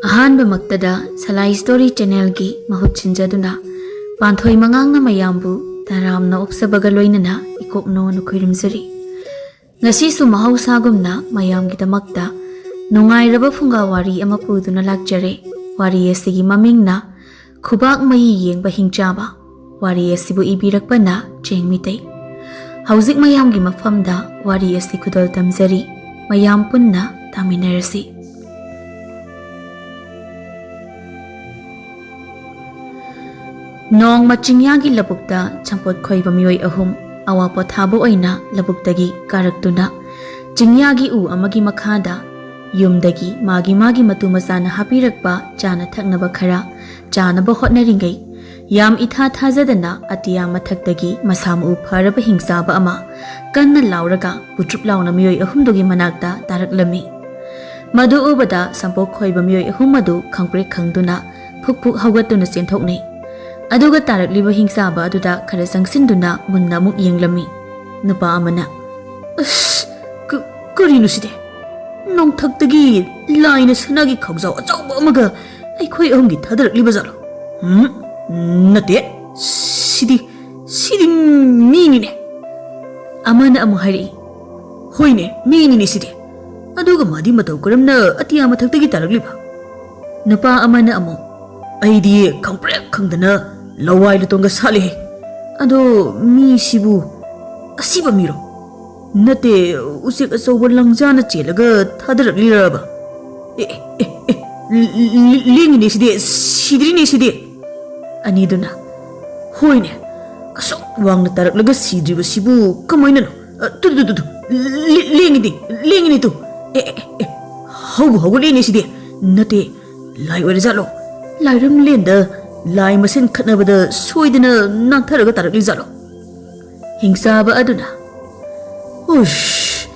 ꯑꯍꯥꯟꯕꯃꯛꯇꯗ ꯁꯂꯥꯏ story ꯆꯦꯅꯦꯜꯒꯤ ꯃꯍꯨꯠ ꯁꯤꯟꯖꯗꯨꯅ ꯄꯥꯟꯊꯣꯏ ꯃꯉꯥꯡꯅ ꯃꯌꯥꯝꯕꯨ ꯇꯔꯥꯝꯅ ꯑꯣꯛꯆꯕꯒ ꯂꯣꯏꯅꯅ ꯏꯀꯣꯛꯅꯣꯅ ꯈꯨꯔꯨꯝꯖꯔꯤ꯫ ꯉꯁꯤꯁꯨ ꯃꯍꯧꯁꯥꯒꯨꯝꯅ ꯃꯌꯥꯝꯒꯤꯗꯃꯛꯇ ꯅꯨꯡꯉꯥꯏꯔꯕ ꯐꯨꯡꯒꯥ ꯋꯥꯔꯤ ꯑꯃ ꯄꯨꯗꯨꯅ ꯂꯥꯛꯆꯔꯦ꯫ ꯋꯥꯔꯤ ꯑꯁꯤꯒꯤ ꯃꯃꯤꯡꯅ ꯈꯨꯕꯥꯛ ꯃꯌꯤ ꯌꯦꯡꯕ ꯍꯤꯡꯆꯥꯕ꯫ ꯋꯥꯔꯤ ꯑꯁꯤꯕꯨ ꯏꯕꯤꯔꯛꯄꯅ ꯆꯦꯡ ꯃꯤꯇꯩ꯫ ꯍꯧꯖꯤꯛ ꯃꯌꯥꯝꯒꯤ ꯃꯐꯝꯗ ꯋꯥꯔꯤ ꯑꯁꯤ ꯈꯨꯗꯣꯜ ꯇꯝꯖꯔꯤ꯫ ꯃꯌꯥꯝ ꯄꯨꯟꯅ ꯇꯥꯃꯤꯟꯅꯔꯁꯤ꯫ ꯅꯣꯡꯃ ꯆꯤꯡꯌꯥꯒꯤ ꯂꯧꯕꯨꯛꯇ ꯆꯝꯄꯣꯠ ꯈꯣꯏꯕ ꯃꯤꯑꯣꯏ ꯑꯍꯨꯝ ꯑꯋꯥ ꯄꯣꯊꯥꯕ ꯑꯣꯏꯅ ꯂꯧꯕꯨꯛꯇꯒꯤ ꯀꯥꯔꯛꯇꯨꯅ ꯆꯤꯡꯌꯥꯒꯤ ꯎ ꯑꯃꯒꯤ ꯃꯈꯥꯗ ꯌꯨꯝꯗꯒꯤ ꯃꯥꯒꯤ ꯃꯇꯨ ꯃꯆꯥꯅ ꯍꯥꯞꯄꯤꯔꯛꯄ ꯆꯥꯅ ꯊꯛꯅꯕ ꯈꯔ ꯆꯥꯅꯕ ꯍꯣꯠꯅꯔꯤꯉꯩ ꯌꯥꯝ ꯏꯊꯥ ꯊꯥꯖꯗꯅ ꯑꯇꯤꯌꯥ ꯃꯊꯛꯇꯒꯤ ꯃꯁꯥ ꯃꯎ ꯐꯔꯕ ꯍꯤꯡꯆꯥꯕ ꯑꯃ ꯀꯟꯅ ꯂꯥꯎꯔꯒ ꯄꯨꯇ꯭ꯔꯨꯞ ꯂꯥꯎꯅ ꯃꯤꯑꯣꯏ ꯑꯍꯨꯝꯗꯨꯒꯤ ꯃꯅꯥꯛꯇ ꯇꯥꯔꯛꯂꯝꯃꯤ꯫ ꯃꯗꯨ ꯎꯕꯗ ꯁꯝꯄꯣꯛ ꯈꯣꯏꯕ ꯃꯤꯑꯣꯏ ꯑꯍꯨꯝ ꯑꯗꯨ ꯈꯪꯄ꯭ꯔꯦꯛ ꯈꯪꯗꯨꯅ ꯐꯨꯛ ꯐꯨꯛ ꯍꯧꯒꯠꯇꯨꯅ ꯆꯦꯟꯊꯣꯛꯅꯩ꯫ ꯑꯗꯨꯒ ꯇꯥꯔꯛꯂꯤꯕ ꯍꯤꯡꯆꯥꯕ ꯑꯗꯨꯗ ꯈꯔ ꯆꯪꯁꯤꯟꯗꯨꯅ ꯃꯨꯟꯅ ꯑꯃꯨꯛ ꯌꯦꯡꯂꯝꯃꯤ꯫ ꯅꯨꯄꯥ ꯑꯃꯅ "ꯑꯁ ꯀꯔꯤꯅꯣ ꯁꯤꯗꯤ? ꯅꯣꯡꯊꯛꯇꯒꯤ ꯂꯥꯏꯅ ꯁꯅꯥꯒꯤ ꯈꯧꯖꯥꯎ ꯑꯆꯧꯕ ꯑꯃꯒ ꯑꯩꯈꯣꯏ ꯑꯍꯨꯝꯒꯤ ꯊꯥꯗꯔꯛꯂꯤꯕ ꯖꯥꯠꯂꯣ? ꯅꯠꯇꯦ, ꯁꯤꯗꯤ ꯃꯤꯅꯤꯅꯦ." ꯑꯃꯅ ꯑꯃꯨꯛ ꯍꯥꯏꯔꯛꯏ, "ꯍꯣꯏꯅꯦ, ꯃꯤꯅꯤꯅꯦ ꯁꯤꯗꯤ꯫ ꯑꯗꯨꯒ ꯃꯥꯗꯤ ꯃꯇꯧ ꯀꯔꯝꯅ ꯑꯇꯤꯌꯥ ꯃꯊꯛꯇꯒꯤ ꯇꯥꯔꯛꯂꯤꯕ?" ꯅꯨꯄꯥ ꯑꯃꯅ ꯑꯃꯨꯛ, "ꯑꯩꯗꯤ ꯈꯪꯄ꯭ꯔꯦꯛ ꯈꯪꯗꯅ ꯂꯋꯥꯏ ꯂꯨꯇꯣꯡꯒ ꯁꯥꯠꯂꯦ꯫ ꯑꯗꯣ ꯃꯤꯁꯤꯕꯨ ꯑꯁꯤꯕ ꯃꯤꯔꯣ? ꯅꯠꯇꯦ, ꯎꯆꯦꯛ ꯑꯆꯧꯕ ꯂꯪꯖꯥꯅ ꯆꯦꯜꯂꯒ ꯊꯥꯗꯔꯛꯂꯤꯔꯕ? ꯂꯦꯡꯉꯤꯅꯦ ꯁꯤꯗꯤ, ꯁꯤꯗ꯭ꯔꯤꯅꯦ ꯁꯤꯗꯤ." ꯑꯅꯤꯗꯨꯅ, "ꯍꯣꯏꯅꯦ, ꯑꯁꯨꯛ ꯋꯥꯡꯅ ꯇꯥꯔꯛꯂꯒ ꯁꯤꯗ꯭ꯔꯤꯕꯁꯤꯕꯨ ꯀꯃꯥꯏꯅꯅꯣ? ꯂꯦꯡꯉꯤꯅꯦ ꯇꯨ. ꯍꯧꯒꯠꯂꯤꯅꯦ ꯁꯤꯗꯤ. ꯅꯠꯇꯦ, ꯂꯥꯏ ꯑꯣꯏꯔꯖꯥꯠꯂꯣ? ꯂꯥꯏꯔꯝꯂꯦꯟꯗ ꯂꯥꯏ ꯃꯁꯦꯟ ꯈꯠꯅꯕꯗ ꯁꯣꯏꯗꯅ ꯅꯥꯟꯊꯔꯒ ꯇꯥꯔꯛꯂꯤ ꯖꯥꯠꯂꯣ?" ꯍꯤꯡꯆꯥꯕ ꯑꯗꯨꯅ, "ꯎꯁ,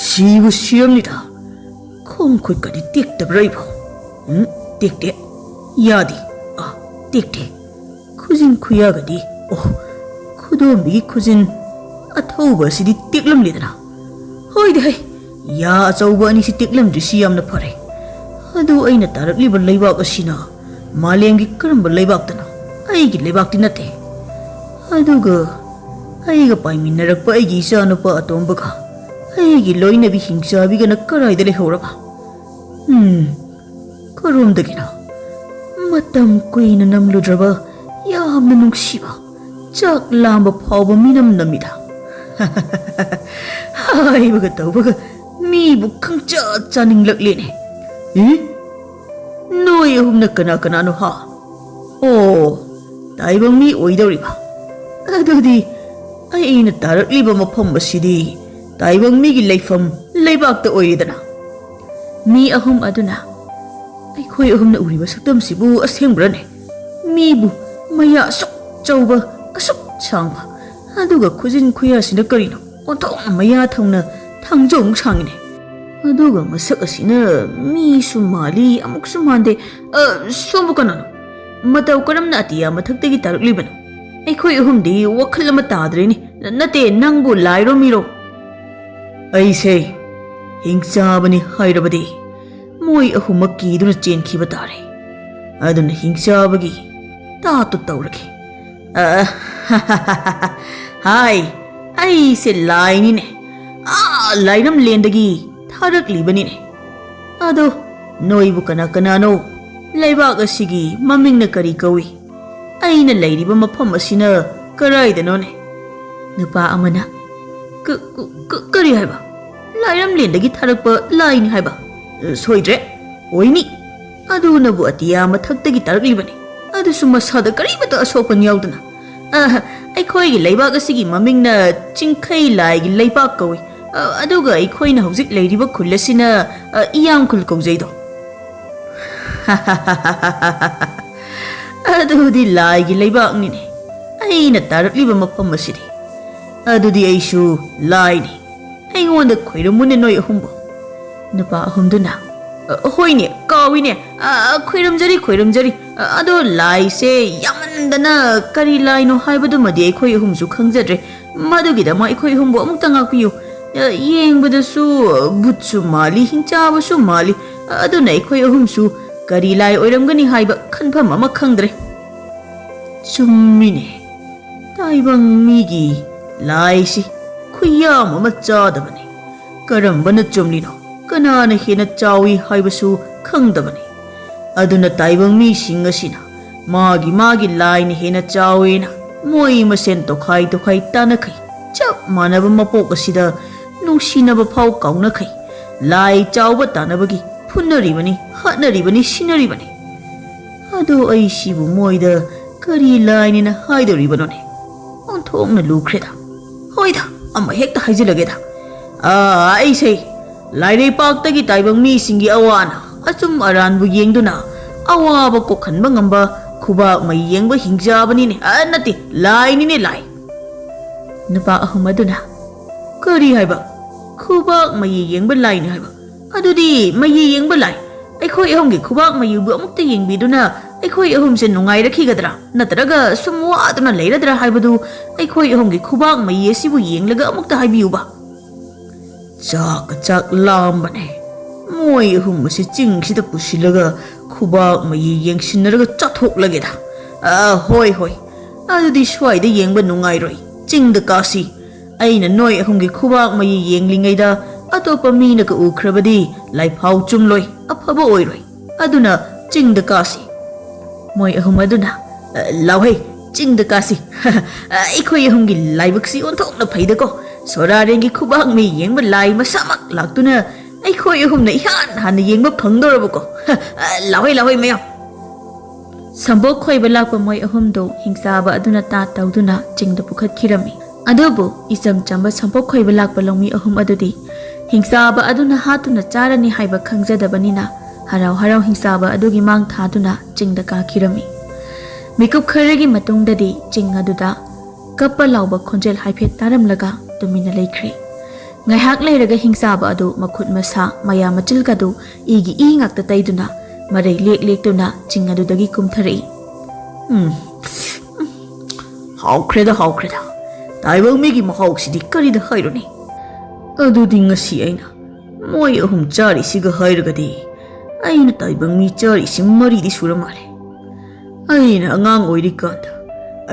ꯁꯤꯕꯨ ꯁꯤꯔꯝꯅꯤꯗ. ꯈꯣꯡ ꯈꯨꯠꯀꯗꯤ ꯇꯦꯛꯇꯕ꯭ꯔꯥ ꯑꯩꯕꯣ? ꯇꯦꯛꯇꯦ. ꯌꯥꯗꯤ ꯇꯦꯛꯇꯦ. ꯈꯨꯖꯤꯟ ꯈꯨꯌꯥꯒꯗꯤ, ꯈꯨꯗꯣꯝꯕꯤꯒꯤ ꯈꯨꯖꯤꯟ ꯑꯊꯧꯕ ꯑꯁꯤꯗꯤ ꯇꯦꯛꯂꯝꯂꯦꯗꯅ. ꯍꯣꯏꯗꯤ ꯍꯩ, ꯌꯥ ꯑꯆꯧꯕ ꯑꯅꯤꯁꯤ ꯇꯦꯛꯂꯝꯗ꯭ꯔꯤꯁꯤ ꯌꯥꯝꯅ ꯐꯔꯦ. ꯑꯗꯨ ꯑꯩꯅ ꯇꯥꯔꯛꯂꯤꯕ ꯂꯩꯕꯥꯛ ꯑꯁꯤꯅ ꯃꯥꯂꯦꯝꯒꯤ ꯀꯔꯝꯕ ꯂꯩꯕꯥꯛꯇꯅꯣ? ꯑꯩꯒꯤ ꯂꯩꯕꯥꯛꯇꯤ ꯅꯠꯇꯦ. ꯑꯗꯨꯒ ꯑꯩꯒ ꯄꯥꯏꯃꯤꯟꯅꯔꯛꯄ ꯑꯩꯒꯤ ꯏꯆꯥꯅꯨꯄꯥ ꯑꯇꯣꯝꯕꯒ ꯑꯩꯒꯤ ꯂꯣꯏꯅꯕꯤ ꯍꯤꯡꯆꯥꯕꯤꯒꯅ ꯀꯔꯥꯏꯗ ꯂꯩꯍꯧꯔꯕ? ꯀꯔꯣꯝꯗꯒꯤꯅꯣ? ꯃꯇꯝ ꯀꯨꯏꯅ ꯅꯝꯂꯨꯗ꯭ꯔꯕ ꯌꯥꯝꯅ ꯅꯨꯡꯁꯤꯕ, ꯆꯥꯛ ꯂꯥꯝꯕ ꯐꯥꯎꯕ ꯃꯤꯅꯝ ꯅꯝꯃꯤꯗ. ꯍꯥꯏꯕꯒ ꯇꯧꯕꯒ ꯃꯤꯕꯨ ꯈꯪꯆꯥ ꯆꯥꯅꯤꯡꯂꯛꯂꯦꯅꯦ. ꯅꯣꯏ ꯑꯍꯨꯝꯅ ꯀꯅꯥꯅꯣ ꯍꯥ? ꯑꯣ, ꯇꯥꯏꯕꯪ ꯃꯤ ꯑꯣꯏꯗꯧꯔꯤꯕ. ꯑꯗꯨꯗꯤ ꯑꯩꯅ ꯇꯥꯔꯛꯂꯤꯕ ꯃꯐꯝ ꯑꯁꯤꯗꯤ ꯇꯥꯏꯕꯪ ꯃꯤꯒꯤ ꯂꯩꯐꯝ ꯂꯩꯕꯥꯛꯇ ꯑꯣꯏꯔꯤꯗꯅ." ꯃꯤ ꯑꯍꯨꯝ ꯑꯗꯨꯅ, "ꯑꯩꯈꯣꯏ ꯑꯍꯨꯝꯅ ꯎꯔꯤꯕ ꯁꯛꯇꯝꯁꯤꯕꯨ ꯑꯁꯦꯡꯕ꯭ꯔꯅꯦ? ꯃꯤꯕꯨ ꯃꯌꯥ ꯑꯁꯨꯛ ꯆꯧꯕ, ꯑꯁꯨꯛ ꯁꯥꯡꯕ, ꯑꯗꯨꯒ ꯈꯨꯖꯤꯟ ꯈꯨꯌꯥꯁꯤꯅ ꯀꯔꯤꯅꯣ ꯑꯣꯟꯊꯣꯛꯅ ꯃꯌꯥ ꯊꯪꯅ ꯊꯥꯡꯖꯧꯃꯨꯛ ꯁꯥꯡꯉꯤꯅꯦ. ꯑꯗꯨꯒ ꯃꯁꯛ ꯑꯁꯤꯅ ꯃꯤꯁꯨ ꯃꯥꯜꯂꯤ, ꯑꯃꯨꯛꯁꯨ ꯃꯥꯟꯗꯦ. ꯁꯣꯝꯕꯨ ꯀꯅꯥꯅꯣ? ꯃꯇꯧ ꯀꯔꯝꯅ ꯑꯇꯤꯌꯥ ꯃꯊꯛꯇꯒꯤ ꯇꯥꯔꯛꯂꯤꯕꯅꯣ? ꯑꯩꯈꯣꯏ ꯑꯍꯨꯝꯗꯤ ꯋꯥꯈꯜ ꯑꯃ ꯇꯥꯗ꯭ꯔꯦꯅꯦ. ꯅꯠꯇꯦ, ꯅꯪꯕꯨ ꯂꯥꯏꯔꯣ ꯃꯤꯔꯣ?" "ꯑꯩꯁꯦ ꯍꯤꯡꯆꯥꯕꯅꯤ ꯍꯥꯏꯔꯕꯗꯤ ꯃꯣꯏ ꯑꯍꯨꯝꯃꯛ ꯀꯤꯗꯨꯅ ꯆꯦꯟꯈꯤꯕ ꯇꯥꯔꯦ. ꯑꯗꯨꯅ ꯍꯤꯡꯆꯥꯕꯒꯤ ꯇꯥꯠꯇꯨ ꯇꯧꯔꯒꯦ. ꯍꯥꯏ, ꯑꯩꯁꯦ ꯂꯥꯏꯅꯤꯅꯦ. ꯂꯥꯏꯔꯝꯂꯦꯟꯗꯒꯤ ꯊꯥꯔꯛꯂꯤꯕꯅꯤꯅꯦ. ꯑꯗꯣ ꯅꯣꯏꯕꯨ ꯀꯅꯥꯅꯣ? ꯂꯩꯕꯥꯛ ꯑꯁꯤꯒꯤ ꯃꯃꯤꯡꯅ ꯀꯔꯤ ꯀꯧꯏ? ꯑꯩꯅ ꯂꯩꯔꯤꯕ ꯃꯐꯝ ꯑꯁꯤꯅ ꯀꯔꯥꯏꯗꯅꯣꯅꯦ?" ꯅꯨꯄꯥ ꯑꯃꯅ, "ꯀꯔꯤ ꯍꯥꯏꯕ? ꯂꯥꯏꯔꯝꯂꯦꯟꯗꯒꯤ ꯊꯥꯔꯛꯄ ꯂꯥꯏꯅꯤ ꯍꯥꯏꯕ? ꯁꯣꯏꯗ꯭ꯔꯦ, ꯑꯣꯏꯅꯤ. ꯑꯗꯨꯅꯕꯨ ꯑꯇꯤꯌꯥ ꯃꯊꯛꯇꯒꯤ ꯇꯥꯔꯛꯂꯤꯕꯅꯤ. ꯑꯗꯨꯁꯨ ꯃꯁꯥꯗ ꯀꯔꯤꯃꯠꯇ ꯑꯁꯣꯛꯄꯟ ꯌꯥꯎꯗꯅ. ꯑꯩꯈꯣꯏꯒꯤ ꯂꯩꯕꯥꯛ ꯑꯁꯤꯒꯤ ꯃꯃꯤꯡꯅ ꯆꯤꯡꯈꯩ ꯂꯥꯏꯒꯤ ꯂꯩꯕꯥꯛ ꯀꯧꯏ. ꯑꯗꯨꯒ ꯑꯩꯈꯣꯏꯅ ꯍꯧꯖꯤꯛ ꯂꯩꯔꯤꯕ ꯈꯨꯜ ꯑꯁꯤꯅ ꯏꯌꯥꯝꯈꯨꯜ ꯀꯧꯖꯩꯗꯣ." "ꯑꯗꯨꯗꯤ ꯂꯥꯏꯒꯤ ꯂꯩꯕꯥꯛꯅꯤꯅꯦ ꯑꯩꯅ ꯇꯥꯔꯛꯂꯤꯕ ꯃꯐꯝ ꯑꯁꯤꯗꯤ. ꯑꯗꯨꯗꯤ ꯑꯩꯁꯨ ꯂꯥꯏꯅꯤ. ꯑꯩꯉꯣꯟꯗ ꯈꯣꯏꯔꯝꯃꯨꯅꯦ ꯅꯣꯏ ꯑꯍꯨꯝꯕꯨ." ꯅꯨꯄꯥ ꯑꯍꯨꯝꯗꯨꯅ, "ꯍꯣꯏꯅꯦ, ꯀꯥꯎꯏꯅꯦ. ꯈꯣꯏꯔꯝꯖꯔꯤ. ꯑꯗꯣ ꯂꯥꯏꯁꯦ ꯌꯥꯝꯃꯟꯗꯅ ꯀꯔꯤ ꯂꯥꯏꯅꯣ ꯍꯥꯏꯕꯗꯨꯃꯗꯤ ꯑꯩꯈꯣꯏ ꯑꯍꯨꯝꯁꯨ ꯈꯪꯖꯗ꯭ꯔꯦ. ꯃꯗꯨꯒꯤꯗꯃꯛ ꯑꯩꯈꯣই ꯑꯍꯨꯝꯕꯨ ꯑꯃꯨꯛꯇ ꯉꯥꯛꯄꯤꯌꯨ. ꯌꯦꯡꯕꯗꯁꯨ ꯕꯨꯠꯁꯨ ꯃꯥꯜꯂꯤ, ꯍꯤꯡꯆꯥꯕꯁꯨ ꯃꯥꯜꯂꯤ. ꯑꯗꯨꯅ ꯑꯩꯈꯣꯏ ꯑꯍꯨꯝꯁꯨ ꯀꯔꯤ ꯂꯥꯏ ꯑꯣꯏꯔꯝꯒꯅꯤ ꯍꯥꯏꯕ ꯈꯟꯐꯝ ꯑꯃ ꯈꯪꯗ꯭ꯔꯦ꯫ ꯆꯨꯝꯃꯤꯅꯦ, ꯇꯥꯏꯕꯪ ꯃꯤꯒꯤ ꯂꯥꯏꯁꯤ ꯈꯨꯌꯥꯝ ꯑꯃ ꯆꯥꯗꯕꯅꯤ꯫ ꯀꯔꯝꯕꯅ ꯆꯨꯝꯂꯤꯅꯣ, ꯀꯅꯥꯅ ꯍꯦꯟꯅ ꯆꯥꯎꯏ ꯍꯥꯏꯕꯁꯨ ꯈꯪꯗꯕꯅꯤ꯫ ꯑꯗꯨꯅ ꯇꯥꯏꯕꯪ ꯃꯤꯁꯤꯡ ꯑꯁꯤꯅ ꯃꯥꯒꯤ ꯂꯥꯏꯅ ꯍꯦꯟꯅ ꯆꯥꯎꯏꯅ ꯃꯣꯏ ꯃꯁꯦꯟ ꯇꯣꯈꯥꯏ ꯇꯥꯅꯈꯩ꯫ ꯆꯞ ꯃꯥꯟꯅꯕ ꯃꯄꯣꯛ ꯑꯁꯤꯗ ꯅꯨꯡꯁꯤꯅꯕ ꯐꯥꯎ ꯀꯥꯎꯅꯈꯩ ꯂꯥꯏ ꯆꯥꯎꯕ ꯇꯥꯅꯕꯒꯤ ꯐꯨꯅꯔꯤꯕꯅꯤ, ꯍꯥꯠꯅꯔꯤꯕꯅꯤ, ꯁꯤꯟꯅꯔꯤꯕꯅꯤ꯫ ꯑꯗꯣ ꯑꯩꯁꯤꯕꯨ ꯃꯣꯏꯗ ꯀꯔꯤ ꯂꯥꯏꯅꯦꯅ ꯍꯥꯏꯗꯧꯔꯤꯕꯅꯣꯅꯦ? ꯑꯣꯟꯊꯣꯛꯅ ꯂꯨꯈ꯭ꯔꯦꯗ꯫ ꯍꯣꯏꯗ, ꯑꯃ ꯍꯦꯛꯇ ꯍꯥꯏꯖꯤꯜꯂꯒꯦꯗ꯫ ꯑꯩꯁꯦ ꯂꯥꯏꯔꯩꯄꯥꯛꯇꯒꯤ ꯇꯥꯏꯕꯪ ꯃꯤꯁꯤꯡꯒꯤ ꯑꯋꯥ ꯑꯅꯥ ꯑꯆꯨꯝ ꯑꯔꯥꯟꯕꯨ ꯌꯦꯡꯗꯨꯅ ꯑꯋꯥꯕ ꯀꯣꯛꯍꯟꯕ ꯉꯝꯕ ꯈꯨꯕꯥꯛ ꯃꯩ ꯌꯦꯡꯕ ꯍꯤꯡꯆꯥꯕꯅꯤꯅꯦ꯫ ꯅꯠꯇꯦ, ꯂꯥꯏꯅꯤꯅꯦ, ꯂꯥꯏ꯫ ꯅꯨꯄꯥ ꯑꯍꯨꯝ ꯑꯗꯨꯅ ꯀꯔꯤ ꯍꯥꯏꯕ? ꯈꯨꯕꯥꯛ ꯃꯩ ꯌꯦꯡꯕ ꯂꯥꯏꯅꯤ ꯍꯥꯏꯕ? ꯑꯗꯨꯗꯤ ꯃꯩ ꯌꯦꯡꯕ ꯂꯥꯏ ꯑꯩꯈꯣꯏ ꯑꯍꯨꯝꯒꯤ ꯈꯨꯕꯥꯛ ꯃꯩꯕꯨ ꯑꯃꯨꯛꯇ ꯌꯦꯡꯕꯤꯗꯨꯅ ꯑꯩꯈꯣꯏ ꯑꯍꯨꯝꯁꯦ ꯅꯨꯡꯉꯥꯏꯔꯛꯈꯤꯒꯗ꯭ꯔꯥ ꯅꯠꯇ꯭ꯔꯒ ꯁꯨꯝ ꯋꯥꯗꯨꯅ ꯂꯩꯔꯗ꯭ꯔꯥ ꯍꯥꯏꯕꯗꯨ ꯑꯩꯈꯣꯏ ꯑꯍꯨꯝꯒꯤ ꯈꯨꯕꯥꯛ ꯃꯩ ꯑꯁꯤꯕꯨ ꯌꯦꯡꯂꯒ ꯑꯃꯨꯛꯇ ꯍꯥꯏꯕꯤꯌꯨꯕ꯫ ꯆꯥꯛ ꯂꯥꯝꯕꯅꯦ꯫ ꯃꯣꯏ ꯑꯍꯨꯝ ꯑꯁꯤ ꯆꯤꯡꯁꯤꯗ ꯄꯨꯁꯤꯜꯂꯒ ꯈꯨꯕꯥꯛ ꯃꯩ ꯌꯦꯡꯁꯤꯟꯅꯔꯒ ꯆꯥꯊꯣꯛꯂꯒꯦꯗ꯫ ꯍꯣꯏ, ꯑꯗꯨꯗꯤ ꯁ꯭ꯋꯥꯏꯗ ꯌꯦꯡꯕ ꯅꯨꯡꯉꯥꯏꯔꯣꯏ, ꯆꯤꯡꯗ ꯀꯥꯁꯤ꯫ ꯑꯩꯅ ꯅꯣꯏ ꯑꯍꯨꯝꯒꯤ ꯈꯨꯕꯥꯛ ꯃꯩ ꯌꯦꯡꯂꯤꯉꯩꯗ ꯑꯇꯣꯞꯄ ꯃꯤꯅꯒ ꯎꯈ꯭ꯔꯕꯗꯤ ꯂꯥꯏꯐꯥꯎ ꯆꯨꯝꯂꯣꯏ, ꯑꯐꯕ ꯑꯣꯏꯔꯣꯏ꯫ ꯑꯗꯨꯅ ꯆꯤꯡꯗ ꯀꯥꯁꯤ꯫ ꯃꯣꯏ ꯑꯍꯨꯝ ꯑꯗꯨꯅ ꯂꯥꯎꯍꯩ, ꯆꯤꯡꯗ ꯀꯥꯁꯤ꯫ ꯑꯩꯈꯣꯏ ꯑꯍꯨꯝꯒꯤ ꯂꯥꯏꯕꯛꯁꯤ ꯑꯣꯟꯊꯣꯛꯅ ꯐꯩꯗꯀꯣ꯫ ꯁꯣꯔꯥꯔꯦꯡꯒꯤ ꯈꯨꯕꯥꯛ ꯃꯩ ꯌꯦꯡꯕ ꯂꯥꯏ ꯃꯁꯥꯃꯛ ꯂꯥꯛꯇꯨꯅ ꯑꯩꯈꯣꯏ ꯑꯍꯨꯝꯅ ꯏꯍꯥꯟ ꯍꯥꯟꯅ ꯌꯦꯡꯕ ꯐꯪꯗꯧꯔꯕꯀꯣ꯫ ꯂꯥꯎꯍꯩ ꯃꯌꯥꯝ꯫ ꯁꯝꯕꯣꯛ ꯈꯣꯏꯕ ꯂꯥꯛꯄ ꯃꯣꯏ ꯑꯍꯨꯝꯗꯨ ꯍꯤꯡꯆꯥꯕ ꯑꯗꯨꯅ ꯇꯥ ꯇꯧꯗꯨꯅ ꯆꯤꯡꯗ ꯄꯨꯈꯠꯈꯤꯔꯝꯃꯤ꯫ ꯑꯗꯨꯕꯨ ꯏꯆꯝ ꯆꯝꯕ ꯁꯝꯄꯣꯛ ꯈꯣꯏꯕ ꯂꯥꯛꯄ ꯂꯧꯃꯤ ꯑꯍꯨꯝ ꯑꯗꯨꯗꯤ ꯍꯤꯡꯆꯥꯕ ꯑꯗꯨꯅ ꯍꯥꯠꯇꯨꯅ ꯆꯥꯔꯅꯤ ꯍꯥꯏꯕ ꯈꯪꯖꯗꯕꯅꯤꯅ ꯍꯔꯥꯎ ꯍꯤꯡꯆꯥꯕ ꯑꯗꯨꯒꯤ ꯃꯥꯡ ꯊꯥꯗꯨꯅ ꯆꯤꯡꯗ ꯀꯥꯈꯤꯔꯝꯃꯤ꯫ ꯃꯤꯀꯨꯞ ꯈꯔꯒꯤ ꯃꯇꯨꯡꯗꯗꯤ ꯆꯤꯡ ꯑꯗꯨꯗ ꯀꯞꯄ ꯂꯥꯎꯕ ꯈꯣꯟꯖꯦꯜ ꯍꯥꯏꯐꯦꯠ ꯇꯥꯔꯝꯂꯒ ꯇꯨꯃꯤꯟꯅ ꯂꯩꯈ꯭ꯔꯦ꯫ ꯉꯥꯏꯍꯥꯛ ꯂꯩꯔꯒ ꯍꯤꯡꯆꯥꯕ ꯑꯗꯨ ꯃꯈꯨꯠ ꯃꯁꯥ ꯃꯌꯥ ꯃꯆꯤꯜꯒꯗꯨ ꯏꯒꯤ ꯏ ꯉꯥꯛꯇ ꯇꯩꯗꯨꯅ ꯃꯔꯩ ꯂꯦꯛꯇꯨꯅ ꯆꯤꯡ ꯑꯗꯨꯗꯒꯤ ꯀꯨꯝꯊꯔꯛꯏ꯫ ꯍꯥꯎꯈ꯭ꯔꯦꯗ꯫ ꯇꯥꯏꯕꯪ ꯃꯤꯒꯤ ꯃꯍꯥꯎꯁꯤꯗꯤ ꯀꯔꯤꯗ ꯍꯥꯏꯔꯨꯅꯤ꯫ ꯑꯗꯨꯗꯤ ꯉꯁꯤ ꯑꯩꯅ ꯃꯣꯏ ꯑꯍꯨꯝ ꯆꯥꯔꯤꯁꯤꯒ ꯍꯥꯏꯔꯒꯗꯤ ꯑꯩꯅ ꯇꯥꯏꯕꯪ ꯃꯤ ꯆꯥꯔꯤꯁꯤ 3ꯗꯤ ꯁꯨꯔ ꯃꯥꯜꯂꯦ꯫ ꯑꯩꯅ ꯑꯉꯥꯡ ꯑꯣꯏꯔꯤꯀꯥꯟꯗ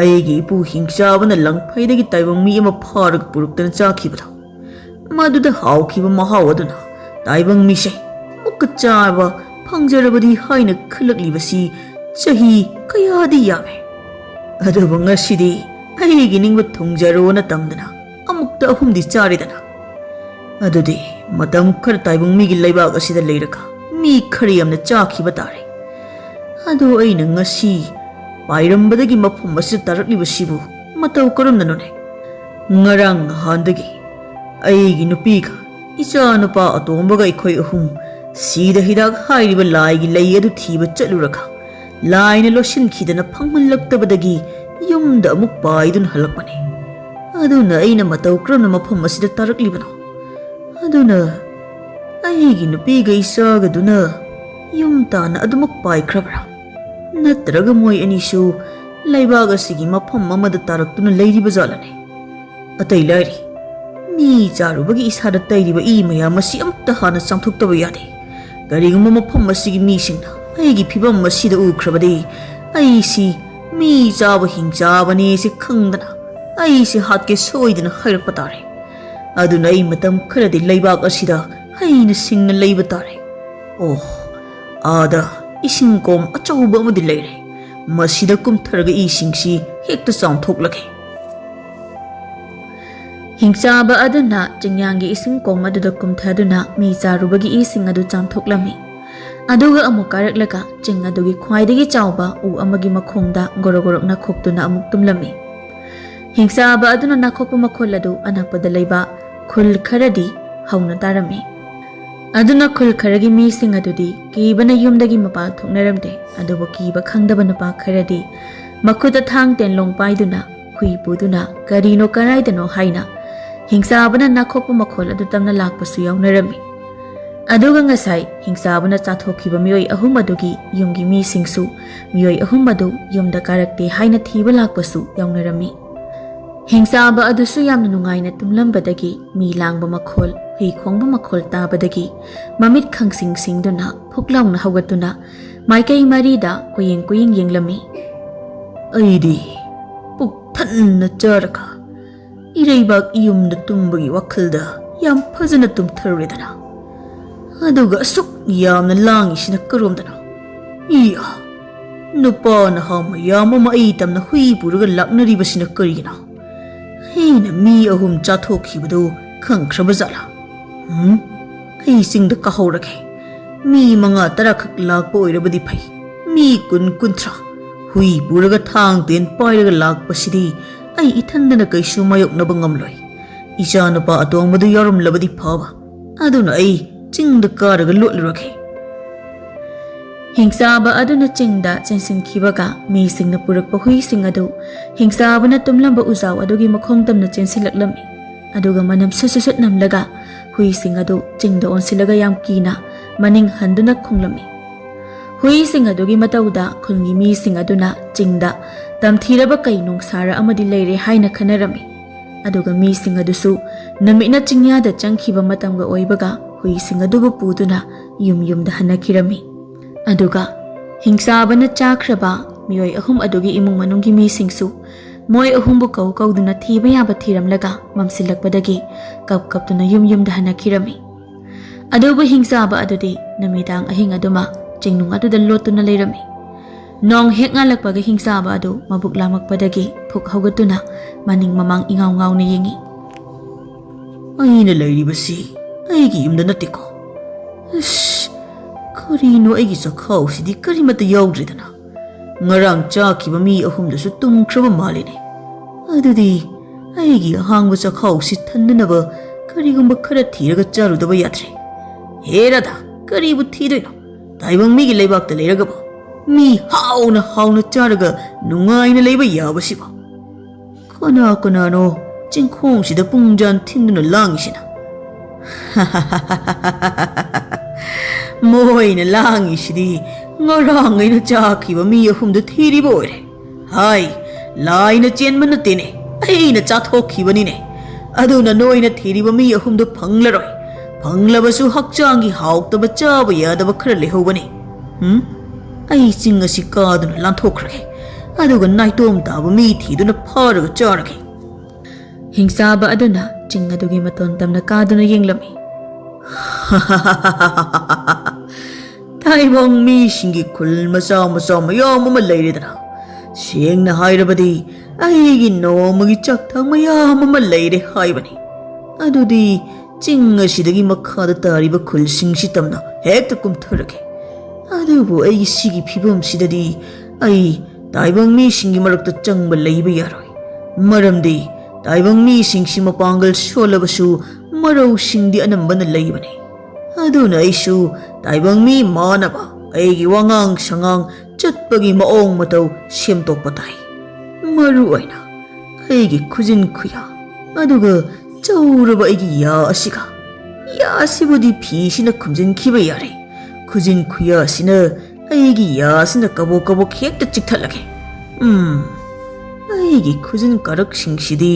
ꯑꯩꯒꯤ ꯏꯄꯨ ꯍꯤꯡꯆꯥꯕꯅ ꯂꯪꯐꯩꯗꯒꯤ ꯇꯥꯏꯕꯪ ꯃꯤ ꯑꯃ ꯐꯥꯔꯒ ꯄꯨꯔꯛꯇꯅ ꯆꯥꯈꯤꯕꯗꯣ, ꯃꯗꯨꯗ ꯍꯥꯎꯈꯤꯕ ꯃꯍꯥꯎ ꯑꯗꯨꯅ ꯇꯥꯏꯕꯪ ꯃꯤꯁꯦ ꯑꯃꯨꯛꯀ ꯆꯥꯕ ꯐꯪꯖꯔꯕꯗꯤ ꯍꯥꯏꯅ ꯈꯜꯂꯛꯂꯤꯕꯁꯤ ꯆꯍꯤ ꯀꯌꯥꯗꯤ ꯌꯥꯝꯃꯦ꯫ ꯑꯗꯨꯕꯨ ꯉꯁꯤꯗꯤ ꯑꯩꯒꯤ ꯅꯤꯡꯕ ꯊꯨꯡꯖꯔꯣꯅ ꯇꯝꯗꯅ ꯑꯃꯨꯛꯇ 3ꯗꯤ ꯆꯥꯔꯦꯗꯅ꯫ ꯑꯗꯨꯗꯤ ꯃꯇꯝ ꯈꯔ ꯇꯥꯏꯕꯪ ꯃꯤꯒꯤ ꯂꯩꯕꯥꯛ ꯑꯁꯤꯗ ꯂꯩꯔꯒ ꯃꯤ ꯈꯔ ꯌꯥꯝꯅ ꯆꯥꯈꯤꯕ ꯇꯥꯔꯦ꯫ ꯑꯗꯣ ꯑꯩꯅ ꯉꯁꯤ ꯄꯥꯏꯔꯝꯕꯗꯒꯤ ꯃꯐꯝ ꯑꯁꯤꯗ ꯇꯥꯔꯛꯂꯤꯕꯁꯤꯕꯨ ꯃꯇꯧ ꯀꯔꯝꯅꯅꯣꯅꯦ? ꯉꯔꯥꯡ ꯅꯍꯥꯟꯗꯒꯤ ꯑꯩꯒꯤ ꯅꯨꯄꯤꯒ ꯏꯆꯥ ꯅꯨꯄꯥ ꯑꯇꯣꯝꯕꯒ ꯑꯩꯈꯣꯏ ꯑꯍꯨꯝ ꯁꯤꯗ ꯍꯤꯗꯥꯛ ꯍꯥꯏꯔꯤꯕ ꯂꯥꯏꯒꯤ ꯂꯩ ꯑꯗꯨ ꯊꯤꯕ ꯆꯠꯂꯨꯔꯒ ꯂꯥꯏꯅ ꯂꯣꯠꯁꯤꯟꯈꯤꯗꯅ ꯐꯪꯍꯜꯂꯛꯇꯕꯗꯒꯤ ꯌꯨꯝꯗ ꯑꯃꯨꯛ ꯄꯥꯏꯗꯨꯅ ꯍꯜꯂꯛꯄꯅꯦ꯫ ꯑꯗꯨꯅ ꯑꯩꯅ ꯃꯇꯧ ꯀꯔꯝꯅ ꯃꯐꯝ ꯑꯁꯤꯗ ꯇꯥꯔꯛꯂꯤꯕꯅꯣ? ꯑꯗꯨꯅ ꯑꯩꯒꯤ ꯅꯨꯄꯤꯒ ꯏꯆꯥꯒꯗꯨꯅ ꯌꯨꯝ ꯇꯥꯟꯅ ꯑꯗꯨꯃꯛ ꯄꯥꯏꯈ꯭ꯔꯕ꯭ꯔꯥ? ꯅꯠꯇ꯭ꯔꯒ ꯃꯣꯏ ꯑꯅꯤꯁꯨ ꯂꯩꯕꯥꯛ ꯑꯁꯤꯒꯤ ꯃꯐꯝ ꯑꯃꯗ ꯇꯥꯔꯛꯇꯨꯅ ꯂꯩꯔꯤꯕ ꯖꯥꯠꯂꯅꯦ? ꯑꯇꯩ ꯂꯥꯏꯔꯤ, ꯃꯤ ꯆꯥꯔꯨꯕꯒꯤ ꯏꯁꯥꯗ ꯇꯩꯔꯤꯕ ꯏ ꯃꯌꯥꯝ ꯑꯁꯤ ꯑꯃꯨꯛꯇ ꯍꯥꯟꯅ ꯆꯥꯝꯊꯣꯛꯇꯕ ꯌꯥꯗꯦ꯫ ꯀꯔꯤꯒꯨꯝꯕ ꯃꯐꯝ ꯑꯁꯤꯒꯤ ꯃꯤꯁꯤꯡꯅ ꯑꯩꯒꯤ ꯐꯤꯕꯝ ꯑꯁꯤꯗ ꯎꯈ꯭ꯔꯕꯗꯤ ꯑꯩꯁꯤ ꯃꯤ ꯆꯥꯕ ꯍꯤꯡꯆꯥꯕꯅꯦꯁꯤ ꯈꯪꯗꯅ ꯑꯩꯁꯤ ꯍꯥꯠꯀꯦ ꯁꯣꯏꯗꯅ ꯍꯥꯏꯔꯛꯄ ꯇꯥꯔꯦ꯫ ꯑꯗꯨꯅ ꯑꯩ ꯃꯇꯝ ꯈꯔꯗꯤ ꯂꯩꯕꯥꯛ ꯑꯁꯤꯗ ꯍꯩꯅ ꯁꯤꯡꯅ ꯂꯩꯕ ꯇꯥꯔꯦ꯫ ꯑꯥꯗ ꯏꯁꯤꯡ ꯀꯣꯝ ꯑꯆꯧꯕ ꯑꯃꯗꯤ ꯂꯩꯔꯦ꯫ ꯃꯁꯤꯗ ꯀꯨꯝꯊꯔꯒ ꯏꯁꯤꯡꯁꯤ ꯍꯦꯛꯇ ꯆꯥꯝꯊꯣꯛꯂꯒꯦ꯫ ꯍꯤꯡꯆꯥꯕ ꯑꯗꯨꯅ ꯆꯤꯡꯌꯥꯡꯒꯤ ꯏꯁꯤꯡ ꯀꯣꯝ ꯑꯗꯨꯗ ꯀꯨꯝꯊꯗꯨꯅ ꯃꯤ ꯆꯥꯔꯨꯕꯒꯤ ꯏꯁꯤꯡ ꯑꯗꯨ ꯆꯥꯝꯊꯣꯛꯂꯝꯃꯤ꯫ ꯑꯗꯨꯒ ꯑꯃꯨꯛ ꯀꯥꯔꯛꯂꯒ ꯆꯤꯡ ꯑꯗꯨꯒꯤ ꯈ꯭ꯋꯥꯏꯗꯒꯤ ꯆꯥꯎꯕ ꯎ ꯑꯃꯒꯤ ꯃꯈꯣꯡꯗ ꯒꯣꯔꯣ ꯅꯥꯈꯣꯛꯇꯨꯅ ꯑꯃꯨꯛ ꯇꯨꯝꯂꯝꯃꯤ꯫ ꯍꯤꯡꯆꯥꯕ ꯑꯗꯨꯅ ꯅꯥꯈꯣꯛꯄ ꯃꯈꯣꯜ ꯑꯗꯨ ꯑꯅꯛꯄꯗ ꯂꯩꯕ ꯈꯨꯜ ꯈꯔꯗꯤ ꯍꯧꯅ ꯇꯥꯔꯝꯃꯤ꯫ ꯑꯗꯨꯅ ꯈꯨꯜ ꯈꯔꯒꯤ ꯃꯤꯁꯤꯡ ꯑꯗꯨꯗꯤ ꯀꯤꯕꯅ ꯌꯨꯝꯗꯒꯤ ꯃꯄꯥꯟ ꯊꯣꯛꯅꯔꯝꯗꯦ꯫ ꯑꯗꯨꯕꯨ ꯀꯤꯕ ꯈꯪꯗꯕ ꯅꯨꯄꯥ ꯈꯔꯗꯤ ꯃꯈꯨꯠꯇ ꯊꯥꯡ ꯇꯦꯟꯂꯣꯡ ꯄꯥꯏꯗꯨꯅ ꯍꯨꯏ ꯄꯨꯗꯨꯅ ꯀꯔꯤꯅꯣ ꯀꯔꯥꯏꯗꯅꯣ ꯍꯥꯏꯅ ꯍꯤꯡꯆꯥꯕꯅ ꯅꯥꯈꯣꯛꯄ ꯃꯈꯣꯜ ꯑꯗꯨ ꯇꯝꯅ ꯂꯥꯛꯄꯁꯨ ꯌꯥꯎꯅꯔꯝꯃꯤ꯫ ꯑꯗꯨꯒ ꯉꯁꯥꯏ ꯍꯤꯡꯆꯥꯕꯅ ꯆꯥꯊꯣꯛꯈꯤꯕ ꯃꯤꯑꯣꯏ 3 ꯑꯗꯨꯒꯤ ꯌꯨꯝꯒꯤ ꯃꯤꯁꯤꯡꯁꯨ ꯃꯤꯑꯣꯏ 3 ꯑꯗꯨ ꯌꯨꯝꯗ ꯀꯥꯔꯛꯇꯦ ꯍꯥꯏꯅ ꯊꯤꯕ ꯂꯥꯛꯄꯁꯨ ꯌꯥꯎꯅꯔꯝꯃꯤ꯫ ꯍꯤꯡꯆꯥꯕ ꯑꯗꯨꯁꯨ ꯌꯥꯝꯅ ꯅꯨꯡꯉꯥꯏꯅ ꯇꯨꯝꯂꯝꯕꯗꯒꯤ ꯃꯤ ꯂꯥꯡꯕ ꯃꯈꯣꯜ, ꯍꯨꯏ ꯈꯣꯡꯕ ꯃꯈꯣꯜ ꯇꯥꯕꯗꯒꯤ ꯃꯃꯤꯠ ꯈꯪꯁꯤꯡ ꯁꯤꯡꯗꯨꯅ ꯐꯨꯛ ꯂꯥꯎꯅ ꯍꯧꯒꯠꯇꯨꯅ Maikai marida kuying yenglami. Aidi puk thanna charaka ireibak iyumda tumbagi wakalda yam phajana tumtharedana aduga asuk yamna langisina karomdana iya nupa na hama yamama ai tamna hui puraga laknaribasina karigina heina mi ahum chathokibadu khangkhrabajala ai singda kahorage mi manga tarakak lakpa oirabadi phai mi kuntra hui puraga thang ten pairaga lakpasidi ai ithandana kaisu mayoknaba ngamloi icha nupa atongmadu yaramlabadi phaba aduna ai chingda karaga lotlurage Hingchaba aduna chingda chensinkibaga mi singna purakpa hui sing adu Hingchabana tumlamba uzaw adugi makhong tamna chensilaklami aduga manam susut namlaga hui sing adu chingda onsilaga yam kina maning handuna khonglami hui sing adugi matauda khulngi mi sing aduna chingda tamthiraba kai nungsara amadi leire haina khanarami aduga mi sing adusu namina chingya da changkhiba matamga oibaga hui sing adubu puduna yumda hanakirami aduga Hingchabana chakraba mioi ahum adugi imung manunggi mi singsu moi ahumbu kauduna thiba yaba thiramlaga mamsilakpadagi kaptuna yumda hanakirami adubu Hingchaba adudi namidang ahing aduma chingnung aduda lotuna leirami nong hek ngalakpaga Hingchaba adu mabuk lamakpadagi phuk haugatuna maning mamang ingaw na yengi aina leiribasi aigi yumda natiko karino aigi sakhau sidi karimata yaudridana ngarang chakiba mi ahumdasu tumkhraba malene adudi aigi ahangba sakhau si thandanaba karigumba khara thiraga charudaba yatre herada karibu thidoino taibang migi leibakta leiragaba mi hauna charaga nungaina leiba yabasiba kanano chingkhong sida pungjan thinduna langisina moina langisidi ngarangaina chakiba mi ahumda thiriba oire hai laina chenma natene aina chathokhibanine aduna noina thiriba mi ahumda phanglaroi phanglabasu hakchangi hauktaba chaba yadaba khara lehobani ai ching asi kaduna lanthokhrage aduga naitom taba mi thiduna pharaga charage Hingchaba aduna ching adugi maton tamna kaduna yenglami taibang mi singi khul masa mayam ama leiredana sengna hairabadi aigi nomagi chakthang mayam ama leire haibani adudi ching asidagi makhada tariba khul singsi tamna hekta kumtharage adubu aigi sigi phibam sidadi ai taibang mi singi marakta changba leiba yaroi maramdi taibang mi singsi mapangal solabasu marau singdi anambana leibani aduna aisu taibang mi manaba aigi wangang sangang chatpagi maong matau semtokpa tai maru aina aigi khujin khuya aduga chauraba aigi ya asibudi phi sina khumjin khiba yare khujin khuya sina aigi ya sina kabo khekta chikthalage aigi khujin karak singsidi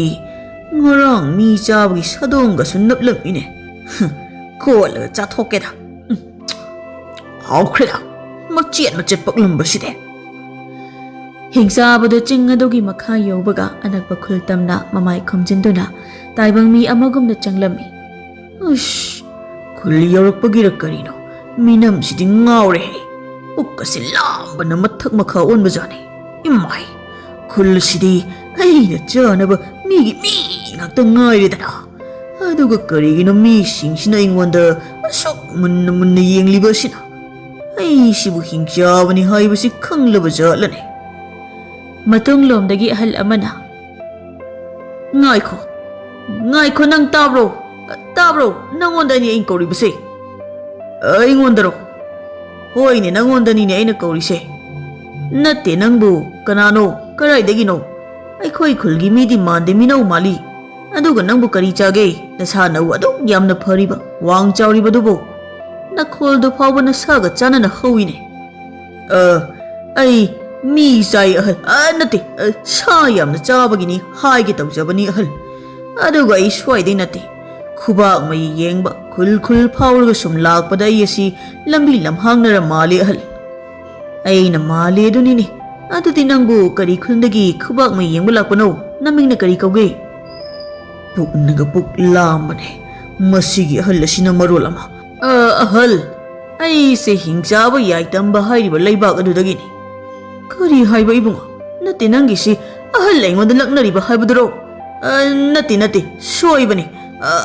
ngarang mi chabagi sadongga sunnaplamine kola chathokeda haukreda machet paklambaside Hingchabadu ching adugi makha yobaga anakpa khultamna mamai khumjinduna taibang mi amagumna changlami khul yorakpagira karino minam sidi ngaure ukkasi lambana mathak makha onbajani imai khul sidi aina chanaba mi ngakta ngairedana aduga karigino mi singsina ingwanda asok munna yenglibasina ai sibu Hingchabani haibasi khanglaba jatlane matung lomdagi ahal amana ngaikho nang tabro nangondani ain kauribase aingondaro hoine nangondani ne aina kaurise natte nangbu kanano karaidagino aikhoi khulgi midi mande minau mali aduga nangbu kari chage nasana adu yamna phariba wang chauriba dubo nakhol do phawba nasaga chanana howine ai mi sai ahal nate sa yamna chabagini haige tawjabani ahal aduga ai swai nate Khubak mayi yengba khul phawraga sum lakpada yasi lambi lamhangnara mali ahal ꯑꯩꯅ ꯃꯥꯜꯂꯦ ꯑꯗꯨꯅꯤꯅꯦ ꯑꯗꯨꯗꯤ ꯅꯪꯕꯨ ꯀꯔꯤ ꯈꯨꯟꯗꯒꯤ ꯈꯨꯕꯥꯛ ꯃꯩ ꯌꯦꯡꯕ ꯂꯥꯛꯄꯅꯣ ꯅꯃꯤꯡꯅ ꯀꯔꯤ ꯀꯧꯒꯦ ꯄꯨꯛꯅꯒ ꯄꯨꯛ ꯂꯥꯝꯕꯅꯦ ꯃꯁꯤꯒꯤ ꯑꯍꯜ ꯑꯁꯤꯅ ꯃꯔꯣꯜ ꯑꯃ ꯑꯍꯜ ꯑꯩꯁꯦ ꯍꯤꯡꯆꯥꯕ ꯌꯥꯏꯇꯝꯕ ꯍꯥꯏꯔꯤꯕ ꯂꯩꯕꯥꯛ ꯑꯗꯨꯗꯒꯤꯅꯤ ꯀꯔꯤ ꯍꯥꯏꯕ ꯏꯕꯨꯡꯉꯣ ꯅꯠꯇꯦ ꯅꯪꯒꯤꯁꯤ ꯑꯍꯜ ꯑꯩꯉꯣꯟꯗ ꯂꯛꯅꯔꯤꯕ ꯍꯥꯏꯕꯗꯨꯔꯣ ꯅꯠꯇꯦ ꯁꯣꯏꯕꯅꯤ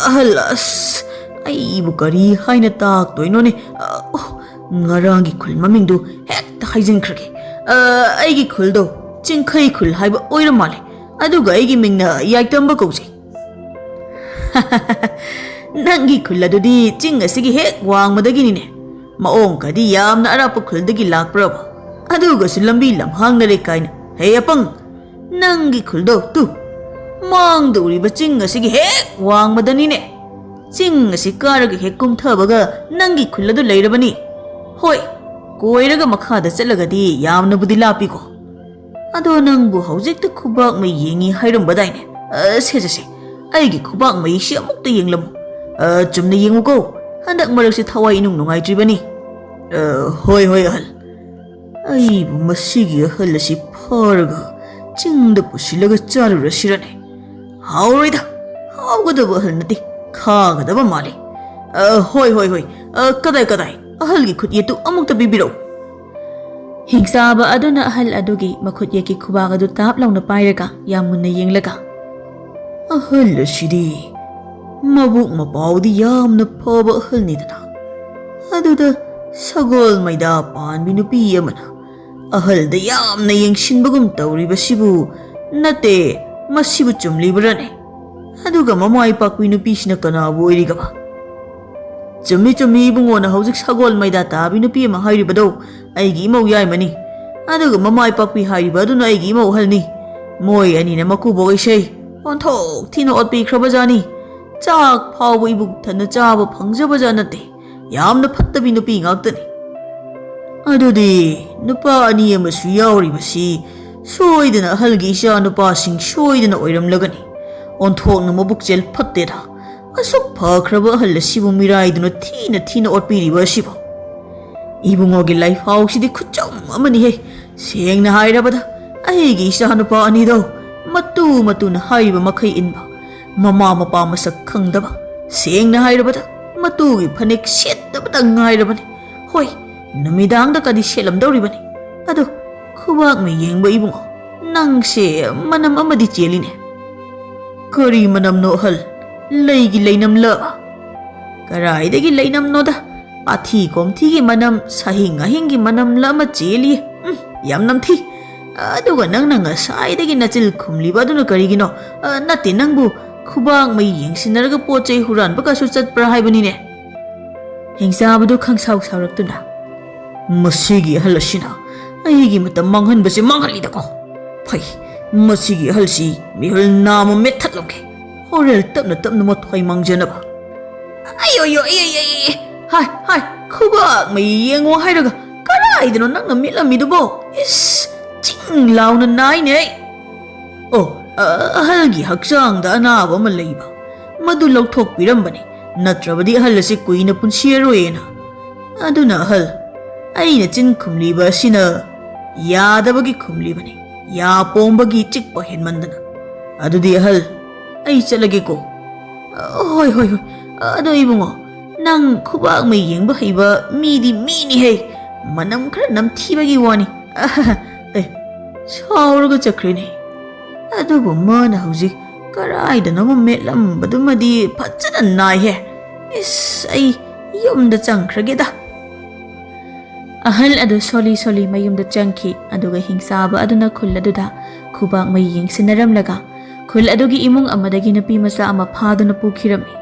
ꯑꯍꯜ ꯑꯁ ꯑꯩꯕꯨ ꯀꯔꯤ ꯍꯥꯏꯅ ꯇꯥꯛꯇꯣꯏꯅꯣꯅꯦ ꯉꯔꯥꯡꯒꯤ ꯈꯨꯜ ꯃꯃꯤꯡꯗꯨ ꯍꯦꯛꯇ ꯍꯥꯏꯖꯤꯟꯈ꯭ꯔꯒꯦ ꯑꯩꯒꯤ ꯈꯨꯜꯗꯣ ꯆꯤꯡꯈꯩ ꯈꯨꯜ ꯍꯥꯏꯕ ꯑꯣꯏꯔ ꯃꯥꯜꯂꯦ ꯑꯗꯨꯒ ꯑꯩꯒꯤ ꯃꯤꯡꯅ ꯌꯥꯏꯇꯝꯕ ꯀꯧꯖꯩ ꯅꯪꯒꯤ ꯈꯨꯜ ꯑꯗꯨꯗꯤ ꯆꯤꯡ ꯑꯁꯤꯒꯤ ꯍꯦꯛ ꯋꯥꯡꯃꯗꯒꯤꯅꯤꯅꯦ ꯃꯑꯣꯡꯀꯗꯤ ꯌꯥꯝꯅ ꯑꯔꯥꯞꯄ ꯈꯨꯜꯗꯒꯤ ꯂꯥꯛꯄ꯭ꯔꯕ ꯑꯗꯨꯒꯁꯨ ꯂꯝꯕꯤ ꯂꯝꯍꯥꯡꯅꯔꯦ ꯀꯥꯏꯅ ꯍꯦ ꯑꯄꯪ ꯅꯪꯒꯤ ꯈꯨꯜꯗꯣ ꯇꯨ ꯃꯥꯡꯗ ꯎꯔꯤꯕ ꯆꯤꯡ ꯑꯁꯤꯒꯤ ꯍꯦꯛ ꯋꯥꯡꯃꯗꯅꯤꯅꯦ ꯆꯤꯡ ꯑꯁꯤ ꯀꯥꯔꯒ ꯍꯦꯛ ꯀꯨꯝꯊꯕꯒ ꯅꯪꯒꯤ ꯈꯨꯜ ꯑꯗꯨ ꯂꯩꯔꯕꯅꯤ ꯍꯣꯏ ꯀꯣꯏꯔꯒ ꯃꯈꯥꯗ ꯆꯠꯂꯒꯗꯤ ꯌꯥꯝꯅꯕꯨꯗꯤ ꯂꯥꯞꯄꯤꯀꯣ ꯑꯗꯣ ꯅꯪꯕꯨ ꯍꯧꯖꯤꯛꯇ ꯈꯨꯕꯥꯛ ꯃꯩ ꯌꯦꯡꯉꯤ ꯍꯥꯏꯔꯝꯕꯗꯥꯏꯅꯦ ꯁꯦ ꯑꯩꯒꯤ ꯈꯨꯕꯥꯛ ꯃꯩꯁꯤ ꯑꯃꯨꯛꯇ ꯌꯦꯡꯂꯝꯃꯨ ꯆꯨꯝꯅ ꯌꯦꯡꯉꯨꯀꯣ ꯍꯟꯗꯛ ꯃꯔꯛꯁꯤ ꯊꯋꯥꯏ ꯏꯅꯨꯡ ꯅꯨꯡꯉꯥꯏꯇ꯭ꯔꯤꯕꯅꯤ ꯍꯣꯏ ꯑꯍꯜ ꯑꯩꯕꯨ ꯃꯁꯤꯒꯤ ꯑꯍꯜ ꯑꯁꯤ ꯐꯥꯔꯒ ꯆꯤꯡꯗ ꯄꯨꯁꯤꯜꯂꯒ ꯆꯥꯔꯨꯔꯁꯤꯔꯅꯦ ꯍꯥꯎꯔꯣꯏꯗ ꯍꯥꯎꯒꯗꯕ ꯑꯍꯜ ꯅꯠꯇꯦ ꯈꯥꯒꯗꯕ ꯃꯥꯜꯂꯤ ꯍꯣꯏ ꯀꯗꯥꯏ ꯑꯍꯜꯒꯤ ꯈꯨꯠ ꯌꯦꯠꯇꯨ ꯑꯃꯨꯛꯇ ꯄꯤꯕꯤꯔꯛꯎ ꯍꯤꯡꯆꯥꯕ ꯑꯗꯨꯅ ꯑꯍꯜ ꯑꯗꯨꯒꯤ ꯃꯈꯨꯠ ꯌꯦꯠꯀꯤ ꯈꯨꯕꯥꯛ ꯑꯗꯨ ꯇꯥꯞ ꯂꯥꯎꯅ ꯄꯥꯏꯔꯒ ꯌꯥꯝ ꯃꯨꯟꯅ ꯌꯦꯡꯂꯒ ꯑꯍꯜ ꯑꯁꯤꯗꯤ ꯃꯕꯨꯛ ꯃꯄꯥꯎꯗꯤ ꯌꯥꯝꯅ ꯐꯕ ꯑꯍꯜꯅꯤꯗꯅ ꯑꯗꯨꯗ ꯁꯒꯣꯜ ꯃꯩꯗꯥ ꯄꯥꯟꯕꯤ ꯅꯨꯄꯤ ꯑꯃꯅ ꯑꯍꯜꯗ ꯌꯥꯝꯅ ꯌꯦꯡꯁꯤꯟꯕꯒꯨꯝ ꯇꯧꯔꯤꯕꯁꯤꯕꯨ ꯅꯠꯇꯦ ꯃꯁꯤꯕꯨ ꯆꯨꯝꯂꯤꯕ꯭ꯔꯥꯅꯦ ꯑꯗꯨꯒ ꯃꯃꯥꯏ ꯄꯥꯛꯄꯤ ꯅꯨꯄꯤꯁꯤꯅ ꯀꯅꯥꯕꯨ ꯑꯣꯏꯔꯤꯒꯕ ꯆꯨꯝꯃꯤ ꯏꯕꯨꯡꯉꯣꯅ ꯍꯧꯖꯤꯛ ꯁꯒꯣꯜ ꯃꯩꯗꯥ ꯇꯥꯕꯤ ꯅꯨꯄꯤ ꯑꯃ ꯍꯥꯏꯔꯤꯕꯗꯣ ꯑꯩꯒꯤ ꯏꯃꯧ ꯌꯥꯏꯃꯅꯤ ꯑꯗꯨꯒ ꯃꯃꯥꯏ ꯄꯥꯛꯄꯤ ꯍꯥꯏꯔꯤꯕ ꯑꯗꯨꯅ ꯑꯩꯒꯤ ꯏꯃꯧ ꯑꯍꯜꯅꯤ ꯃꯣꯏ ꯑꯅꯤꯅ ꯃꯀꯨꯕꯣꯛ ꯏꯁꯩ ꯑꯣꯟꯊꯣꯛ ꯊꯤꯅ ꯑꯣꯠꯄꯤꯈ꯭ꯔꯕꯖꯥꯅꯤ ꯆꯥꯛ ꯐꯥꯎꯕ ꯏꯕꯨꯛ ꯊꯟꯅ ꯆꯥꯕ ꯐꯪꯖꯕꯖꯥ ꯅꯠꯇꯦ ꯌꯥꯝꯅ ꯐꯠꯇꯕꯤ ꯅꯨꯄꯤ ꯉꯥꯛꯇꯅꯤ ꯑꯗꯨꯗꯤ ꯅꯨꯄꯥ ꯑꯅꯤ ꯑꯃꯁꯨ ꯌꯥꯎꯔꯤꯕꯁꯤ ꯁꯣꯏꯗꯅ ꯑꯍꯜꯒꯤ ꯏꯆꯥ ꯅꯨꯄꯥꯁꯤꯡ ꯁꯣꯏꯗꯅ ꯑꯣꯏꯔꯝꯂꯒꯅꯤ ꯑꯣꯟꯊꯣꯛꯅ ꯃꯕꯨꯛꯆꯦꯜ ꯐꯠꯇꯦꯗ ꯑꯁꯨꯛ ꯐꯈ꯭ꯔꯕ ꯑꯍꯜ ꯑꯁꯤꯕꯨ ꯃꯤꯔꯥꯏꯗꯨꯅ ꯊꯤꯅ ꯑꯣꯠꯄꯤꯔꯤꯕ ꯑꯁꯤꯕꯨ ꯏꯕꯨꯡꯉꯣꯒꯤ ꯂꯥꯏꯐꯥꯎꯁꯤꯗꯤ ꯈꯨꯆꯝ ꯑꯃꯅꯤꯍꯦ ꯁꯦꯡꯅ ꯍꯥꯏꯔꯕꯗ ꯑꯩꯒꯤ ꯏꯆꯥꯅꯨꯄꯥ ꯑꯅꯤꯗꯣ ꯃꯇꯨꯅ ꯍꯥꯏꯔꯤꯕ ꯃꯈꯩ ꯏꯟꯕ ꯃꯃꯥ ꯃꯄꯥ ꯃꯁꯛ ꯈꯪꯗꯕ ꯁꯦꯡꯅ ꯍꯥꯏꯔꯕꯗ ꯃꯇꯨꯒꯤ ꯐꯅꯦꯛ ꯁꯦꯠꯇꯕꯇ ꯉꯥꯏꯔꯕꯅꯤ ꯍꯣꯏ ꯅꯨꯃꯤꯗꯥꯡꯗ ꯀꯗꯤ ꯁꯦꯠꯂꯝꯗꯧꯔꯤꯕꯅꯤ ꯑꯗꯣ ꯈꯨꯕꯥꯛ ꯃꯩ ꯌꯦꯡꯕ ꯏꯕꯨꯡꯉꯣ ꯅꯪꯁꯦ ꯃꯅꯝ ꯑꯃꯗꯤ ꯆꯦꯜꯂꯤꯅꯦ ꯀꯔꯤ ꯃꯅꯝꯅꯣ ꯑꯍꯜ ꯂꯩꯒꯤ ꯂꯩꯅꯝꯂꯕ ꯀꯔꯥꯏꯗꯒꯤ ꯂꯩꯅꯝꯅꯣꯗ ꯄꯥꯊꯤ ꯀꯣꯝꯊꯤꯒꯤ ꯃꯅꯝ ꯁꯥꯍꯤꯡ ꯑꯍꯤꯡꯒꯤ ꯃꯅꯝꯂ ꯑꯃ ꯆꯦꯜꯂꯤꯌꯦ ꯌꯥꯝ ꯅꯝꯊꯤ ꯑꯗꯨꯒ ꯅꯪꯅ ꯉꯁꯥꯏꯗꯒꯤ ꯅꯆꯤꯜ ꯈꯨꯝꯂꯤꯕ ꯑꯗꯨꯅ ꯀꯔꯤꯒꯤꯅꯣ ꯅꯠꯇꯦ ꯅꯪꯕꯨ ꯈꯨꯕꯥꯛ ꯃꯩ ꯌꯦꯡꯁꯤꯟꯅꯔꯒ ꯄꯣꯠ ꯆꯩ ꯍꯨꯔꯥꯟꯕꯒꯁꯨ ꯆꯠꯄ꯭ꯔꯥ ꯍꯥꯏꯕꯅꯤꯅꯦ ꯍꯤꯡꯆꯥꯕꯗꯨ ꯈꯪꯁꯥꯎ ꯁꯥꯎꯔꯛꯇꯨꯅ ꯃꯁꯤꯒꯤ ꯑꯍꯜ ꯑꯁꯤꯅ ꯑꯩꯒꯤ ꯃꯇꯝ ꯃꯥꯡꯍꯟꯕꯁꯦ ꯃꯥꯡꯍꯜꯂꯤꯗꯀꯣ ꯐꯩ ꯃꯁꯤꯒꯤ ꯑꯍꯜꯁꯤ ꯃꯤಹುꯜ ꯅꯥꯝꯃ ꯃꯦꯠꯊꯠꯂꯝꯒꯦ ꯍꯣꯔꯦꯟ ꯇꯞꯅ ꯃꯊ꯭ꯋꯥꯏ ꯃꯥꯡꯖꯅꯕ ꯍꯥꯏ ꯈꯨꯕꯥꯛ ꯃꯩ ꯌꯦꯡꯉꯣ ꯍꯥꯏꯔꯒ ꯀꯗꯥꯏꯗꯅꯣ ꯅꯪꯅ ꯃꯦꯠꯂꯝꯃꯤꯗꯨꯕꯣ ꯏꯁ ꯆꯤꯡ ꯂꯥꯎꯅ ꯅꯥꯏꯅꯦ ꯑꯍꯜꯒꯤ ꯍꯛꯆꯥꯡꯗ ꯑꯅꯥꯕ ꯑꯃ ꯂꯩꯕ ꯃꯗꯨ ꯂꯧꯊꯣꯛꯄꯤꯔꯝꯕꯅꯤ ꯅꯠꯇ꯭ꯔꯕꯗꯤ ꯑꯍꯜ ꯑꯁꯤ ꯀꯨꯏꯅ ꯄꯨꯟꯁꯤꯔꯔꯣꯏꯅ ꯑꯗꯨꯅ ꯑꯍꯜ ꯑꯩꯅ ꯆꯤꯟ ꯈꯨꯝꯂꯤꯕ ꯑꯁꯤꯅ ꯌꯥꯗꯕꯒꯤ ꯈꯨꯝꯂꯤꯕꯅꯤ ꯌꯥ ꯄꯣꯝꯕꯒꯤ ꯆꯤꯛꯄ ꯍꯦꯟꯃꯟꯗꯅ ꯑꯗꯨꯗꯤ ꯑꯍꯜ ꯑꯩ ꯆꯠꯂꯒꯦꯀꯣ ꯍꯣꯏ ꯑꯗꯣ ꯏꯕꯨꯡꯉꯣ ꯅꯪ ꯈꯨꯕꯥꯛ ꯃꯩ ꯌꯦꯡꯕ ꯍꯩꯕ ꯃꯤꯗꯤ ꯃꯤꯅꯤꯍꯦ ꯃꯅꯝ ꯈꯔ ꯅꯝꯊꯤꯕꯒꯤ ꯋꯥꯅꯤ ꯁꯥꯎꯔꯒ ꯆꯠꯈ꯭ꯔꯦꯅꯦ ꯑꯗꯨꯕꯨ ꯃꯥꯅ ꯍꯧꯖꯤꯛ ꯀꯔꯥꯏꯗꯅꯣꯃ ꯃꯦꯠꯂꯝꯕꯗꯨꯃꯗꯤ ꯐꯖꯅ ꯅꯥꯏꯍꯦ ꯏꯁ ꯑꯩ ꯌꯨꯝꯗ ꯆꯪꯈ꯭ꯔꯒꯦꯗ ꯑꯍꯜ ꯑꯗꯨ ꯁꯣꯂꯤ ꯃꯌꯨꯝꯗ ꯆꯪꯈꯤ ꯑꯗꯨꯒ ꯍꯤꯡꯆꯥꯕ ꯑꯗꯨꯅ ꯈꯨꯜ ꯑꯗꯨꯗ ꯈꯨꯕꯥꯛ ꯃꯩ ꯌꯦꯡꯁꯤꯟꯅꯔꯝꯂꯒ ꯈꯨꯜ ꯑꯗꯨꯒꯤ ꯏꯃꯨꯡ ꯑꯃꯗꯒꯤ ꯅꯨꯄꯤ ꯃꯆꯥ ꯑꯃ ꯐꯥꯗꯨꯅ ꯄꯨꯈꯤꯔꯝꯃꯤ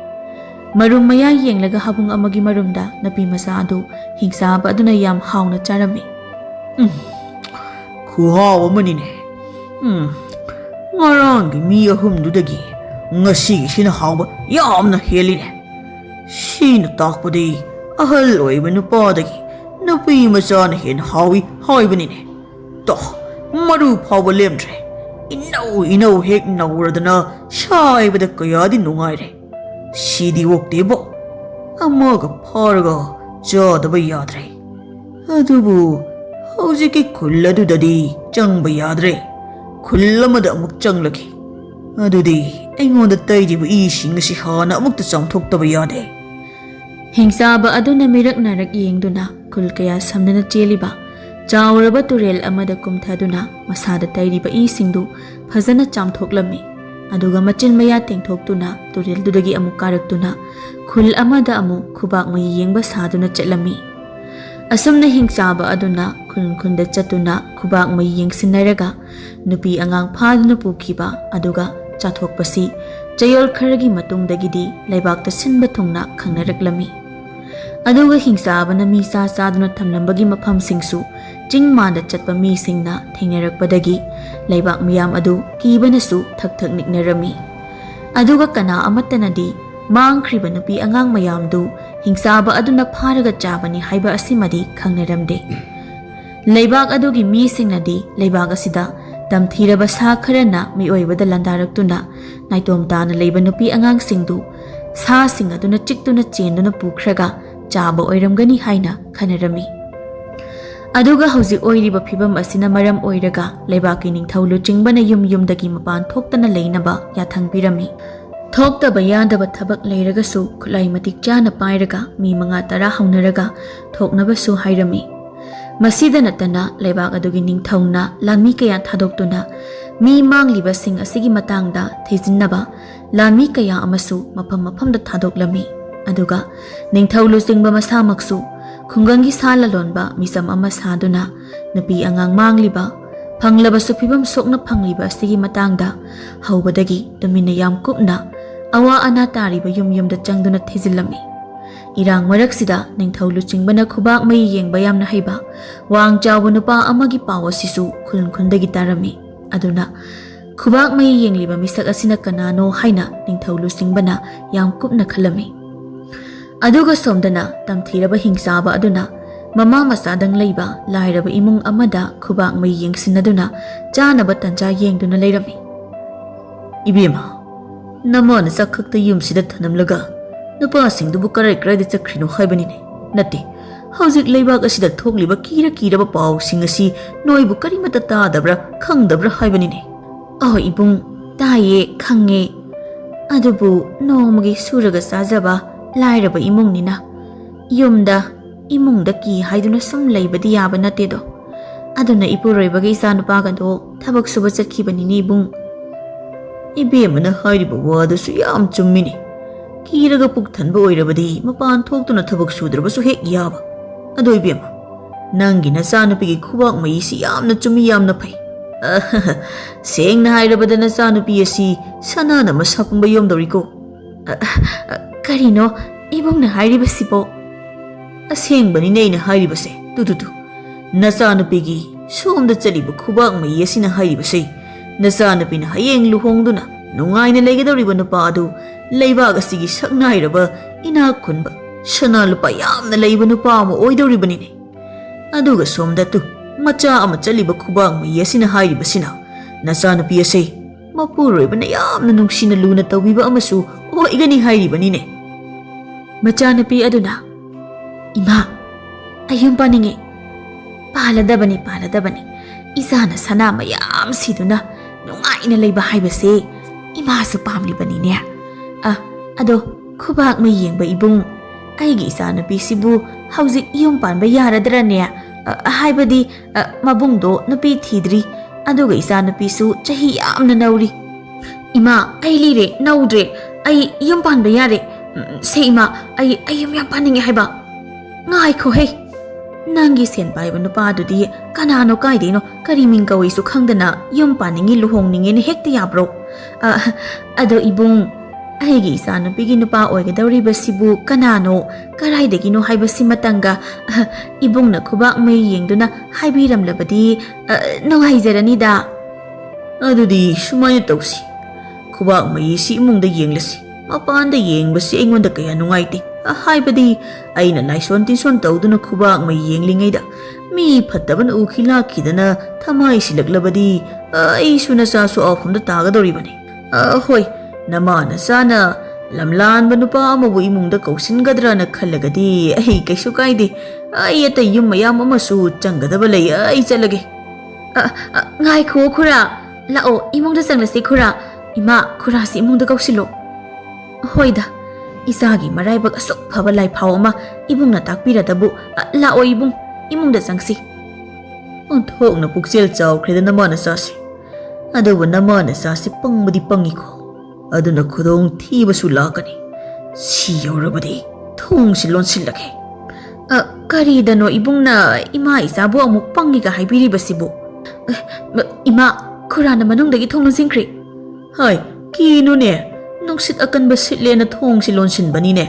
ꯃꯔꯨꯝ ꯃꯌꯥ ꯌꯦꯡꯂꯒ ꯍꯥꯕꯨꯡ ꯑꯃꯒꯤ ꯃꯔꯨꯝꯗ ꯅꯨꯄꯤ ꯃꯆꯥ ꯑꯗꯨ ꯍꯤꯡꯆꯥꯕ ꯑꯗꯨꯅ ꯌꯥꯝ ꯍꯥꯎꯅ ꯆꯥꯔꯝꯃꯤ ꯈꯨꯍꯥꯎ ꯑꯃꯅꯤꯅꯦ ꯉꯔꯥꯡꯒꯤ ꯃꯤ ꯑꯍꯨꯝꯗꯨꯗꯒꯤ ꯉꯁꯤꯒꯤꯁꯤꯅ ꯍꯥꯎꯕ ꯌꯥꯝꯅ ꯍꯦꯜꯂꯤꯅꯦ ꯁꯤꯅ ꯇꯥꯛꯄꯗꯤ ꯑꯍꯜ ꯑꯣꯏꯕ ꯅꯨꯄꯥꯗꯒꯤ ꯅꯨꯄꯤ ꯃꯆꯥꯅ ꯍꯦꯟꯅ ꯍꯥꯎꯏ ꯍꯥꯏꯕꯅꯤꯅꯦ ꯇꯣ ꯃꯔꯨ ꯐꯥꯎꯕ ꯂꯦꯝꯗ꯭ꯔꯦ ꯏꯅꯧ ꯍꯦꯛ ꯅꯧꯔꯗꯅ ꯁꯥꯏꯕꯗ ꯀꯌꯥꯗꯤ ꯅꯨꯡꯉꯥꯏꯔꯦ ꯁꯤꯗꯤ ꯑꯣꯛꯇꯦꯕꯣ ꯑꯃꯒ ꯐꯥꯔꯒ ꯆꯥꯗꯕ ꯌꯥꯗ꯭ꯔꯦ ꯑꯗꯨꯕꯨ ꯍꯧꯖꯤꯛꯀꯤ ꯈꯨꯜ ꯑꯗꯨꯗꯗꯤ ꯆꯪꯕ ꯌꯥꯗ꯭ꯔꯦ. ꯈꯨꯜ ꯑꯃꯗ ꯑꯃꯨꯛ ꯆꯪꯂꯒꯦ. ꯑꯗꯨꯗꯤ ꯑꯩꯉꯣꯟꯗ ꯇꯩꯔꯤꯕ ꯏꯁꯤꯡ ꯑꯁꯤ ꯍꯥꯟꯅ ꯑꯃꯨꯛꯇ ꯆꯥꯝꯊꯣꯛꯇꯕ ꯌꯥꯗꯦ. ꯍꯤꯡꯆꯥꯕ ꯑꯗꯨꯅ ꯃꯤꯔꯛ ꯅꯥꯔꯛ ꯌꯦꯡꯗꯨꯅ ꯈꯨꯜ ꯀꯌꯥ ꯁꯝꯅꯅ ꯆꯦꯜꯂꯤꯕ ꯆꯥꯎꯔꯕ ꯇꯨꯔꯦꯜ ꯑꯃꯗ ꯀꯨꯝꯊꯗꯨꯅ ꯃꯁꯥꯗ ꯇꯩꯔꯤꯕ ꯏꯁꯤꯡꯗꯨ ꯐꯖꯅ ꯆꯥꯝꯊꯣꯛꯂꯝꯃꯤ. ꯑꯗꯨꯒ ꯃꯆꯤꯟ ꯃꯌꯥ ꯇꯦꯡꯊꯣꯛꯇꯨꯅ ꯇꯨꯔꯦꯜꯗꯨꯗꯒꯤ ꯑꯃꯨꯛ ꯀꯥꯔꯛꯇꯨꯅ ꯈꯨꯜ ꯑꯃꯗ ꯑꯃꯨꯛ ꯈꯨꯕꯥꯛ ꯃꯩ ꯌꯦꯡꯕ ꯁꯥꯗꯨꯅ ꯆꯠꯂꯝꯃꯤ. ꯑꯁꯨꯝꯅ ꯍꯤꯡꯆꯥꯕ ꯑꯗꯨꯅ ꯈꯨꯟ ꯈꯨꯟꯗ ꯆꯠꯇꯨꯅ ꯈꯨꯕꯥꯛ ꯃꯩ ꯌꯦꯡꯁꯤꯟꯅꯔꯒ ꯅꯨꯄꯤ ꯑꯉꯥꯡ ꯐꯥꯗꯨꯅ ꯄꯨꯈꯤꯕ ꯑꯗꯨꯒ ꯆꯥꯊꯣꯛꯄꯁꯤ ꯆꯌꯣꯜ ꯈꯔꯒꯤ ꯃꯇꯨꯡꯗꯒꯤꯗꯤ ꯂꯩꯕꯥꯛꯇ ꯁꯤꯟꯕ ꯊꯨꯡꯅ ꯈꯪꯅꯔꯛꯂꯝꯃꯤ. ꯑꯗꯨꯒ ꯍꯤꯡꯆꯥꯕꯅ ꯃꯤ ꯆꯥꯗꯨꯅ ꯊꯝꯂꯝꯕꯒꯤ ꯃꯐꯝꯁꯤꯡꯁꯨ ꯆꯤꯡ ꯃꯥꯟꯗ ꯆꯠꯄ ꯃꯤꯁꯤꯡꯅ ꯊꯦꯡꯅꯔꯛꯄꯗꯒꯤ ꯂꯩꯕꯥꯛ ꯃꯤꯌꯥꯝ ꯑꯗꯨ ꯀꯤꯕꯅꯁꯨ ꯊꯛ ꯊꯛ ꯅꯤꯛꯅꯔꯝꯃꯤ. ꯑꯗꯨꯒ ꯀꯅꯥ ꯑꯃꯠꯇꯅꯗꯤ ꯃꯥꯡꯈ꯭ꯔꯤꯕ ꯅꯨꯄꯤ ꯑꯉꯥꯡ ꯃꯌꯥꯝꯗꯨ ꯍꯤꯡꯆꯥꯕ ꯑꯗꯨꯅ ꯐꯥꯔꯒ ꯆꯥꯕꯅꯤ ꯍꯥꯏꯕ ꯑꯁꯤꯃꯗꯤ ꯈꯪꯅꯔꯝꯗꯦ. ꯂꯩꯕꯥꯛ ꯑꯗꯨꯒꯤ ꯃꯤꯁꯤꯡꯅꯗꯤ ꯂꯩꯕꯥꯛ ꯑꯁꯤꯗ ꯇꯝꯊꯤꯔꯕ ꯁꯥ ꯈꯔꯅ ꯃꯤꯑꯣꯏꯕꯗ ꯂꯥꯟꯗꯥꯔꯛꯇꯨꯅ ꯅꯥꯏꯇꯣꯝ ꯇꯥꯅ ꯂꯩꯕ ꯅꯨꯄꯤ ꯑꯉꯥꯡꯁꯤꯡꯗꯨ ꯁꯥꯁꯤꯡ ꯑꯗꯨꯅ ꯆꯤꯛꯇꯨꯅ ꯆꯦꯟꯗꯨꯅ ꯄꯨꯈ꯭ꯔꯒ ꯆꯥꯕ ꯑꯣꯏꯔꯝꯒꯅꯤ ꯍꯥꯏꯅ ꯈꯟꯅꯔꯝꯃꯤ. ꯑꯗꯨꯒ ꯍꯧꯖꯤꯛ ꯑꯣꯏꯔꯤꯕ ꯐꯤꯕꯝ ꯑꯁꯤꯅ ꯃꯔꯝ ꯑꯣꯏꯔꯒ ꯂꯩꯕꯥꯛꯀꯤ ꯅꯤꯡꯊꯧ ꯂꯨꯆꯤꯡꯕꯅ ꯌꯨꯝ ꯌꯨꯝꯗꯒꯤ ꯃꯄꯥꯟ ꯊꯣꯛꯇꯅ ꯂꯩꯅꯕ ꯌꯥꯊꯪ ꯄꯤꯔꯝꯃꯤ. ꯊꯣꯛꯇꯕ ꯌꯥꯗꯕ ꯊꯕꯛ ꯂꯩꯔꯒꯁꯨ ꯈꯨꯠꯂꯥꯏ ꯃꯇꯤꯛ ꯆꯥꯅ ꯄꯥꯏꯔꯒ ꯃꯤ 5-10 ꯍꯧꯅꯔꯒ ꯊꯣꯛꯅꯕꯁꯨ ꯍꯥꯏꯔꯝꯃꯤ. ꯃꯁꯤꯗ ꯅꯠꯇꯅ ꯂꯩꯕꯥꯛ ꯑꯗꯨꯒꯤ ꯅꯤꯡꯊꯧꯅ ꯂꯥꯟꯃꯤ ꯀꯌꯥ ꯊꯥꯗꯣꯛꯇꯨꯅ ꯃꯤ ꯃꯥꯡꯂꯤꯕꯁꯤꯡ ꯑꯁꯤꯒꯤ ꯃꯇꯥꯡꯗ ꯊꯤꯖꯤꯟꯅꯕ ꯂꯥꯟꯃꯤ ꯀꯌꯥ ꯑꯃꯁꯨ ꯃꯐꯝ ꯃꯐꯝꯗ ꯊꯥꯗꯣꯛꯂꯝꯃꯤ. ꯑꯗꯨꯒ ꯅꯤꯡꯊꯧ ꯂꯨꯆꯤꯡꯕ ꯃꯁꯥꯃꯛꯁꯨ ꯈꯨꯡꯒꯪꯒꯤ ꯁꯥ ꯂꯂꯣꯟꯕ ꯃꯤꯆꯝ ꯑꯃ ꯁꯥꯗꯨꯅ ꯅꯨꯄꯤ ꯑꯉꯥꯡ ꯃꯥꯡꯂꯤꯕ ꯐꯪꯂꯕꯁꯨ ꯐꯤꯕꯝ ꯁꯣꯛꯅ ꯐꯪꯂꯤꯕ ꯑꯁꯤꯒꯤ ꯃꯇꯥꯡꯗ ꯍꯧꯕꯗꯒꯤ ꯇꯨꯃꯤꯟꯅ ꯌꯥꯝ ꯀꯨꯞꯅ ꯑꯋꯥ ꯑꯅꯥ ꯇꯥꯔꯤꯕ ꯌꯨꯝ ꯌꯨꯝꯗ ꯆꯪꯗꯨꯅ ꯊꯤꯖꯤꯜꯂꯝꯃꯤ. ꯏꯔꯥꯡ ꯃꯔꯛꯁꯤꯗ ꯅꯤꯡꯊꯧ ꯂꯨꯆꯤꯡꯕꯅ ꯈꯨꯕꯥꯛ ꯃꯩ ꯌꯦꯡꯕ ꯌꯥꯝꯅ ꯍꯩꯕ ꯋꯥꯡ ꯆꯥꯎꯕ ꯅꯨꯄꯥ ꯑꯃꯒꯤ ꯄꯥꯎ ꯑꯁꯤꯁꯨ ꯈꯨꯟ ꯈꯨꯟꯗꯒꯤ ꯇꯥꯔꯝꯃꯤ. ꯑꯗꯨꯅ ꯈꯨꯕꯥꯛ ꯃꯩ ꯌꯦꯡꯂꯤꯕ ꯃꯤꯁꯛ ꯑꯁꯤꯅ ꯀꯅꯥꯅꯣ ꯍꯥꯏꯅ ꯅꯤꯡꯊꯧ ꯂꯨꯆꯤꯡꯕꯅ ꯌꯥꯝ ꯀꯨꯞꯅ ꯈꯜꯂꯝꯃꯤ. ꯑꯗꯨꯒ ꯁꯣꯝꯗꯅ ꯇꯝꯊꯤꯔꯕ ꯍꯤꯡꯆꯥꯕ ꯑꯗꯨꯅ ꯃꯃꯥ ꯃꯆꯥꯗꯪ ꯂꯩꯕ ꯂꯥꯏꯔꯕ ꯏꯃꯨꯡ ꯑꯃꯗ ꯈꯨꯕꯥꯛ ꯃꯩ ꯌꯦꯡꯁꯤꯟꯅꯗꯨꯅ ꯆꯥꯅꯕ ꯇꯟꯖꯥ ꯌꯦꯡꯗꯨꯅ ꯂꯩꯔꯝꯃꯤ. ꯏꯕꯦꯝꯃ, ꯅꯃꯥꯅ ꯆꯥꯛꯈꯛꯇ ꯌꯨꯝꯁꯤꯗ ꯊꯅꯝꯂꯒ ꯅꯨꯄꯥꯁꯤꯡꯗꯨꯕꯨ ꯀꯔꯥꯏꯗ ꯆꯠꯈ꯭ꯔꯤꯅꯣ ꯍꯥꯏꯕꯅꯤꯅꯦ. ꯅꯠꯇꯦ, ꯍꯧꯖꯤꯛ ꯂꯩꯕꯥꯛ ꯑꯁꯤꯗ ꯊꯣꯛꯂꯤꯕ ꯀꯤꯔꯕ ꯄꯥꯎꯁꯤꯡ ꯑꯁꯤ ꯅꯣꯏꯕꯨ ꯀꯔꯤꯃꯠꯇ ꯇꯥꯗꯕ꯭ꯔꯥ ꯈꯪꯗꯕ꯭ꯔꯥ ꯍꯥꯏꯕꯅꯤꯅꯦ. ꯏꯕꯨꯡ, ꯇꯥꯏꯌꯦ, ꯈꯪꯉꯦ. ꯑꯗꯨꯕꯨ ꯅꯣꯡꯃꯒꯤ ꯁꯨꯔꯒ ꯆꯥꯖꯕ ꯂꯥꯏꯔꯕ ꯏꯃꯨꯡꯅꯤꯅ ꯏꯃꯨꯡꯗ ꯀꯤ ꯍꯥꯏꯗꯨꯅ ꯁꯨꯝ ꯂꯩꯕꯗꯤ ꯌꯥꯕ ꯅꯠꯇꯦꯗꯣ. ꯑꯗꯨꯅ ꯏꯄꯨꯔꯣꯏꯕꯒ ꯏꯆꯥꯅꯨꯄꯥꯒꯗꯣ ꯊꯕꯛ ꯁꯨꯕ ꯆꯠꯈꯤꯕꯅꯤꯅꯦ ꯏꯕꯨꯡ. ꯏꯕꯦꯝꯃꯅ ꯍꯥꯏꯔꯤꯕ ꯋꯥꯗꯨꯁꯨ ꯌꯥꯝ ꯆꯨꯝꯃꯤꯅꯦ. ꯀꯤꯔꯒ ꯄꯨꯛ ꯊꯟꯕ ꯑꯣꯏꯔꯕꯗꯤ ꯃꯄꯥꯟ ꯊꯣꯛꯇꯨꯅ ꯊꯕꯛ ꯁꯨꯗ꯭ꯔꯕꯁꯨ ꯍꯦꯛ ꯌꯥꯕ. ꯑꯗꯣ ꯏꯕꯦꯝꯃ, ꯅꯪꯒꯤ ꯅꯆꯥꯅꯨꯄꯤꯒꯤ ꯈꯨꯕꯥꯛ ꯃꯩꯁꯤ ꯌꯥꯝꯅ ꯆꯨꯝꯃꯤ, ꯌꯥꯝꯅ ꯐꯩ. ꯁꯦꯡꯅ ꯍꯥꯏꯔꯕꯗ ꯅꯆꯥꯅꯨꯄꯤ ꯑꯁꯤ ꯁꯅꯥꯅ ꯃꯁꯥ ꯄꯨꯝꯕ ꯌꯣꯝꯗꯧꯔꯤꯀꯣ. ꯀꯔꯤꯅꯣ ꯏꯕꯨꯡꯅ ꯍꯥꯏꯔꯤꯕꯁꯤꯕꯣ? ꯑꯁꯦꯡꯕꯅꯤꯅꯦ ꯑꯩꯅ ꯍꯥꯏꯔꯤꯕꯁꯦ. ꯇꯨ ꯅꯆꯥꯅꯨꯄꯤꯒꯤ ꯁꯣꯝꯗ ꯆꯠꯂꯤꯕ ꯈꯨꯕꯥꯛ ꯃꯩ ꯑꯁꯤꯅ ꯍꯥꯏꯔꯤꯕꯁꯦ ꯅꯆꯥꯅꯨꯄꯤꯅ ꯍꯌꯦꯡ ꯂꯨꯍꯣꯡꯗꯨꯅ ꯅꯨꯡꯉꯥꯏꯅ ꯂꯩꯒꯗꯧꯔꯤꯕ ꯅꯨꯄꯥ ꯑꯗꯨ ꯂꯩꯕꯥꯛ ꯑꯁꯤꯒꯤ ꯁꯛꯅꯥꯏꯔꯕ ꯏꯅꯥꯛ ꯈꯨꯟꯕ ꯁꯅꯥ ꯂꯨꯄꯥ ꯌꯥꯝꯅ ꯂꯩꯕ ꯅꯨꯄꯥ ꯑꯃ ꯑꯣꯏꯗꯧꯔꯤꯕꯅꯤꯅꯦ. ꯑꯗꯨꯒ ꯁꯣꯝꯗ ꯃꯆꯥ ꯑꯃ ꯆꯠꯂꯤꯕ ꯈꯨꯕꯥꯛ ꯃꯩ ꯑꯁꯤꯅ ꯍꯥꯏꯔꯤꯕꯁꯤꯅ ꯅꯆꯥꯅꯨꯄꯤ ꯑꯁꯤ ꯃꯄꯨꯔꯣꯏꯕꯅ ꯌꯥꯝꯅ ꯅꯨꯡꯁꯤꯅ ꯂꯨꯅ ꯇꯧꯕꯤꯕ ꯑꯃꯁꯨ ꯑꯣꯏꯒꯅꯤ ꯍꯥꯏꯔꯤꯕꯅꯤꯅꯦ. ꯃꯆꯥꯅꯨꯄꯤ ꯑꯗꯨꯅ, ꯏꯃꯥ, ꯑꯩ ꯌꯨꯝ ꯄꯥꯅꯤꯡꯉꯤ. ꯄꯥꯜꯂꯗꯕꯅꯤ. ꯏꯆꯥꯅ ꯁꯅꯥ ꯃꯌꯥꯝ ꯁꯤꯗꯨꯅ ꯅꯨꯡꯉꯥꯏꯅ ꯂꯩꯕ ꯍꯥꯏꯕꯁꯦ ꯏꯃꯥꯁꯨ ꯄꯥꯝꯂꯤꯕꯅꯤꯅꯦ. ꯑꯗꯣ ꯈꯨꯕꯥꯛ ꯃꯩ ꯌꯦꯡꯕ ꯏꯕꯨꯡ, ꯑꯩꯒꯤ ꯏꯆꯥꯅꯨꯄꯤꯁꯤꯕꯨ ꯍꯧꯖꯤꯛ ꯌꯨꯝ ꯄꯥꯟꯕ ꯌꯥꯔꯗ꯭ꯔꯅꯦ? ꯍꯥꯏꯕꯗꯤ ꯃꯕꯨꯡꯗꯣ ꯅꯨꯄꯤ ꯊꯤꯗ꯭ꯔꯤ, ꯑꯗꯨꯒ ꯏꯆꯥꯅꯨꯄꯤꯁꯨ ꯆꯍꯤ ꯌꯥꯝꯅ ꯅꯧꯔꯤ. ꯏꯃꯥ, ꯑꯩ ꯂꯤꯔꯦ, ꯅꯧꯗ꯭ꯔꯦ. ꯑꯩ ꯌꯨꯝ ꯄꯥꯟꯕ ꯌꯥꯔꯦ. ꯁꯦ ꯏꯃꯥ, ꯑꯩ ꯌꯨꯝ ꯌꯥꯝ ꯄꯥꯅꯤꯡꯉꯦ ꯍꯥꯏꯕ. ꯉꯥꯏꯈꯣꯍꯦ, ꯅꯪꯒꯤ ꯁꯦꯟ ꯄꯥꯏꯕ ꯅꯨꯄꯥꯗꯨꯗꯤ ꯀꯅꯥꯅꯣ, ꯀꯥꯏꯗꯩꯅꯣ, ꯀꯔꯤ ꯃꯤꯡ ꯀꯧꯏꯁꯨ ꯈꯪꯗꯅ ꯌꯨꯝ ꯄꯥꯅꯤꯡꯉꯤ ꯂꯨꯍꯣꯡꯅꯤꯡꯉꯦꯅ ꯍꯦꯛꯇ ꯌꯥꯕ꯭ꯔꯣ? ꯑꯗꯣ ꯏꯕꯨꯡ, ꯑꯩꯒꯤ ꯏꯆꯥꯅꯨꯄꯤꯒꯤ ꯅꯨꯄꯥ ꯑꯣꯏꯒꯗꯧꯔꯤꯕꯁꯤꯕꯨ ꯀꯅꯥꯅꯣ, ꯀꯔꯥꯏꯗꯒꯤꯅೋ ꯍꯥꯏꯕꯁꯤꯃꯇꯪꯒ ꯏꯕꯨꯡꯅ ꯈꯨꯕꯥꯛ ꯃꯩ ꯌꯦꯡꯗꯨꯅ ꯍꯥꯏꯕꯤꯔꯝꯂꯕꯗꯤ ꯅꯨꯡꯉꯥꯏꯖꯔꯅꯤꯗ. ꯑꯗꯨꯗꯤ ꯁꯨꯃꯥꯏꯅ ꯇꯧꯁꯤ. ꯈꯨꯕꯥꯛ ꯃꯩꯁꯤ ꯏꯃꯨꯡꯗ ꯌꯦꯡꯂꯁꯤ. ꯃꯄꯥꯟꯗ ꯌꯦꯡꯕꯁꯤ ꯑꯩꯉꯣꯟꯗ ꯀꯌꯥ ꯅꯨꯡꯉꯥꯏꯇꯦ. ꯍꯥꯏꯕꯗꯤ ꯑꯩꯅ ꯂꯥꯏꯁꯣꯟ ꯇꯤꯟꯁꯣꯟ ꯇꯧꯗꯨꯅ ꯈꯨꯕꯥꯛ ꯃꯩ ꯌꯦꯡꯂꯤꯉꯩꯗ ꯃꯤ ꯐꯠꯇꯕꯅ ꯎꯈꯤ ꯂꯥꯛꯈꯤꯗꯅ ꯊꯃꯥꯏ ꯁꯤꯜꯂꯛꯂꯕꯗꯤ ꯑꯩꯁꯨ ꯅꯆꯥꯁꯨ ꯑꯐꯝꯗ ꯇꯥꯒꯗꯧꯔꯤꯕꯅꯤ. ꯍꯣꯏ, ꯅꯃꯥ ꯅꯆꯥꯅ ꯂꯝꯂꯥꯟꯕ ꯅꯨꯄꯥ ꯑꯃꯕꯨ ꯏꯃꯨꯡꯗ ꯀꯧꯁꯤꯟꯒꯗ꯭ꯔꯅ ꯈꯜꯂꯒꯗꯤ ꯑꯩ ꯀꯩꯁꯨ ꯀꯥꯏꯗꯦ. ꯑꯩ ꯑꯇꯩ ꯌꯨꯝ ꯃꯌꯥꯝ ꯑꯃꯁꯨ ꯆꯪꯒꯗꯕ ꯂꯩ ꯑꯩ ꯆꯠꯂꯒꯦ ꯉꯥꯏꯈꯣ ꯈꯨꯔꯥ ꯂꯥꯛꯑꯣ ꯏꯃꯨꯡꯗ ꯆꯪꯂꯁꯤ ꯈꯨꯔꯥ ꯏꯃꯥ ꯈꯨꯔꯥꯁꯤ ꯏꯃꯨꯡꯗ ꯀꯧꯁꯤꯜꯂꯣ ꯍꯣꯏꯗ ꯏꯆꯥꯒꯤ ꯃꯔꯥꯏꯕꯛ ꯑꯁꯨꯛ ꯐꯕ ꯂꯥꯏꯐꯥꯎ ꯑꯃ ꯏꯕꯨꯡꯅ ꯇꯥꯛꯄꯤꯔꯗꯕꯨ ꯂꯥꯛꯑꯣ ꯏꯕꯨꯡ ꯏꯃꯨꯡꯗ ꯆꯪꯁꯤ ꯑꯣꯟꯊꯣꯛꯅ ꯄꯨꯛꯆꯦꯜ ꯆꯥꯎꯈ꯭ꯔꯦꯗ ꯅꯃꯥ ꯅꯆꯥꯁꯤ ꯑꯗꯨꯕꯨ ꯅꯃꯥ ꯅꯆꯥꯁꯤ ꯄꯪꯕꯗꯤ ꯄꯪꯉꯤꯀꯣ ꯑꯗꯨꯅ ꯈꯨꯗꯣꯡ ꯊꯤꯕꯁꯨ ꯂꯥꯛꯀꯅꯤ ꯁꯤ ꯌꯧꯔꯕꯗꯤ ꯊꯣꯡꯁꯤ ꯂꯣꯟꯁꯤꯜꯂꯒꯦ ꯀꯔꯤꯗꯅꯣ ꯏꯕꯨꯡꯅ ꯏꯃꯥ ꯏꯆꯥꯕꯨ ꯑꯃꯨꯛ ꯄꯪꯉꯤꯒ ꯍꯥꯏꯕꯤꯔꯤꯕꯁꯤꯕꯨ ꯏꯃꯥ ꯈꯨꯔꯥꯅ ꯃꯅꯨꯡꯗꯒꯤ ꯊꯣꯡ ꯂꯣꯟꯁꯤꯟꯈ꯭ꯔꯦ ꯍꯣꯏ ꯀꯤꯅꯨꯅꯦ ꯅꯨꯡꯁꯤꯠ ꯑꯀꯟꯕ ꯁꯤꯠꯂꯦꯅ ꯊꯣꯡꯁꯤ ꯂꯣꯟꯁꯤꯟꯕꯅꯤꯅꯦ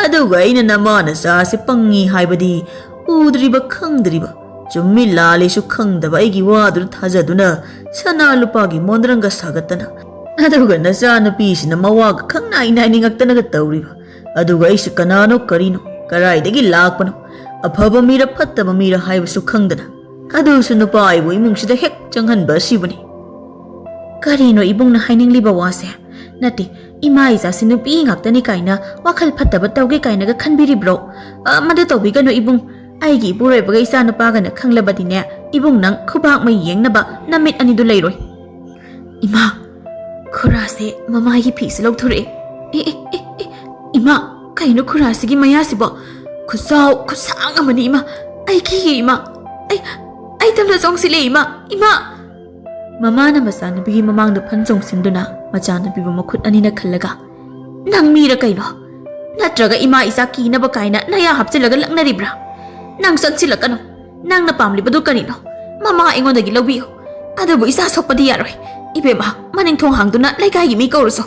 ꯑꯗꯨꯒ ꯑꯩꯅ ꯅꯃꯥ ꯅꯆꯥꯁꯤ ꯄꯪꯉꯤ ꯍꯥꯏꯕꯗꯤ ꯎꯗ꯭ꯔꯤꯕ ꯈꯪꯗ꯭ꯔꯤꯕ ꯆꯨꯝꯃꯤ ꯂꯥꯜꯂꯤꯁꯨ ꯈꯪꯗꯕ ꯑꯩꯒꯤ ꯋꯥꯗꯨꯅ ꯊꯥꯖꯗꯨꯅ ꯁꯅꯥ ꯂꯨꯄꯥꯒꯤ ꯃꯣꯟꯗ꯭ꯔꯪꯒ ꯁꯥꯒꯠꯇꯅ ꯑꯗꯨꯒ ꯅꯆꯥꯅꯨꯄꯤꯁꯤꯅ ꯃꯋꯥꯒ ꯈꯪꯅꯥꯏ ꯅꯥꯏꯅꯤꯡꯉꯛꯇꯅꯒ ꯇꯧꯔꯤꯕ ꯑꯗꯨꯒ ꯑꯩꯁꯨ ꯀꯅꯥꯅꯣ ꯀꯔꯤꯅꯣ ꯀꯔꯥꯏꯗꯒꯤ ꯂꯥꯛꯄꯅꯣ ꯑꯐꯕ ꯃꯤꯔ ꯐꯠꯇꯕ ꯃꯤꯔ ꯍꯥꯏꯕꯁꯨ ꯈꯪꯗꯅ ꯑꯗꯨꯁꯨ ꯅꯨꯄꯥ ꯑꯩꯕꯨ ꯏꯃꯨꯡꯁꯤꯗ ꯍꯦꯛ ꯆꯪꯍꯟꯕ ꯑꯁꯤꯕꯨꯅꯤ ꯀꯔꯤꯅꯣ ꯏꯕꯨꯡꯅ ꯍꯥꯏꯅꯤꯡꯂꯤꯕ ꯋꯥꯁꯦ ꯅꯠꯇꯦ ꯏꯃꯥ ꯏꯆꯥꯁꯤ ꯅꯨꯄꯤ ꯉꯥꯛꯇꯅꯤ ꯀꯥꯏꯅ ꯋꯥꯈꯜ ꯐꯠꯇꯕ ꯇꯧꯒꯦ ꯀꯥꯏꯅꯒ ꯈꯟꯕꯤꯔꯤꯕ꯭ꯔꯣ ꯃꯗꯨ ꯇꯧꯕꯤꯒꯅꯨ ꯏꯕꯨꯡ ꯑꯩꯒꯤ ꯏꯄꯨꯔꯣꯏꯕꯒ ꯏꯆꯥꯅꯨꯄꯥꯒꯅ ꯈꯪꯂꯕꯗꯤꯅꯦ ꯏꯕꯨꯡ ꯅꯪ ꯈꯨꯕꯥꯛ ꯃꯩ ꯌꯦꯡꯅꯕ ꯅꯃꯤꯠ ꯑꯅꯤꯗꯨ ꯂꯩꯔꯣꯏ ꯏꯃꯥ ꯈꯨꯔꯥꯁꯦ ꯃꯃꯥꯒꯤ ꯐꯤꯁꯦ ꯂꯧꯊꯣꯔꯛꯑꯦ ꯏꯃꯥ ꯀꯩꯅꯣ ꯈꯨꯔꯥꯁꯤꯒꯤ ꯃꯌꯥꯁꯤꯕꯣ ꯈꯨꯆꯥꯎ ꯈꯨꯁꯥꯡ ꯑꯃꯅꯤ ꯏꯃꯥ ꯑꯩ ꯀꯤꯌꯦ ꯏꯃꯥ ꯑꯩ ꯇꯝꯅ ꯆꯣꯡꯁꯤꯜꯂꯦ ꯏꯃꯥ ꯃꯃꯥꯅ ꯃꯆꯥꯅꯨꯄꯤꯒꯤ ꯃꯃꯥꯡꯗ ꯐꯟ ꯆꯣꯡꯁꯤꯟꯗꯨꯅ ꯃꯆꯥꯅꯨꯄꯤꯕꯨ ꯃꯈꯨꯠ ꯑꯅꯤꯅ ꯈꯜꯂꯒ ꯅꯪ ꯃꯤꯔ ꯀꯩꯅꯣ ꯅꯠꯇ꯭ꯔꯒ ꯏꯃꯥ ꯏꯆꯥ ꯀꯤꯅꯕ ꯀꯥꯏꯅ ꯅꯌꯥ ꯍꯥꯞꯆꯤꯜꯂꯒ ꯂꯛꯅꯔꯤꯕ꯭ꯔꯥ ꯅꯪ ꯆꯪꯁꯤꯜꯂꯛꯀꯅꯨ ꯅꯪꯅ ꯄꯥꯝꯂꯤꯕꯗꯨ ꯀꯔꯤꯅꯣ ꯃꯃꯥ ꯑꯩꯉꯣꯟꯗꯒꯤ ꯂꯧꯕꯤꯌꯨ ꯑꯗꯨꯕꯨ ꯏꯆꯥ ꯁꯣꯛꯄꯗꯤ ꯌꯥꯔꯣꯏ ꯏꯕꯦꯝꯃ ꯃꯅꯤꯡ ꯊꯣꯡ ꯍꯥꯡꯗꯨꯅ ꯂꯩꯀꯥꯏꯒꯤ ꯃꯤ ꯀꯧꯔꯁꯨ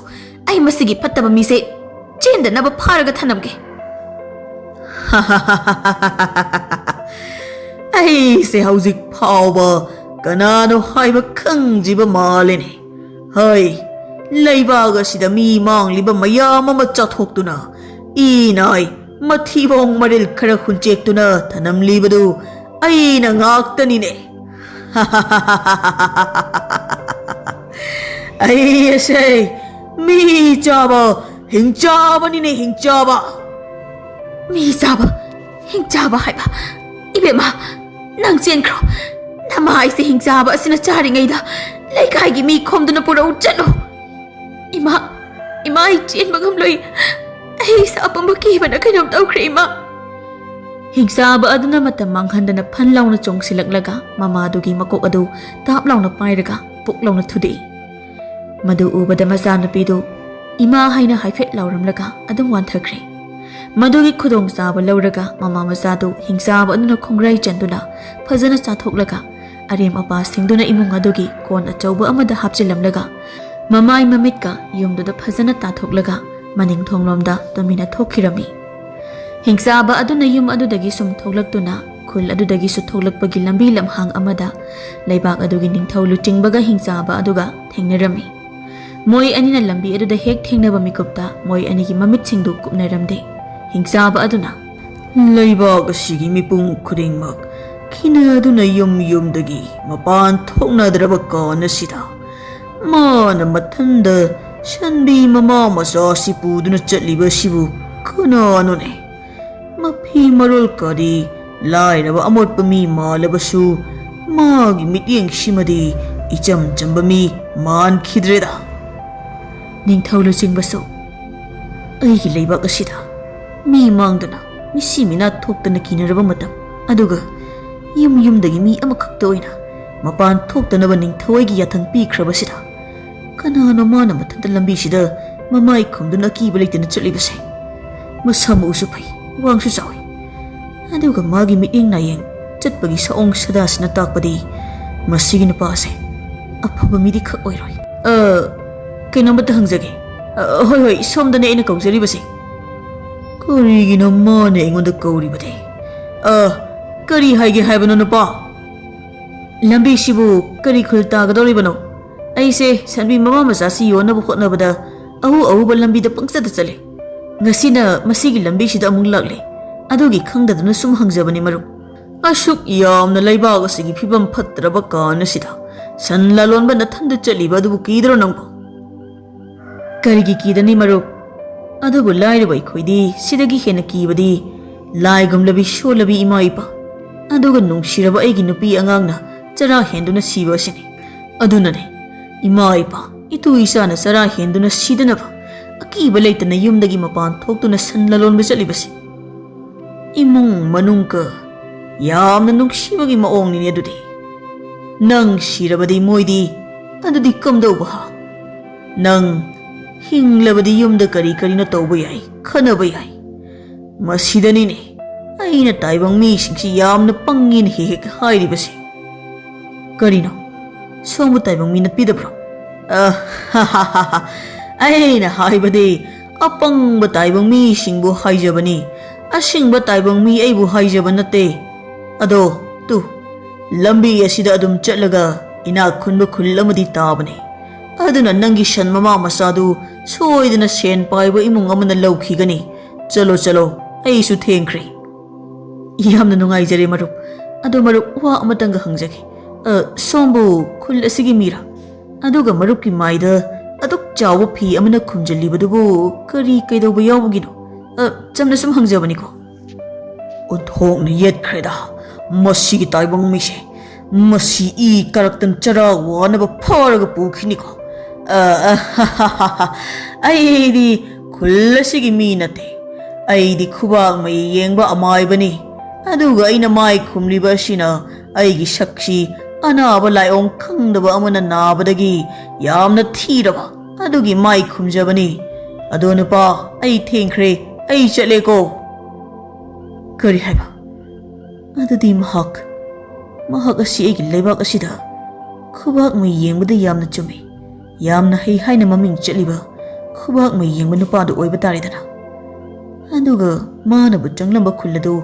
ꯑꯩ ꯃꯁꯤꯒꯤ ꯐꯠꯇꯕ ꯃꯤꯁꯦ ꯆꯦꯟꯗꯅꯕ ꯐꯥꯔꯒ ꯊꯅꯝꯒꯦ ꯑꯩꯁꯦ ꯍꯧꯖꯤꯛ ꯐꯥꯎꯕ ꯀꯅꯥꯅꯣ ꯍꯥꯏꯕ ꯈꯪꯗ꯭ꯔꯤꯕ ꯃꯥꯜꯂꯦꯅꯦ ꯍꯣꯏ ꯂꯩꯕꯥꯛ ꯑꯁꯤꯗ ꯃꯤ ꯃꯥꯡꯂꯤꯕ ꯃꯌꯥꯝ ꯑꯃ ꯆꯥꯊꯣꯛꯇꯨꯅ ꯏꯅꯥꯏ ꯃꯊꯤꯕꯣꯡ ꯃꯔꯤꯜ ꯈꯔ ꯍꯨꯟꯆꯦꯛꯇꯨꯅ ꯊꯅꯝꯂꯤꯕꯗꯨ ꯑꯩꯅ ꯉꯥꯛꯇꯅꯤꯅꯦ ꯑꯩꯁꯦ ꯃꯤ ꯆꯥꯕ ꯍꯤꯡꯆꯥꯕꯅꯤꯅꯦ ꯍꯤꯡꯆꯥꯕ ꯃꯤ ꯆꯥꯕ ꯍꯤꯡꯆꯥꯕ ꯍꯥꯏꯕ ꯏꯕꯦꯝꯃ ꯅꯪ ꯆꯦꯟꯈ꯭ꯔꯣ ꯅꯃꯥ ꯑꯩꯁꯦ ꯍꯤꯡꯆꯥꯕ ꯑꯁꯤꯅ ꯆꯥꯔꯤꯉꯩꯗ ꯂꯩꯀꯥꯏꯒꯤ ꯃꯤ ꯈꯣꯝꯗꯨꯅ ꯄꯨꯔꯛꯎ ꯆꯠꯂꯣ ꯏꯃꯥ ꯑꯩ ꯆꯦꯟꯕ ꯉꯝꯂꯣꯏ ꯑꯩ ꯏꯁꯥ ꯑꯄꯨꯝꯕ ꯀꯤꯕꯅ ꯀꯩꯅꯣꯝ ꯇꯧꯈ꯭ꯔꯦ ꯏꯃꯥ ꯍꯤꯡꯆꯥꯕ ꯑꯗꯨꯅ ꯃꯇꯝ ꯃꯥꯡꯍꯟꯗꯅ ꯐꯟ ꯂꯥꯎꯅ ꯆꯣꯡꯁꯤꯜꯂꯛꯂꯒ ꯃꯃꯥꯗꯨꯒꯤ ꯃꯀꯣꯛ ꯑꯗꯨ ꯇꯥꯞ ꯂꯥꯎꯅ ꯄꯥꯏꯔꯒ ꯄꯨꯛ ꯂꯥꯎꯅ ꯊꯨꯗꯦꯛꯏ ꯃꯗꯨ ꯎꯕꯗ ꯃꯆꯥꯅꯨꯄꯤꯗꯨ ꯏꯃꯥ ꯍꯥꯏꯅ ꯍꯥꯏꯐꯦꯠ ꯂꯥꯎꯔꯝꯂꯒ ꯑꯗꯨꯝ ꯋꯥꯟꯊꯈ꯭ꯔꯦ ꯃꯗꯨꯒꯤ ꯈꯨꯗꯣꯡꯆꯥꯕ ꯂꯧꯔꯒ ꯃꯃꯥ ꯃꯆꯥꯗꯨ ꯍꯤꯡꯆꯥꯕ ꯑꯗꯨꯅ ꯈꯣꯡꯒ꯭ꯔꯥꯏ ꯆꯟꯗꯨꯅ ꯐꯖꯅ ꯆꯥꯊꯣꯛꯂꯒ ꯑꯔꯦꯝ ꯑꯄꯥꯁꯤꯡꯗꯨꯅ ꯏꯃꯨꯡ ꯑꯗꯨꯒꯤ ꯀꯣꯟ ꯑꯆꯧꯕ ꯑꯃꯗ ꯍꯥꯞꯆꯤꯜꯂꯝꯂꯒ ꯃꯃꯥꯏ ꯃꯃꯤꯠꯀ ꯌꯨꯝꯗꯨꯗ ꯐꯖꯅ ꯇꯥꯊꯣꯛꯂꯒ ꯃꯅꯤꯡ ꯊꯣꯡꯂꯣꯝꯗ ꯇꯨꯃꯤꯟꯅ ꯊꯣꯛꯈꯤꯔꯝꯃꯤ ꯍꯤꯡꯆꯥꯕ ꯑꯗꯨꯅ ꯌꯨꯝ ꯑꯗꯨꯗꯒꯤ ꯁꯨꯝ ꯊꯣꯛꯂꯛꯇꯨꯅ ꯈꯨꯜ ꯑꯗꯨꯗꯒꯤꯁꯨ ꯊꯣꯛꯂꯛꯄꯒꯤ ꯂꯝꯕꯤ ꯂꯝꯍꯥꯡ ꯑꯃꯗ ꯂꯩꯕꯥꯛ ꯑꯗꯨꯒꯤ ꯅꯤꯡꯊꯧ ꯂꯨꯆꯤꯡꯕꯒ ꯍꯤꯡꯆꯥꯕ ꯑꯗꯨꯒ ꯊꯦꯡꯅꯔꯝꯃꯤ ꯃꯣꯏ ꯑꯅꯤꯅ ꯂꯝꯕꯤ ꯑꯗꯨꯗ ꯍꯦꯛ ꯊꯦꯡꯅꯕ ꯃꯤꯀꯨꯞꯇ ꯃꯣꯏ ꯑꯅꯤꯒꯤ ꯃꯃꯤꯠꯁꯤꯡꯗꯨ ꯀꯨꯞꯅꯔꯝꯗꯦ ꯍꯤꯡꯆꯥꯕ ꯑꯗꯨꯅ ꯂꯩꯕꯥꯛ ꯑꯁꯤꯒꯤ ꯃꯤꯄꯨꯝ ꯈꯨꯗꯤꯡꯃꯛ ꯈꯤꯅꯗꯨꯅ ꯌꯨꯝꯗꯒꯤ ꯃꯄꯥꯟ ꯊꯣꯛꯅꯗ꯭ꯔꯕ ꯀꯥꯟ ꯑꯁꯤꯗ ꯃꯥꯅ ꯃꯊꯟꯗ ꯁꯟꯕꯤ ꯃꯃꯥ ꯃꯆꯥꯁꯤ ꯄꯨꯗꯨꯅ ꯆꯠꯂꯤꯕꯁꯤꯕꯨ ꯀꯅꯥꯅꯣꯅꯦ ꯃꯐꯤ ꯃꯔꯣꯜ ꯀꯔꯤ ꯂꯥꯏꯔꯕ ꯑꯃꯣꯠꯄ ꯃꯤ ꯃꯥꯜꯂꯕꯁꯨ ꯃꯥꯒꯤ ꯃꯤꯠꯌꯦꯡꯁꯤꯃꯗꯤ ꯏꯆꯝ ꯆꯝꯕ ꯃꯤ ꯃꯥꯟꯈꯤꯗ꯭ꯔꯦꯗ ꯅꯤꯡꯊꯧ ꯂꯨꯆꯤꯡꯕꯁꯨ ꯑꯩꯒꯤ ꯂꯩꯕꯥꯛ ꯑꯁꯤꯗ ꯃꯤ ꯃꯥꯡꯗꯅ ꯃꯤꯁꯤ ꯃꯤꯅꯥ ꯊꯣꯛꯇꯅ ꯀꯤꯅꯔꯕ ꯃꯇꯝ ꯑꯗꯨꯒ ꯌꯨꯝꯗꯒꯤ ꯃꯤ ꯑꯃꯈꯛꯇ ꯑꯣꯏꯅ ꯃꯄꯥꯟ ꯊꯣꯛꯇꯅꯕ ꯅꯤꯡꯊꯧꯒꯤ ꯌꯥꯊꯪ ꯄꯤꯈ꯭ꯔꯕꯁꯤꯗ ꯀꯅꯥꯅꯣ ꯃꯥꯅ ꯃꯊꯟꯇ ꯂꯝꯕꯤꯁꯤꯗ ꯃꯃꯥꯏ ꯈꯨꯝꯗꯨꯅ ꯑꯀꯤꯕ ꯂꯩꯇꯅ ꯆꯠꯂꯤꯕꯁꯦ ꯃꯁꯥ ꯃꯎꯁꯨ ꯐꯩ ꯋꯥꯡꯁꯨ ꯆꯥꯎꯏ ꯑꯗꯨꯒ ꯃꯥꯒꯤ ꯃꯤꯠꯌꯦꯡ ꯅꯥꯌꯦꯡ ꯆꯠꯄꯒꯤ ꯁꯑꯣꯡ ꯁꯥꯗꯥꯁꯤꯅ ꯇꯥꯛꯄꯗꯤ ꯃꯁꯤꯒꯤ ꯅꯨꯄꯥꯁꯦ ꯑꯐꯕ ꯃꯤꯗꯤ ꯈꯛ ꯑꯣꯏꯔꯣꯏ ꯀꯩꯅꯣꯝꯃꯇ ꯍꯪꯖꯒꯦ ꯍꯣꯏ ꯁꯣꯝꯗꯅꯦ ꯑꯩꯅ ꯀꯧꯖꯔꯤꯕꯁꯦ ꯀꯔꯤꯒꯤꯅꯣ ꯃꯥꯅ ꯑꯩꯉꯣꯟꯗ ꯀꯧꯔꯤꯕꯗꯤ ꯀꯔꯤ ꯍꯥꯏꯒꯦ ꯍꯥꯏꯕꯅꯣ ꯅꯨꯄꯥ ꯂꯝꯕꯤꯁꯤꯕꯨ ꯀꯔꯤ ꯈꯨꯜ ꯇꯥꯒꯗꯧꯔꯤꯕꯅꯣ ꯑꯩꯁꯦ ꯁꯟꯕꯤ ꯃꯃꯥ ꯃꯆꯥꯁꯤ ꯌꯣꯟꯅꯕ ꯍꯣꯠꯅꯕꯗ ꯑꯍꯨꯕ ꯂꯝꯕꯤꯗ ꯄꯪꯆꯠꯇ ꯆꯠꯂꯦ ꯉꯁꯤꯅ ꯃꯁꯤꯒꯤ ꯂꯝꯕꯤꯁꯤꯗ ꯑꯃꯨꯛ ꯂꯥꯛꯂꯦ ꯑꯗꯨꯒꯤ ꯈꯪꯗꯗꯅ ꯁꯨꯝ ꯍꯪꯖꯕꯅꯤ ꯃꯔꯨꯞ ꯑꯁꯨꯛ ꯌꯥꯝꯅ ꯂꯩꯕꯥꯛ ꯑꯁꯤꯒꯤ ꯐꯤꯕꯝ ꯐꯠꯇ꯭ꯔꯕ ꯀꯥꯟ ꯑꯁꯤꯗ ꯁꯟ ꯂꯂꯣꯟꯕ ꯅꯊꯟꯗ ꯆꯠꯂꯤꯕ ꯑꯗꯨꯕꯨ ꯀꯤꯗ꯭ꯔꯣ ꯅꯪꯕꯨ ꯀꯔꯤꯒꯤ ꯀꯤꯗꯅꯤ ꯃꯔꯨꯞ ꯑꯗꯨꯕꯨ ꯂꯥꯏꯔꯕ ꯑꯩꯈꯣꯏꯗꯤ ꯁꯤꯗꯒꯤ ꯍꯦꯟꯅ ꯀꯤꯕꯗꯤ ꯂꯥꯏꯒꯨꯝꯂꯕꯤ ꯁꯣꯜꯂꯕꯤ ꯏꯃꯥ ꯏꯄꯥ ꯑꯗꯨꯒ ꯅꯨꯡꯁꯤꯔꯕ ꯑꯩꯒꯤ ꯅꯨꯄꯤ ꯑꯉꯥꯡꯅ ꯆꯔꯥ ꯍꯦꯟꯗꯨꯅ ꯁꯤꯕ ꯑꯁꯤꯅꯤ ꯑꯗꯨꯅꯅꯦ ꯏꯃꯥ ꯏꯄꯥ ꯏꯇꯨ ꯏꯆꯥꯅ ꯆꯔꯥ ꯍꯦꯟꯗꯨꯅ ꯁꯤꯗꯅꯕ ꯑꯀꯤꯕ ꯂꯩꯇꯅ ꯌꯨꯝꯗꯒꯤ ꯃꯄꯥꯟ ꯊꯣꯛꯇꯨꯅ ꯁꯟ ꯂꯂꯣꯟꯕ ꯆꯠꯂꯤꯕꯁꯤ 이몽 마눈까 야암는 농시먹이 마옹니네 두디 능 시러버디 모이디 아두디 껌더우바 능 힝러버디 юм다 까리까리나 떠우바야이 커너바야이 마시다니네 아이나 따이방 미싱시 야암나 빵인 헤헤 하이리바시 까리노 소무 따이방 미나 삐더브로 하하하하 아이나 하이바디 아빵바 따이방 미싱부 하이자바니 ꯑꯁꯤꯡꯕ ꯇꯥꯏꯕꯪ ꯃꯤ ꯑꯩꯕꯨ ꯍꯥꯏꯖꯕ ꯅꯠꯇꯦ ꯑꯗꯣ ꯇꯨ ꯂꯝꯕꯤ ꯑꯁꯤꯗ ꯑꯗꯨꯝ ꯆꯠꯂꯒ ꯏꯅꯥꯛ ꯈꯨꯟꯕ ꯈꯨꯜ ꯑꯃꯗꯤ ꯇꯥꯕꯅꯤ ꯑꯗꯨꯅ ꯅꯪꯒꯤ ꯁꯟ ꯃꯃꯥ ꯃꯆꯥꯗꯨ ꯁꯣꯏꯗꯅ ꯁꯦꯟ ꯄꯥꯏꯕ ꯏꯃꯨꯡ ꯑꯃꯅ ꯂꯧꯈꯤꯒꯅꯤ ꯆꯂꯣ ꯆꯂꯣ ꯑꯩꯁꯨ ꯊꯦꯡꯈ꯭ꯔꯦ ꯌꯥꯝꯅ ꯅꯨꯡꯉꯥꯏꯖꯔꯦ ꯃꯔꯨꯞ ꯑꯗꯣ ꯃꯔꯨꯞ ꯋꯥ ꯑꯃꯇꯪꯒ ꯍꯪꯖꯒꯦ ꯁꯣꯝꯕꯨ ꯈꯨꯜ ꯑꯁꯤꯒꯤ ꯃꯤꯔꯥ ꯑꯗꯨꯒ ꯃꯔꯨꯞꯀꯤ ꯃꯥꯏꯗ ꯑꯗꯨꯛ ꯆꯥꯎꯕ ꯐꯤ ꯑꯃꯅ ꯈꯨꯝꯖꯤꯜꯂꯤꯕꯗꯨꯕꯨ ꯀꯔꯤ ꯀꯩꯗꯧꯕ ꯌꯥꯎꯕꯒꯤꯅꯣ ꯆꯝꯅ ꯁꯨꯝ ꯍꯪꯖꯕꯅꯤꯀꯣ ꯑꯣꯟꯊꯣꯛꯅ ꯌꯦꯠꯈ꯭ꯔꯦꯗ ꯃꯁꯤꯒꯤ ꯇꯥꯏꯕꯪ ꯃꯤꯁꯦ ꯃꯁꯤ ꯏ ꯀꯥꯔꯛꯇꯅ ꯆꯔꯥ ꯋꯥꯅꯕ ꯐꯥꯔꯒ ꯄꯨꯈꯤꯅꯤꯀꯣ ꯑꯩꯗꯤ ꯈꯨꯜ ꯑꯁꯤꯒꯤ ꯃꯤ ꯅꯠꯇꯦ ꯑꯩꯗꯤ ꯈꯨꯕꯥꯛ ꯃꯩ ꯌꯦꯡꯕ ꯑꯃꯥꯏꯕꯅꯤ ꯑꯗꯨꯒ ꯑꯩꯅ ꯃꯥꯏ ꯈꯨꯝꯂꯤꯕ ꯑꯁꯤꯅ ꯑꯩꯒꯤ ꯁꯛꯁꯤ ꯑꯅꯥꯕ ꯂꯥꯏꯑꯣꯡ ꯈꯪꯗꯕ ꯑꯃꯅ ꯅꯥꯕꯗꯒꯤ ꯌꯥꯝꯅ ꯊꯤꯔꯕ ꯑꯗꯨꯒꯤ ꯃꯥꯏ ꯈꯨꯝꯖꯕꯅꯤ ꯑꯗꯣ ꯅꯨꯄꯥ ꯑꯩ ꯊꯦꯡꯈ꯭ꯔꯦ ꯑꯩ ꯆꯠꯂꯦꯀꯣ ꯀꯔꯤ ꯍꯥꯏꯕ ꯑꯗꯨꯗꯤ ꯃꯍꯥꯛ ꯑꯁꯤ ꯑꯩꯒꯤ ꯂꯩꯕꯥꯛ ꯑꯁꯤꯗ ꯈꯨꯕꯥꯛ ꯃꯩ ꯌꯦꯡꯕꯗ ꯌꯥꯝꯅ ꯆꯨꯝꯃꯤ ꯌꯥꯝꯅ ꯍꯩ ꯍꯥꯏꯅ ꯃꯃꯤꯡ ꯆꯠꯂꯤꯕ ꯈꯨꯕꯥꯛ ꯃꯩ ꯌꯦꯡꯕ ꯅꯨꯄꯥꯗꯨ ꯑꯣꯏꯕ ꯇꯥꯔꯦꯗꯅ ꯑꯗꯨꯒ ꯃꯥꯅꯕꯨ ꯆꯪꯂꯝꯕ ꯈꯨꯜ ꯑꯗꯨ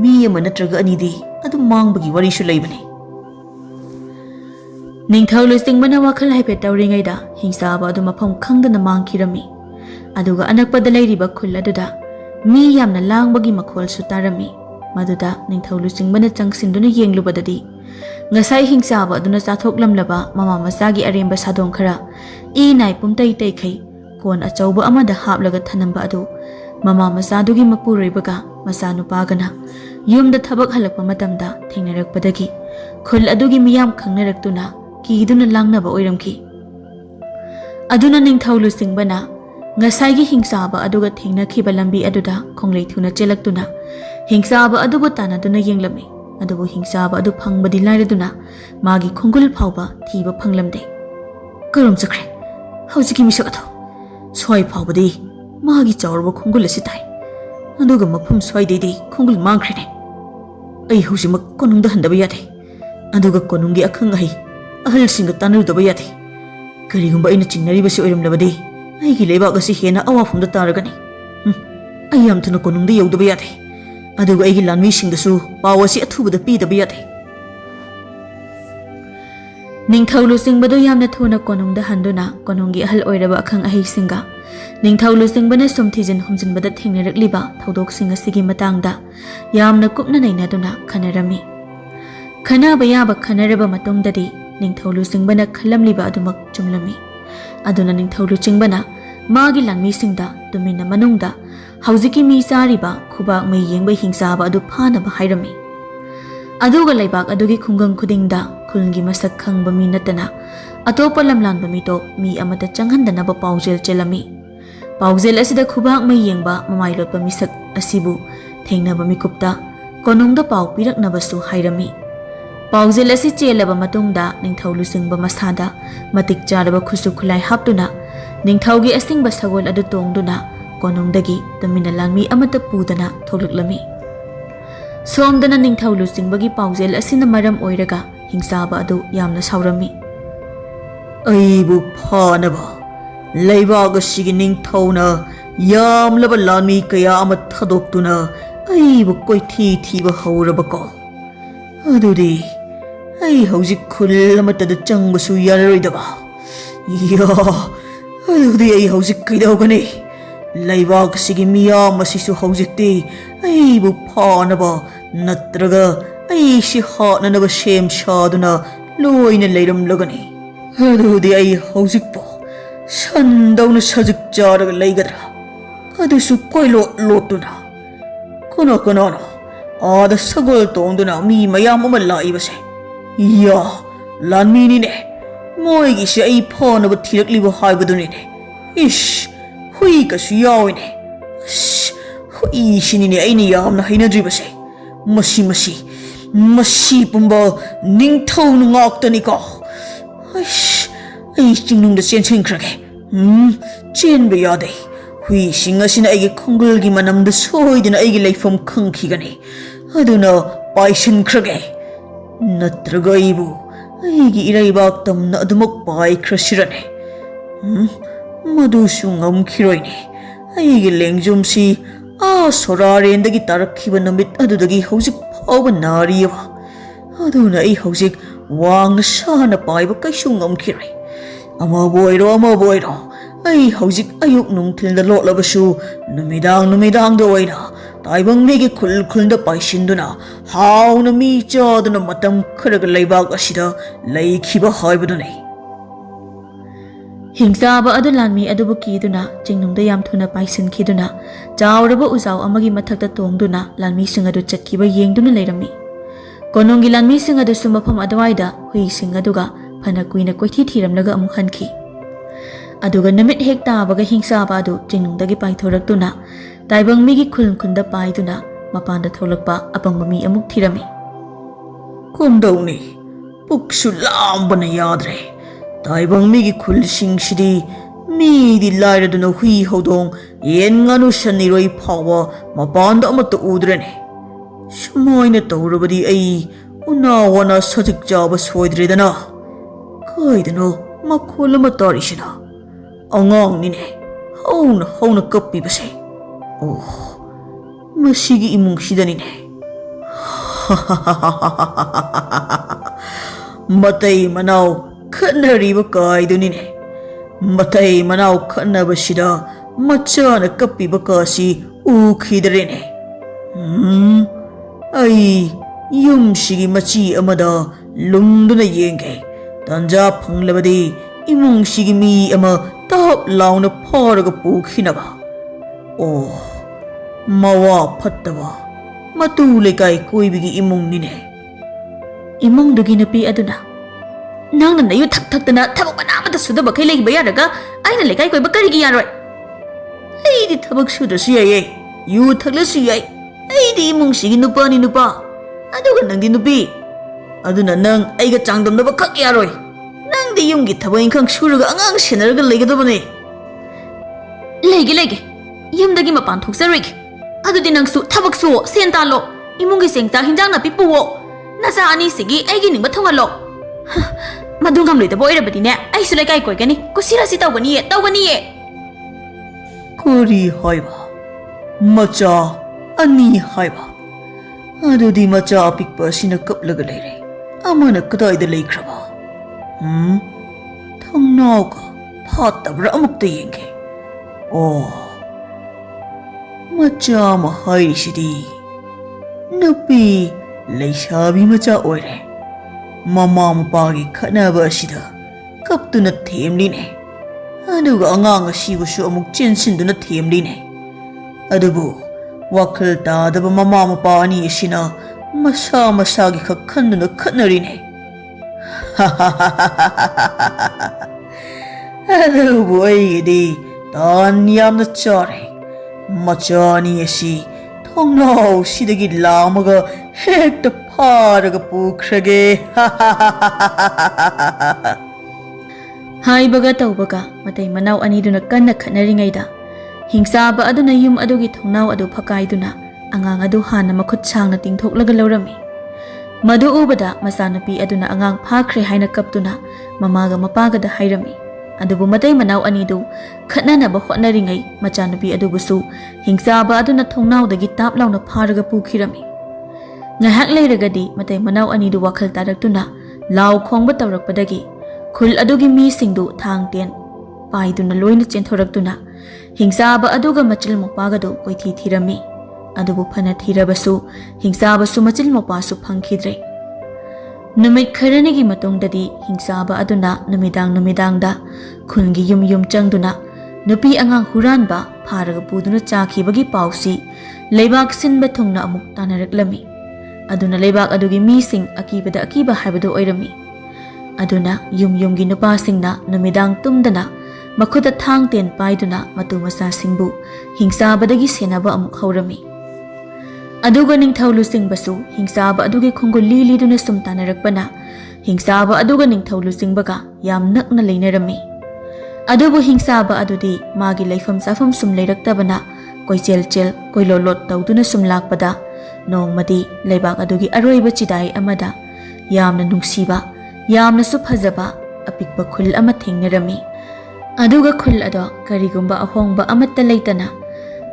ꯃꯤ ꯑꯃ ꯅꯠꯇ꯭ꯔꯒ ꯑꯅꯤꯗꯤ ꯑꯗꯨꯝ ꯃꯥꯡꯕꯒꯤ ꯋꯥꯔꯤꯁꯨ ꯂꯩꯕꯅꯤ ꯅꯤꯡꯊꯧ ꯂꯨꯆꯤꯡꯕꯅ ꯋꯥꯈꯜ ꯍꯥꯏꯐꯦꯠ ꯇꯧꯔꯤꯉꯩꯗ ꯍꯤꯡꯆꯥꯕ ꯑꯗꯨ ꯃꯐꯝ ꯈꯪꯗꯅ ꯃꯥꯡꯈꯤꯔꯝꯃꯤ ꯑꯗꯨꯒ ꯑꯅꯛꯄꯗ ꯂꯩꯔꯤꯕ ꯈꯨꯜ ꯑꯗꯨꯗ ꯃꯤ ꯌꯥꯝꯅ ꯂꯥꯡꯕꯒꯤ ꯃꯈꯣꯜꯁꯨ ꯇꯥꯔꯝꯃꯤ ꯃꯗꯨꯗ ꯅꯤꯡꯊꯧ ꯂꯨꯆꯤꯡꯕꯅ ꯆꯪꯁꯤꯟꯗꯨꯅ ꯌꯦꯡꯂꯨꯕꯗꯗꯤ ꯉꯁꯥꯏ ꯍꯤꯡꯆꯥꯕ ꯑꯗꯨꯅ ꯆꯥꯊꯣꯛꯂꯝꯂꯕ ꯃꯃꯥ ꯃꯆꯥꯒꯤ ꯑꯔꯦꯝꯕ ꯁꯥꯗꯣꯡ ꯈꯔ ꯏ ꯅꯥꯏ ꯄꯨꯝꯇꯩ ꯇꯩꯈꯩ ꯀꯣꯟ ꯑꯆꯧꯕ ꯑꯃꯗ ꯍꯥꯞꯂꯒ ꯊꯅꯝꯕ ꯑꯗꯨ ꯃꯃꯥ ꯃꯆꯥꯗꯨꯒꯤ ꯃꯄꯨꯔꯣꯏꯕꯒ ꯃꯆꯥꯅꯨꯄꯥꯒꯅ ꯌꯨꯝꯗ ꯊꯕꯛ ꯍꯜꯂꯛꯄ ꯃꯇꯝꯗ ꯊꯦꯡꯅꯔꯛꯄꯗꯒꯤ ꯈꯨꯜ ꯑꯗꯨꯒꯤ ꯃꯤꯌꯥꯝ ꯈꯪꯅꯔꯛꯇꯨꯅ ꯀꯤꯗꯨꯅ ꯂꯥꯡꯅꯕ ꯑꯣꯏꯔꯝꯈꯤ ꯑꯗꯨꯅ ꯅꯤꯡꯊꯧ ꯂꯨꯆꯤꯡꯕꯅ ꯉꯁꯥꯏꯒꯤ ꯍꯤꯡꯆꯥꯕ ꯑꯗꯨꯒ ꯊꯦꯡꯅꯈꯤꯕ ꯂꯝꯕꯤ ꯑꯗꯨꯗ ꯈꯣꯡꯂꯩ ꯊꯨꯅ ꯆꯦꯜꯂꯛꯇꯨꯅ ꯍꯤꯡꯆꯥꯕ ꯑꯗꯨꯕꯨ ꯇꯥꯟꯅꯗꯨꯅ ꯌꯦꯡꯂꯝꯃꯤ ꯑꯗꯨꯕꯨ ꯍꯤꯡꯆꯥꯕ ꯑꯗꯨ ꯐꯪꯕꯗꯤ ꯂꯥꯏꯔꯗꯨꯅ ꯃꯥꯒꯤ ꯈꯣꯡꯒꯨꯜ ꯐꯥꯎꯕ ꯊꯤꯕ ꯐꯪꯂꯝꯗꯦ ꯀꯔꯣꯝ ꯆꯠꯈ꯭ꯔꯦ ꯍꯧꯖꯤꯛꯀꯤ ꯃꯤꯁꯛ ꯑꯗꯣ ꯁ꯭ꯋꯥꯏ ꯐꯥꯎꯕꯗꯤ ꯃꯥꯒꯤ ꯆꯥꯎꯔꯕ ꯈꯣꯡꯒꯨꯜ ꯑꯁꯤ ꯇꯥꯏ ꯑꯗꯨꯒ ꯃꯐꯝ ꯁ꯭ꯋꯥꯏꯗꯩꯗꯤ ꯈꯣꯡꯒꯨꯜ ꯃꯥꯡꯈ꯭ꯔꯦꯅꯦ ꯑꯩ ꯍꯧꯖꯤꯛꯃꯛ ꯀꯣꯅꯨꯡꯗ ꯍꯟꯗꯕ ꯌꯥꯗꯦ ꯑꯗꯨꯒ ꯀꯣꯅꯨꯡꯒꯤ ꯑꯈꯪ ꯑꯍꯩ ꯑꯍꯜꯁꯤꯡꯒ ꯇꯥꯟꯅꯔꯨꯗꯕ ꯌꯥꯗꯦ ꯀꯔꯤꯒꯨꯝꯕ ꯑꯩꯅ ꯆꯤꯡꯅꯔꯤꯕꯁꯤ ꯑꯣꯏꯔꯝꯂꯕꯗꯤ ꯑꯩꯒꯤ ꯂꯩꯕꯥꯛ ꯑꯁꯤ ꯍꯦꯟꯅ ꯑꯋꯥꯐꯝꯗ ꯇꯥꯔꯒꯅꯤ ꯑꯩ ꯌꯥꯝ ꯊꯨꯅ ꯀꯣꯅꯨꯡꯗ ꯌꯧꯗꯕ ꯌꯥꯗꯦ ꯑꯗꯨꯒ ꯑꯩꯒꯤ ꯂꯥꯟꯃꯤꯁꯤꯡꯗꯁꯨ ꯄꯥꯎ ꯑꯁꯤ ꯑꯊꯨꯕꯗ ꯄꯤꯗꯕ ꯌꯥꯗꯦ ꯅꯤꯡꯊꯧ ꯂꯨꯆꯤꯡꯕꯗꯨ ꯌꯥꯝꯅ ꯊꯨꯅ ꯀꯣꯅꯨꯡꯗ ꯍꯟꯗꯨꯅ ꯀꯣꯅꯨꯡꯒꯤ ꯑꯍꯜ ꯑꯣꯏꯔꯕ ꯑꯈꯪ ꯑꯍꯩꯁꯤꯡꯒ ꯅꯤꯡꯊꯧ ꯂꯨꯆꯤꯡꯕꯅ ꯁꯨꯝ ꯊꯤꯖꯤꯟ ꯍꯨꯝꯖꯤꯟꯕꯗ ꯊꯦꯡꯅꯔꯛꯂꯤꯕ ꯊꯧꯗꯣꯛꯁꯤꯡ ꯑꯁꯤꯒꯤ ꯃꯇꯥꯡꯗ ꯌꯥꯝꯅ ꯀꯨꯞꯅ ꯅꯩꯅꯗꯨꯅ ꯈꯟꯅꯔꯝꯃꯤ ꯈꯟꯅꯕ ꯌꯥꯕ ꯈꯟꯅꯔꯕ ꯃꯇꯨꯡꯗꯗꯤ ꯅꯤꯡꯊꯧ ꯂꯨꯆꯤꯡꯕꯅ ꯈꯜꯂꯝꯂꯤꯕ ꯑꯗꯨꯃꯛ ꯆꯨꯝꯂꯝꯃꯤ ꯑꯗꯨꯅ ꯅꯤꯡꯊꯧ ꯂꯨꯆꯤꯡꯕꯅ ꯃꯥꯒꯤ ꯂꯥꯟꯃꯤꯁꯤꯡꯗ ꯇꯨꯃꯤꯟꯅ ꯃꯅꯨꯡꯗ ꯍꯧꯖꯤꯛꯀꯤ ꯃꯤ ꯆꯥꯔꯤꯕ ꯈꯨꯕꯥꯛ ꯃꯩ ꯌꯦꯡꯕ ꯍꯤꯡꯆꯥꯕ ꯑꯗꯨ ꯐꯥꯅꯕ ꯍꯥꯏꯔꯝꯃꯤ ꯑꯗꯨꯒ ꯂꯩꯕꯥꯛ ꯑꯗꯨꯒꯤ ꯈꯨꯡꯒꯪ ꯈꯨꯗꯤꯡꯗ ꯈꯨꯜꯒꯤ ꯃꯁꯛ ꯈꯪꯕ ꯃꯤ ꯅꯠꯇꯅ ꯑꯇꯣꯞꯄ ꯂꯝꯂꯥꯟꯕ ꯃꯤꯇꯣꯞ ꯃꯤ ꯑꯃꯠꯇ ꯆꯪꯍꯟꯗꯅꯕ ꯄꯥꯎꯖꯦꯜ ꯆꯦꯜꯂꯝꯃꯤ ꯄꯥꯎꯖꯦꯜ ꯑꯁꯤꯗ ꯈꯨꯕꯥꯛ ꯃꯩ ꯌꯦꯡꯕ ꯃꯃꯥꯏ ꯂꯣꯠꯄ ꯃꯤꯁꯛ ꯑꯁꯤꯕꯨ ꯊꯦꯡꯅꯕ ꯃꯤꯀꯨꯞꯇ ꯀꯣꯅꯨꯡꯗ ꯄꯥꯎ ꯄꯤꯔꯛꯅꯕꯁꯨ ꯍꯥꯏꯔꯝꯃꯤ ꯄꯥꯎꯖꯦꯜ ꯑꯁꯤ ꯆꯦꯜꯂꯕ ꯃꯇꯨꯡꯗ ꯅꯤꯡꯊꯧ ꯂꯨꯆꯤꯡꯕ ꯃꯁꯥꯗ ꯃꯇꯤꯛ ꯆꯥꯔꯕ ꯈꯨꯠꯁꯨ ꯈꯨꯠꯂꯥꯏ ꯍꯥꯞꯇꯨꯅ ꯅꯤꯡꯊꯧꯒꯤ ꯑꯁꯤꯡꯕ ꯁꯒꯣꯜ ꯑꯗꯨ ꯇꯣꯡꯗꯨꯅ ꯀꯣꯅꯨꯡꯗꯒꯤ ꯇꯨꯃꯤꯟꯅ ꯂꯥꯟꯃꯤ ꯑꯃꯠꯇ ꯄꯨꯗꯅ ꯊꯣꯛꯂꯛꯂꯝꯃꯤ ꯁꯣꯝꯗꯅ ꯅꯤꯡꯊꯧ ꯂꯨꯆꯤꯡꯕꯒꯤ ꯄꯥꯎꯖꯦꯜ ꯑꯁꯤꯅ ꯃꯔꯝ ꯑꯣꯏꯔꯒ ꯍꯤꯡꯆꯥꯕ ꯑꯗꯨ ꯌꯥꯝꯅ ꯁꯥꯎꯔꯝꯃꯤ ꯑꯩꯕꯨ ꯐꯥꯅꯕ ꯂꯩꯕꯥꯛ ꯑꯁꯤꯒꯤ ꯅꯤꯡꯊꯧꯅ ꯌꯥꯝꯂꯕ ꯂꯥꯟꯃꯤ ꯀꯌꯥ ꯑꯃ ꯊꯥꯗꯣꯛꯇꯨꯅ ꯑꯩꯕꯨ ꯀꯣꯏꯊꯤ ꯊꯤꯕ ꯍꯧꯔꯕꯀꯣ ꯑꯗꯨꯗꯤ ꯑꯩ ꯍꯧꯖꯤꯛ ꯈꯨꯜ ꯑꯃꯠꯇꯗ ꯆꯪꯕꯁꯨ ꯌꯥꯔꯔꯣꯏꯗꯕ ꯑꯗꯨꯗꯤ ꯑꯩ ꯍꯧꯖꯤꯛ ꯀꯩꯗꯧꯒꯅꯤ ꯂꯩꯕꯥꯛ ꯑꯁꯤꯒꯤ ꯃꯤꯌꯥꯝ ꯑꯁꯤꯁꯨ ꯍꯧꯖꯤꯛꯇꯤ ꯑꯩꯕꯨ ꯐꯥꯅꯕ ꯅꯠꯇ꯭ꯔꯒ ꯑꯩꯁꯤ ꯍꯥꯠꯅꯅꯕ ꯁꯦꯝ ꯁꯥꯗꯨꯅ ꯂꯣꯏꯅ ꯂꯩꯔꯝꯂꯒꯅꯤ ꯑꯗꯨꯗꯤ ꯑꯩ ꯍꯧꯖꯤꯛꯄꯨ ꯁꯟꯗꯧꯅ ꯁꯖꯤꯛ ꯆꯥꯔꯒ ꯂꯩꯒꯗ꯭ꯔꯥ ꯑꯗꯨꯁꯨ ꯀꯣꯏꯂꯣꯠ ꯂꯣꯠꯇꯨꯅ Kono the Sagol Tonduna me Mayama Laibase. Ya, Lanmini, Moigish a pawn of a tilly will hide with the Ish, Huikas yawing. Shh, Huishin in any yam, Hinadribase. Mashi Pumbo, Ning Tone Ngoktaniko. Ish, Isting the Sensing Crake. Chen Bayade. Hui Singas in a Congle Gimanam the Soid in a lake from Kunkigani. I don't know, Bison Crage. Not Tragaibu. I get a them not the mock by Crashirane. Madusungam Kiroine. I get Langjumsi. Sorari and the guitar Kivan a bit Adudagi Hosik Pobanari. Aduna a Hosik Wang Sana Bible Kashungam Kiri. Ama boyro. Ay hosik ayuk nung til the lot of a shoe. Numidang the way na. Taibang make it cool the Paishinduna. How na me jaw the matam Kuragalabag Ashida, lay Kiba Hibadone. Hingchaba adu lanmi adubu kiduna jingnungda yam thuna paisin khiduna jawraba uzau amagi mathakta tongduna lanmi sing adu chatkiba yengduna leirami konongi lanmi sing adu sumafam adwaida hui sing aduga phana kuina koithi thiramlaga amuk hanki aduga namit hek tabaga hingchaba adu jingnungdagi paithoraktuna taibang migi khunda paiduna mapanda tholakpa apangba mi amuk thirami Kundoni puksu lambana yadre Taibang migi kulsing shidi mi di laira duna hui hodong yen nganu shaniroi pawa mapanda amata udrene Shumoina taurabadi ay una wana sajik jaba soidredana Kaidano makola matarishina Angang nine hauna kapi base Oh masigi imung shida nine Matay manaw Kanariba Kaidunine Matai Manau Kanabashida Machana Kapi Bakasi Ukidrene Ay Yum Shigi Machi Amada Lunduna Yenge Tanja Panglabadi Imung Shigi mi ama Top Launa Paraga Pukinaba Oh Mawa Patava Matulekai Kuibigi Imung Nine imong dugi napi aduna nang na yu thak tana thabak banama da suda bakai legi baya daga aina lekai koi bakari gi yaroi ai di thabak suda siya yu thakla siya ai di imong sigi nupa ni nupa aduga nang di nupi aduna nang ai ga changdam da bakak yaroi nang di yung gi thabak ingkang suraga angang senaraga legadabane legi yum dagi mapan thoksarik adudi nang su thabak su sen talo imong gi sengta hinjang na pipuwo nasa ani sigi ai gi ning ba thongalo madungam loi da boy rabadi ne ai su lekai koi gani kusira si tawgani ye Kuri haiba macha ani haiba adudi macha pikpa sina kaplaga leire amana kadai da leikraba thangnaw ka phatabra amukta yenge oh macha ma haishidi nupi leishabi macha oire Mama mapagi khanaba asida kaptuna themline aduga angang asibusu amuk chensinduna themline adubu wakhal tadaba mama mapani asina masagi khanduna khanarine adubu aigidi tan yamna chare machani asi thongnaw sidagi lamaga hekta Paraga pukrage Hai baga tawbaga matai manaw ani duna kanna khanari da hingchaba aduna yum adugi thongnaw adu phakai duna angang adu hana makhut changna tingthoklaga lawrami madu ubada masanapi aduna angang phakhre haina kaptuna mamaga mapaga da hairami adubu matai manaw ani du khanana ba khonari ngai machanapi adubusu hingchaba aduna thongnaw dagi tap lawna pharaga pukhirami ngahak leiragadi matai manaw ani du wakhal taraktuna law khongba tawrakpadagi khul adugi mi singdu thangten paiduna loina chenthoraktuna hingchaba aduga machil mopaga do koithi thirami adubu phana thirabasu hingchaba su machil mopa su phangkhidre numit kharanigi matungdadi hingchaba aduna numidang da khulgi yum changduna nupi angang huranba pharaga puduna chakhibagi pausi leibak sinba thungna amuk tanaraklami. Aduna leibak adugi mising akibada akiba haibadu oirami. Aduna yumgi nupasingna numidang tumdana makhuda thang ten paiduna matu masa singbu hingsabadagi senaba amuk haurami. Aduga ningthawlu singbasu hingsaba adugi khongul liliduna sum tanarakpana hingsaba aduga ningthawlu singbaga yam nakna leinarami. Adubu hingsaba adudi magi leifam safam sum leiraktabana koichel chel koilolot tawduna sum lakpada nongmadi leibak adugi aroiba chidai amada yamna nungsiba yamna su phajaba apikba khul ama thengnarami. Aduga khul ado karigumba ahongba amatta leitana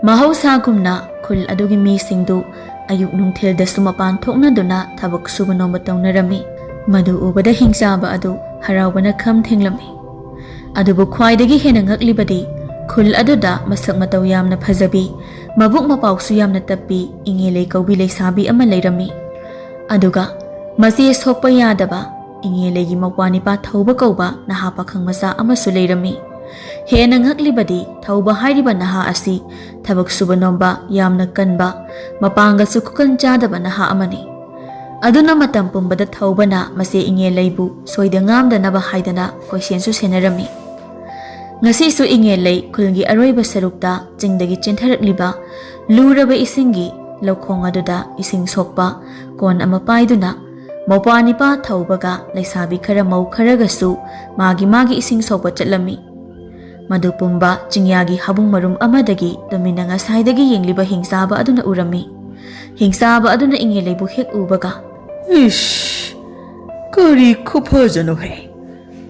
mahausagumna khul adugi misingdu ayuk nungthilda sumapan thoknaduna thabak suba nomba tawnarami. Madu ubada hingsaba adu haraubana kham thenglami. Adubu khwaidagi hena ngaklibadi khul aduda masak mataw yamna phajabi mabuk mapawsu yamna tappi ingele kaubi leisabi ama leirami. Aduga masi sokpa yadaba ingele mawani pa thauba kauba naha pakhang masa amasu leirami. Hena ngaklibadi thauba hairiba naha asi thabak suba nomba yamna kanba mapanga sukukan chadaba naha amani. Aduna matam pumbada thaubana mase inge leibu soida ngamdanaba haidana koisensu senarami. Ngasi su inge lei khulgi aroiba sarukta jingdagi chentharakliba luraba isingi laukhong aduda ising sokpa kon ama paiduna mawpani pa thaubaga leisabi khara mau kharagasu magi ising sokpa chatlami. Madu pumba jingyagi habung marum amadagi domina ngasaidagi yengliba hingsaba aduna urami. Hingsaba aduna inge leibu hek ubaga Ish, kari khupajano hai.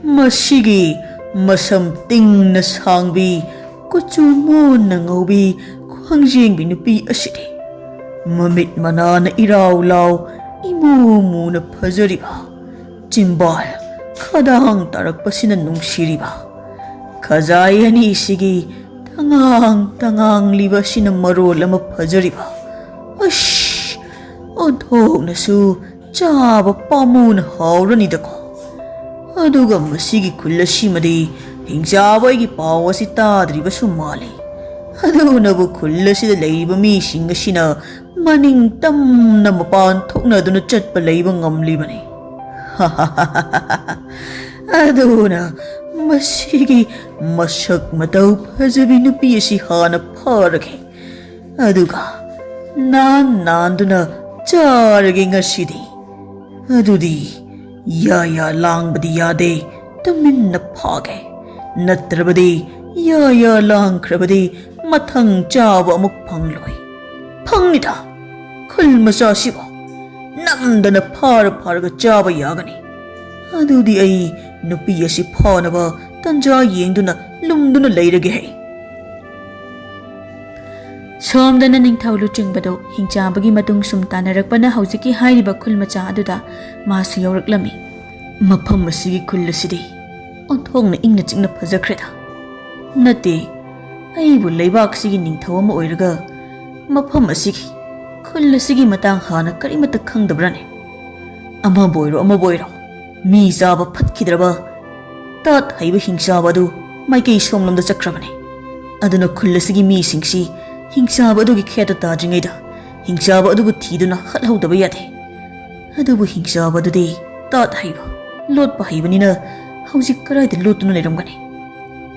Masigi masam tingna sangbi kuchu mon ngaubi khwangjingbi nupi asidi. Mamit manana iraw law imu na phajariba. Chimbal khadang tarakpasina nungsiriba. Khazai ani sigi tangang liba sina marol ama phajariba. Ash, odhog nasu chaba pamuna haurani dako. Aduga masigi kullasimadi hingsaba igi pawasi tadriba sumali. Adunabu kullasida leiba mising asina maning tamna mapan thoknaduna chatpa leiba ngamlibani. Aduna masigi masak mataw phajabi nupi asi hana pharake. Aduga nanduna charage ngasidi. Adudi ya langbadi yade taminna phage natrabadi ya langkrabadi mathang chaba amuk phangloi. Phangnida khul macha sibo namdana pharaga chaba yagani. Adudi ai nupi asi phanaba tanja yengduna lumduna leirage hai. Somdana ningthawlu chingbado hingchabagi matung sum tanarakpana haujiki hairiba khul macha aduda masu yauraklami. Mafam asigi khul asidi onthongna ingna chingna phajakreda. Nate aibu leibak sigi ningthaw ama oiraga mafam asigi khul asigi matang hana karimata khangdabrane. Ama boiro mi jaba phatkidraba tat haiba hingchaba adu maikei somlamda chakrabane. Aduna khul asigi mi singsi Hingchaba adugi kheta tadringaida hingchaba adubu thiduna khalhaudaba yade. Adubu hingchaba adudi tat haiba lotpa haibanina haujik karaida lotuna leiramgani.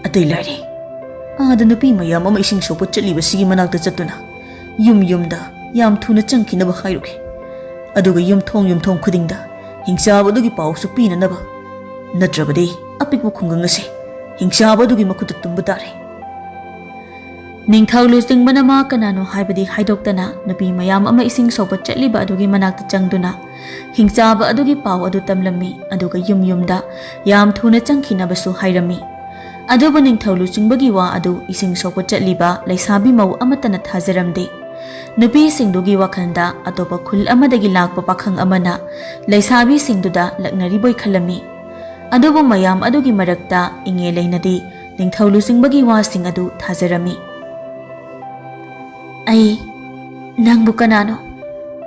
Atai laire ada nupi mayam ama ising sokpa chatliba sigi manakta chatuna yumda yam thuna changkinaba hairuke. Aduga yumthong khudingda hingchaba adugi pawsu pinanaba natrabadi apikbu khungangase hingchaba adugi makhuta tumba tare. Ningthawlu singbana ma kanano haibadi haidoktana nupi mayam ama ising sokpa chatliba adugi manakta changduna hingchaba adugi paw adu tamlami aduga yumda yam thuna changkhinabasu hairami. Aduba ningthawlu singbagi wa adu ising sokpa chatliba leisabi mau amatana thajaramde. Nupi singdugi wakhanda atopa khul amadagi lakpa pakhang amana leisabi singduda laknariboi khalami. Aduba mayam adugi marakta inge leinadi ningthawlu singbagi wa sing adu thajarami. Ai nangbu kanano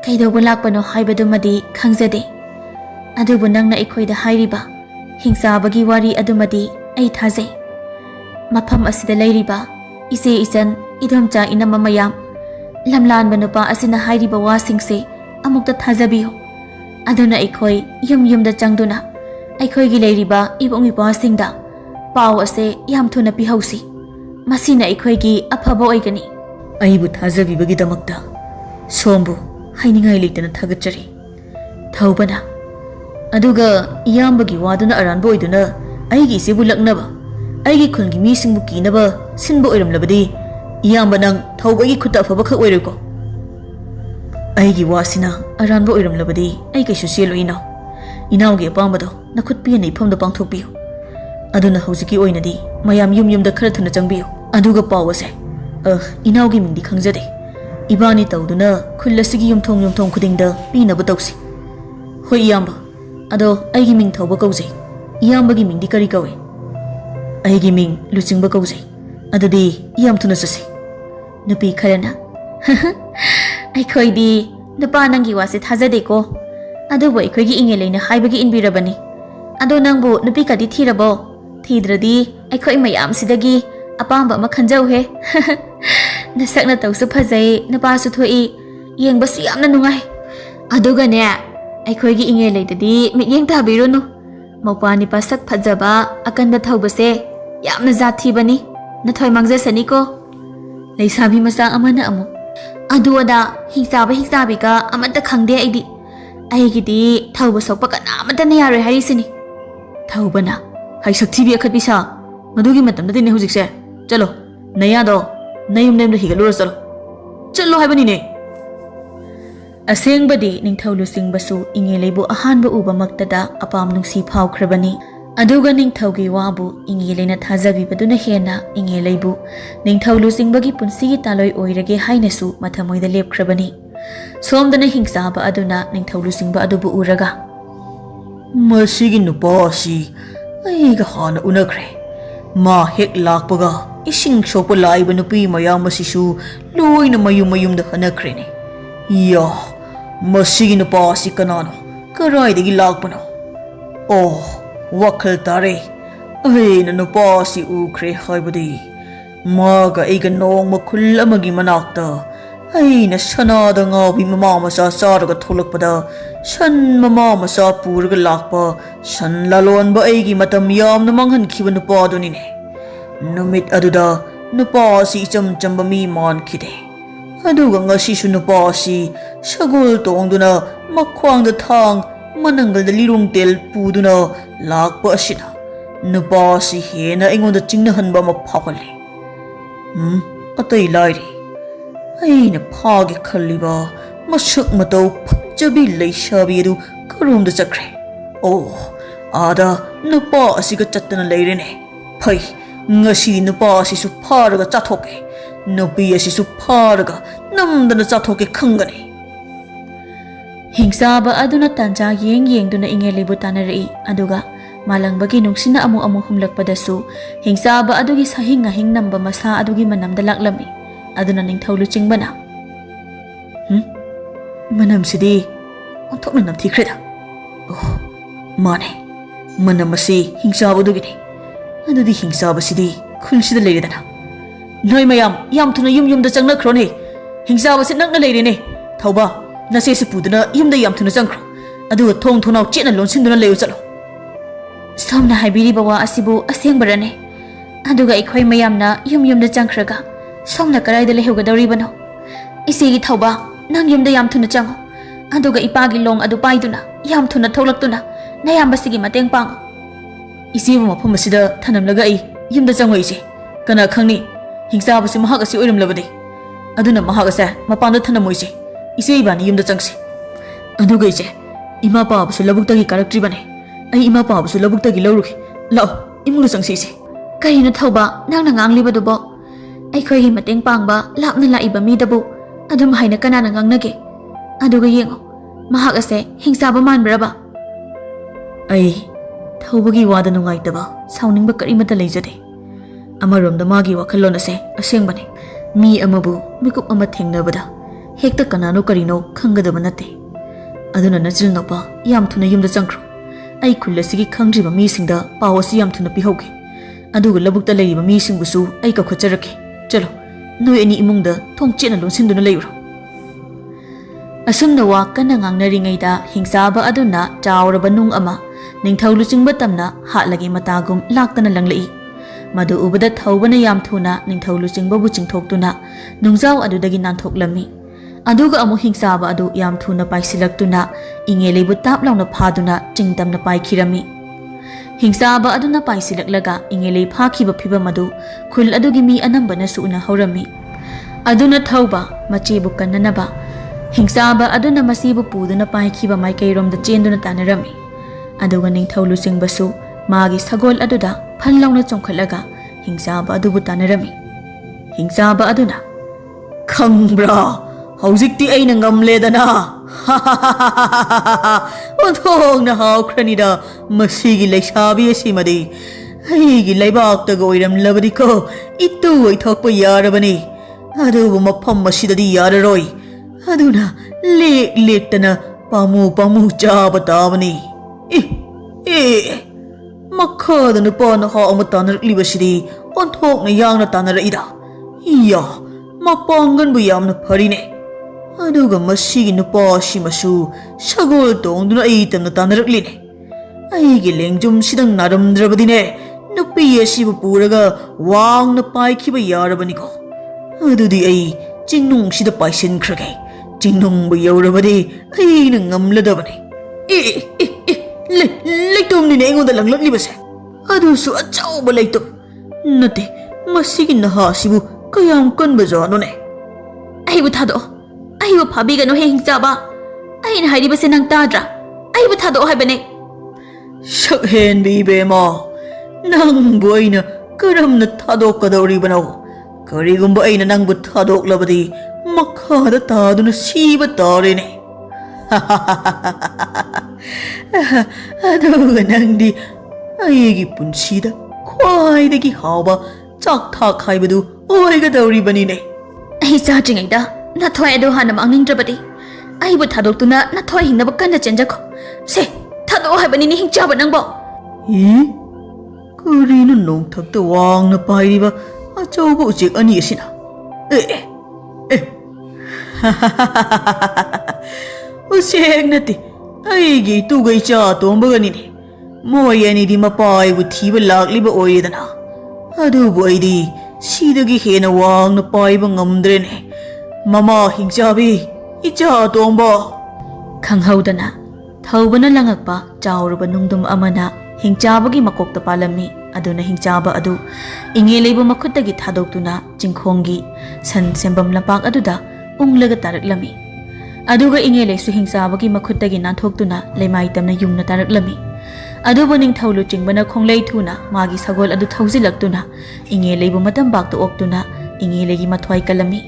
kaidauba lakpano haibadumadi khangjade. Adubu nangna ikhoida hairiba hingchabagi wari adumadi ai thajai. Mafam asida leiriba ise isan idomcha inama mayam lamlan nupa asina hairiba wasingse amukta thajabiyo aduna aikhoi yumda changduna aikhoi gi leiriba ibong ipasingda paw ase yam thuna pihausi masina aikhoi gi afaba oigani aibu thajabi bagi damakta sombu hainingai leitana thagachari Athouba aduga iyambagi waduna aranbo oiduna aigi sebu laknaba aigi khulgi mi singbu kinaba sinbo oiramlabadi iyamba nang Athouba khuta afaba khak oiriko aigi wasina aranbo oiramlabadi ai kaisu seloina inaugi apambado nakhut pi nei phomda pangthokpiyo aduna hojiki oinadi mayam yumda khara thuna changbiyo aduga pawase inaugi mingdi khangjade ibani tawduna khullasigi yumthong khudingda pinaba tawsi hoi iyamba ado aigi ming Athouba kaujai iyambagi mingdi kari kawe aigi ming luchingba kaujai adudi iyam thuna sase nupi kharana aikhoi nupa nangi wase thajade ko adubo aikhoi gi inge leina haibagi inbirabani ado nangbu nupi kadi thirabo thidradi aikhoi mayam sidagi apamba ma khanjau he nasakna tawsu phajai napa su thoi yengba si yamna nungai aduga ne aikhoi gi inge leidadi migyeng thabirunu mawpani pasak phajaba akanba Athouba se yamna jathi bani nathoi mangjasani ko leisabi masa amana amu aduada hingsabi ka amata khangde aidi aigidi Athouba sokpa kana amata na yare harisini Athouba na hai sakthi bi akhat bisa madugi matam dine hujik se chalo naya do nayum nem higalura chalo haibani ne Asengbadi ningthau lusingbasu inge leibu ahanba uba maktada apam nungsi phawkhrabani aduga ningthaugi wabu inge leina thajabi baduna hena inge leibu ningthau lusingbagi punsigi taloi oirage hainasu mathamoida lepkhrabani somdana Hingchaba aduna ningthau lusingba adubu uraga masigi nupasi aiga hana unakre ma hek lakpaga ising sokpa laiba nupi mayam masisu loina mayum da hanakrene ya masigi nupasi kanano karaidagi lakpano oh wakhal tare aina nupasi ukre haibadi maga aiga nongma khul amagi manakta aina sanada ngawi mama masa saraga tholakpada san mama masa purga lakpa san lalonba aigi matam yamna manghankiba nupadunine numit aduda nupasi icham chamba mi mankhide aduga ngasisu nupasi sagol tongduna makhwangda thang manangalda lirung tel puduna lakpa asina nupasi hena ingonda chingnahanba ma phawale atai lairi aina phage khalliba masuk matau phajabi leisabi adu karumda chakre oh ada nupa asiga chattana leirene phai ngasi nupa asisu pharaga chathoke nupi asisu pharaga namdana chathoke khangani Hingchaba aduna tanja yengduna inge leibu tanari aduga malangbagi nungsina amu humlakpadasu Hingchaba adugi sahinga hingnamba masa adugi manamda laklami aduna ningthau luchingbana manam sidi onthokna namthikhreda oh mane manam asi Hingchaba dugini adudi Hingchaba sidi khulsida leiredana noi mayam yam thuna yumda changna khrone Hingchaba se nakna leirene Athouba nase se puduna yumda yam thuna changkhro aduga thong thonau chena lonsinduna leyu chalo somna haibiri bawa asibu asengbarane aduga ikhoi mayamna yumda changkhraga somna karaida lehugadoribano isigi Athouba nang yumda yam thuna chango aduga ipagi long adu paiduna yam thuna tholaktuna nayambasigi mateng pang isibu mafam asida thanamlaga ai yumda changoi ise kana khangni Hingchaba se mahak asi oiramlabade aduna mahak ase mapanda thanamoi ise ise ibani yumda changse aduga ise ima pa abusu labuktagi karakter bane ai ima pa abusu labuktagi lawruki lao imulu changse ise karina Athouba nangna nganglibadubo aikhoi mateng pangba lapna laiba midabu adum haina kanana ngangnage aduga yengo mahak ase Hingchaba manbraba ai Athouba wada nungaitaba sauningba karimata leijade amaromda magi wakhalon ase asengbane mi amabu mikup ama thengnabada hekta kanano karino khangadaba nate aduna najil nopa yam thuna yumda changkhro ai khullasigi khangriba mi singda pawasi yam thuna pihauge aduga labukta leiba mi singbusu ai ka khojarake chalo noi ani imungda thong chena lonsinduna leiro Asumna wa kana ngangnariŋeida Hingchaba aduna chauraba nung ama ningthau luchingba tamna hatlagi matagum laktana langlai. Madu ubada thaubana yam thuna ningthau luchingba bu chingthoktuna nungjaw adudagi nanthoklammi. Aduga amu Hingchaba adu yam thuna paisilaktuna ingeleibu taplauna phaduna chingtamna paikhirami. Hingchaba aduna paisilaklaga ingelei phakhiba phibam adu khul adugi mi anambana suuna haurami. Aduna thauba machebu kannanaba Hingchaba aduna masibu puduna paikhiba maikairomda chenduna tanarami. Aduga ningthau luchingbasu magi sagol aduda phanlauna chongkhalaga Hingchaba adubu tanarami. Hingchaba aduna khangbra haujikti aina ngamledana onthongna hawkranida masigi leisabi asimadi aigi leibaktaga oiramlabadi ko itu oithokpa yarabani adubu mafam masidadi yararoi aduna lektana pamu chaba tabani makhada nupana ha ama tanaraklibasidi onthokna yangna tanaraida iya mapangan bu yamna pharine aduga masigi nupa simasu sagol tongduna ai tamna tanaraklini aigi lengjum sidang naramdrabadine nupi asibu puraga wangna paikhiba yarabani ko adudi ai jingnung sida paisin khrage jingnung bu yaurabadi ai na ngamladabani leitum ni nengoda langlaklibase adusu achauba leitum nate masigi naha sibu kayam kanba jano ne aibu thado aibu phabigano he Hingchaba aina hairibase nang tadra aibu thado haibane sakhen bi bema nang boina karamna thadokadoribano karigumba aina nangbu thadoklabadi makhada taduna siba tarene aduga nangdi aigi punsida khwaidagi hawba chak thak haibadu oigadoribani ai chadringaida nathoi adu hana mangningdrabadi aibu thadoktuna nathoi hingnaba kanna chenjakho se thado haibani ni Hingchaba nangbo karina nongthakta wangna pairiba achauba ujek ani asina ujek nati aigi tugai cha tombaganini moi anidi mapaibu thiba lakliba oidana adubu aidi sidagi hena wangna paiba ngamdrene mama Hingchabi icha tomba khanghaudana thaubana langakpa chauraba nungdum amana Hingchabagi makokta palami aduna Hingchaba adu ingeleibu makhutagi thadoktuna jingkhonggi san sembam lapak aduda unglaga taraklami aduga ingeleisu Hingchabagi makhuttagi nanthokduna leimai tamna yungna taraklami adubu ningthau luchingbana khonglei thuna magi sagol adu thaujilaktuna ingeleibu matam bakta oktuna ingelegi mathwai kalami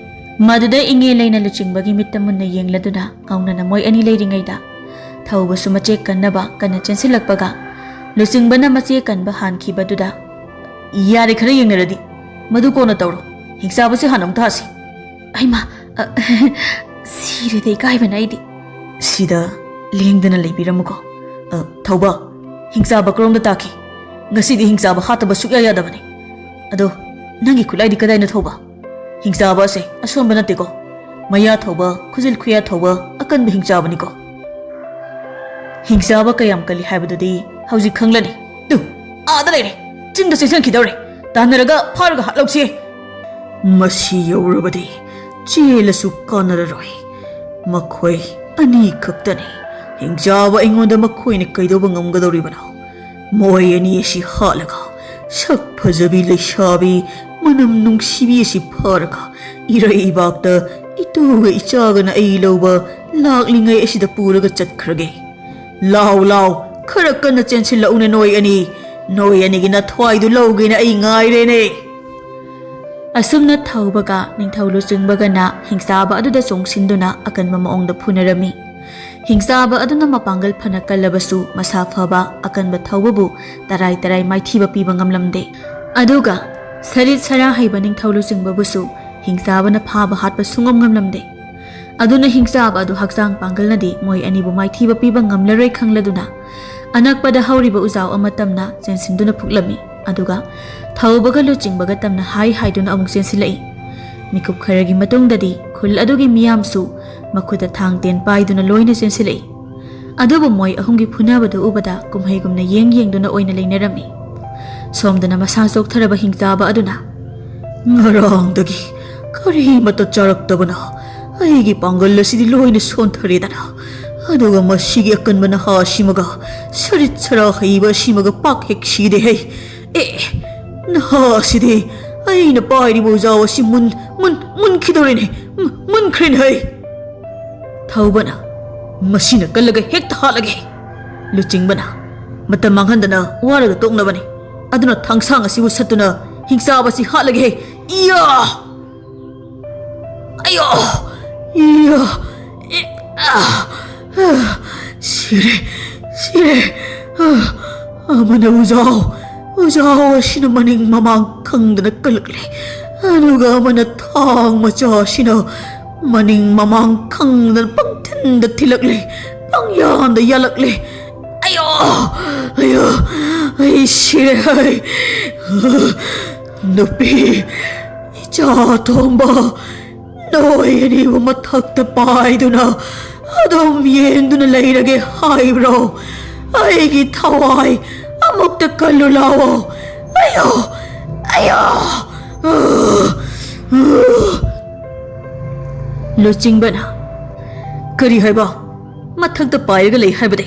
maduda ingeleina luchingbagi mittamunna yengladuna kaunana moi ani leiringaida thaubasu mache kannaba kana chensilakpaga luchingbana mache kanba hankibaduda yare khara yengnaradi madu kona tawro Hingchaba se hanam thasi aima sirede kaibana idi sida lengdana leibiramuko thauba Hingchaba kromda taki ngasidi Hingchaba hataba sukya yadabani ado nangi khulai di kadai na thoba Hingchaba se asomba nate ko maya thoba khujil khuya thoba akan bi Hingchaba ni ko Hingchaba kayam kali haibadudi hauji khanglani tu ada lere chingda sesan khidore tanaraga pharaga hatlausi masi yaurabadi chelasu kanararoi makhoi ani khaktani Hingchaba ingonda makhoi ni kaidoba ngamgadoribana moi ani asi halaga sak phajabi leisabi manam nungsibi asi pharaga iraibakta ituga ichagana ai loba laklingai asida puraga chatkrage law khara kana chensilauna noi ani gina thwaidu logina ai ngairene asumna thaubaga ningthau luchingbagana Hingchaba aduda chongsinduna akanma maongda phunarami Hingchaba aduna mapangal phana kalabasu masa phaba akanba thaubabu tarai maithiba piba ngamlamde aduga sarit sara haiba ningthau luchingbabusu Hingchaba na phaba hatba sungam ngamlamde aduna Hingchaba adu haksang pangalnadi moi anibu maithiba piba ngamlaroi khangladuna anakpada hauriba ujaw amatamna chensinduna phuklami aduga thaubaga luchingbaga tamna hai haiduna amuk chensilai Mikup kharagi matungdadi khul adugi miyamsu makhuda thang ten paiduna loina chensilei. Adubu moi ahumgi phunabadu ubada kumhaigumna yengduna oina leinarami. Somdana masa soktharaba Hingchaba aduna ngarangdagi kari mata charaktabana aigi pangal asidi loina sontharedana aduga masigi akanbana hasimaga saritsara haiba simaga pak hek side hei na haside aina pairi bojawa si mun khidorene mun khrin hei Athouba masina kallaga hekta halage luchingbana matam manghandana waraga toknabani aduna thangsang asibu satuna Hingchaba si halage hei iya ayo iya sire amana uzao asina maning mamang khangdana kalakle anuga amana thang macha asina maning mamang khangdana pangthinda thilakle pangyanda yalakle ayo ai sire hai nupi icha thomba noi ani mathakta paiduna adom yenduna leirage haibro aigi thawai amukta kalulawo ayo luchingbana kari haiba mathakta pairaga lei haibade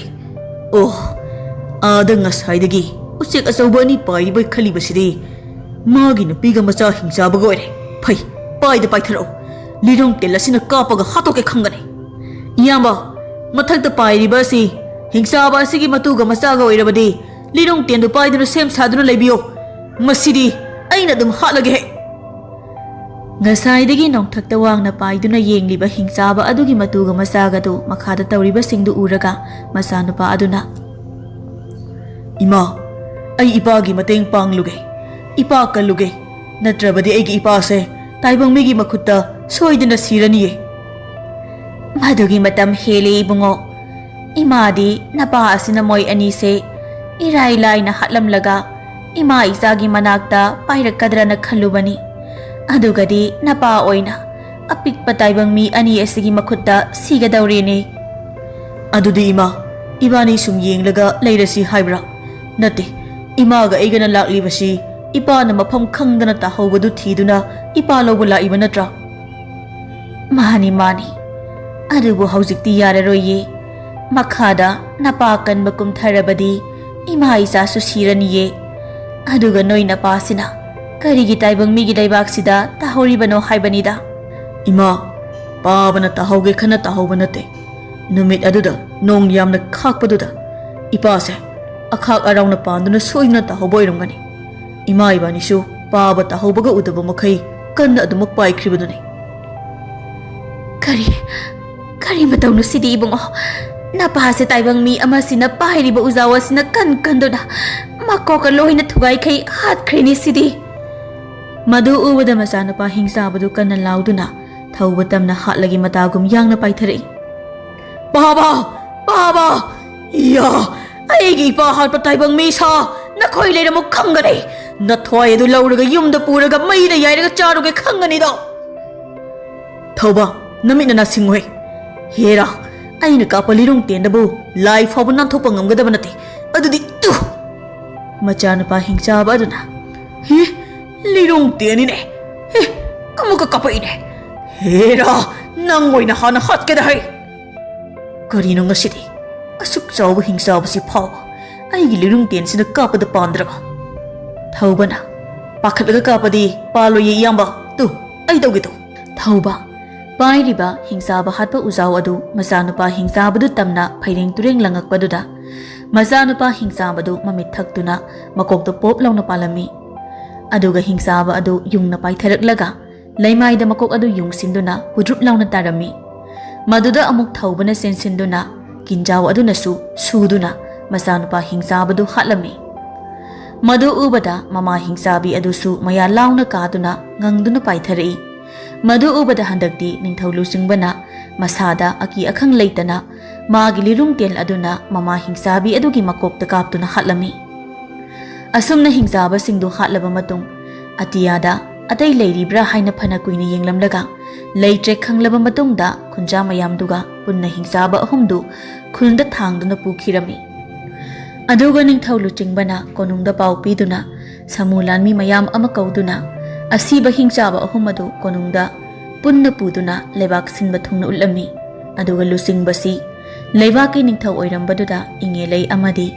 oh ada ngasaidagi usek asauba ani pairibai khalibasidi magi nupiga macha Hingchaba goire phai paida paitharo lirong telasina kapaga hatoke khangane yamba mathakta pairiba si Hingchaba asigi matuga machaga oirabadi lirong tendu paiduna sem saduna leibiyo masidi aina dum halage ngasai nongthakta wangna paiduna yengliba Hingchaba adugi matuga machaga du makhada tawriba singdu uraga masanupa aduna ima ai ipagi mateng pangluge ipa kalluge natrabadi aigi ipa se taibang migi makhutta soidina siraniye madugi matam hele ibungo imadi napa asina moi ani se irai laina hatlamlaga ima isagi manakta pairakkadra khalubani adugadi napa oina apik pataibang mi ani asigi makhutta sigadawrene adudi ima ibani sum yenglaga leirasi haibra nate imaga aigana laklibasi ipa na mafam khangdana tahawbadu thiduna ipa lawba laiba natra mani adubu haujikti yararoye makhada napa kanba kumtharabadi ima isa su siraniye aduga noi napasina karigi taibang migi daibaksida tahoribano haibanida ima pabana tahawge khana tahawba nate numit aduda nong yamna khakpaduda ipase akhak arawna panduna soina tahawboirangani ima ibanisu paba tahawbaga udaba makai kanna adumak paikribaduni kari matawna sidi ibungo napase taibang mi amasina pairiba uzawasina kanduna makoka loina thugai khai hatkhrini sidi madu ubada masanapa Hingchabadu kanna lauduna Athouba tamna hatlagi matagum yangna paithari baba ya aigi pa hat taibang mi sa nakhoi leiramu khangani nathoi edu lauraga yumda puraga maida yairaga charuge khangani do Athouba namina na singoi hera aina kapalirung tendabu lai fabu nan thopa ngamgadaba nate adudi tu machanapa Hingchaba aduna he lirung teni ne he amuka kapaine hera nangoina hana hatkeda hai karino ngasidi asuk chawba Hingchaba si phawa aigi lirung ten sina kapada pandraga Athouba na pakhatlaga kapadi paloye yamba tu ai dawge to Athouba pairiba Hingchaba hatpa uzaw adu masanupa Hingchabadu tamna phaireng tureng langakpaduda masanupa Hingchabadu mamit thaktuna makokto pop launa palami aduga Hingchaba adu yungna paitharaklaga leimaida makok adu yungsinduna hudrup launa tarami maduda amuk Athouba na sensinduna kinjaw aduna suduna masanupa Hingchabadu hatlami madu ubada mama Hingchabi adusu maya launa kaduna ngangduna paithari madu ubada handakti ningthawlu singbana masada aki akhang leitana magi lirung tel aduna mama Hingchabi adugi makokta kaptuna hatlami asumna Hingchaba singdu hatlaba matung atiyada ꯑꯇꯩ ꯂꯩꯔꯤꯕ꯭ꯔꯥ ꯍꯥꯏꯅ ꯐꯅ ꯀꯨꯏꯅ ꯌꯦꯡꯂꯝꯂꯒ ꯂꯩꯇ꯭ꯔꯦ ꯈꯪꯂꯕ ꯃꯇꯨꯡꯗ ꯈꯨꯟꯖꯥ ꯃꯌꯥꯝꯗꯨꯒ ꯄꯨꯟꯅ ꯍꯤꯡꯆꯥꯕ ꯑꯍꯨꯝꯗꯨ ꯈꯨꯜꯗ ꯊꯥꯡꯗꯨꯅ ꯄꯨꯈꯤꯔꯝꯃꯤ꯫ ꯑꯗꯨꯒ ꯅꯤꯡꯊꯧ ꯂꯨꯆꯤꯡꯕꯅ ꯀꯣꯅꯨꯡꯗ ꯄꯥꯎ ꯄꯤꯗꯨꯅ ꯁꯃꯨ ꯂꯥꯟꯃꯤ ꯃꯌꯥꯝ ꯑꯃ ꯀꯧꯗꯨꯅ ꯑꯁꯤꯕ ꯍꯤꯡꯆꯥꯕ ꯑꯍꯨꯝ ꯑꯗꯨ ꯀꯣꯅꯨꯡꯗ ꯄꯨꯟꯅ ꯄꯨꯗꯨꯅ ꯂꯩꯕꯥꯛ ꯁꯤꯟꯕ ꯊꯨꯡꯅ ꯎꯠꯂꯝꯃꯤ꯫ ꯑꯗꯨꯒ ꯂꯨꯆꯤꯡꯕꯁꯤ ꯂꯩꯕꯥꯛꯀꯤ ꯅꯤꯡꯊꯧ ꯑꯣꯏꯔꯝꯕꯗꯨꯗ ꯏꯉꯦꯂꯩ ꯑꯃꯗꯤ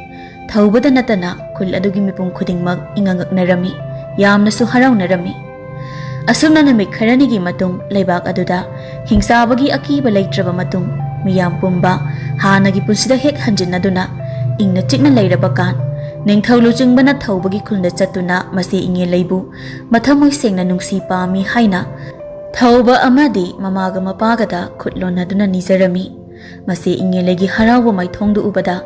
ꯊꯧꯕꯗ ꯅꯠꯇꯅ ꯈꯨꯜ ꯑꯗꯨꯒꯤ ꯃꯤꯄꯨꯝ ꯈꯨꯗꯤꯡꯃꯛ ꯏꯉꯛꯉꯛꯅꯔꯝꯃꯤ, ꯌꯥꯝꯅꯁꯨ ꯍꯔꯥꯎꯅꯔꯝꯃꯤ꯫ ꯑꯁꯨꯝꯅ ꯅꯨꯃꯤꯠ ꯈꯔꯅꯤꯒꯤ ꯃꯇꯨꯡ ꯂꯩꯕꯥꯛ ꯑꯗꯨꯗ ꯍꯤꯡꯆꯥꯕꯒꯤ ꯑꯀꯤꯕ ꯂꯩꯇ꯭ꯔꯕ ꯃꯇꯨꯡ ꯃꯤꯌꯥꯝ ꯄꯨꯝꯕ ꯍꯥꯟꯅꯒꯤ ꯄꯨꯟꯁꯤꯗ ꯍꯦꯛ ꯍꯟꯖꯤꯟꯅꯗꯨꯅ ꯏꯪꯅ ꯆꯤꯛꯅ ꯂꯩꯔꯕ ꯀꯥꯟ ꯅꯤꯡꯊꯧ ꯂꯨꯆꯤꯡꯕꯅ ꯊꯧꯕꯒꯤ ꯈꯨꯜꯗ ꯆꯠꯇꯨꯅ ꯃꯁꯤ ꯏꯉꯦꯂꯩꯕꯨ ꯃꯊꯃꯣꯏ ꯁꯦꯡꯅ ꯅꯨꯡꯁꯤ ꯄꯥꯝꯃꯤ ꯍꯥꯏꯅ ꯊꯧꯕ ꯑꯃꯗꯤ ꯃꯃꯥꯒ ꯃꯄꯥꯒꯗ ꯈꯨꯠ ꯂꯣꯟꯅꯗꯨꯅ ꯅꯤꯖꯔꯝꯃꯤ꯫ ꯃꯁꯤ ꯏꯉꯦꯂꯩꯒꯤ ꯍꯔꯥꯎꯕ ꯃꯥꯏꯊꯣꯡꯗꯨ ꯎꯕꯗ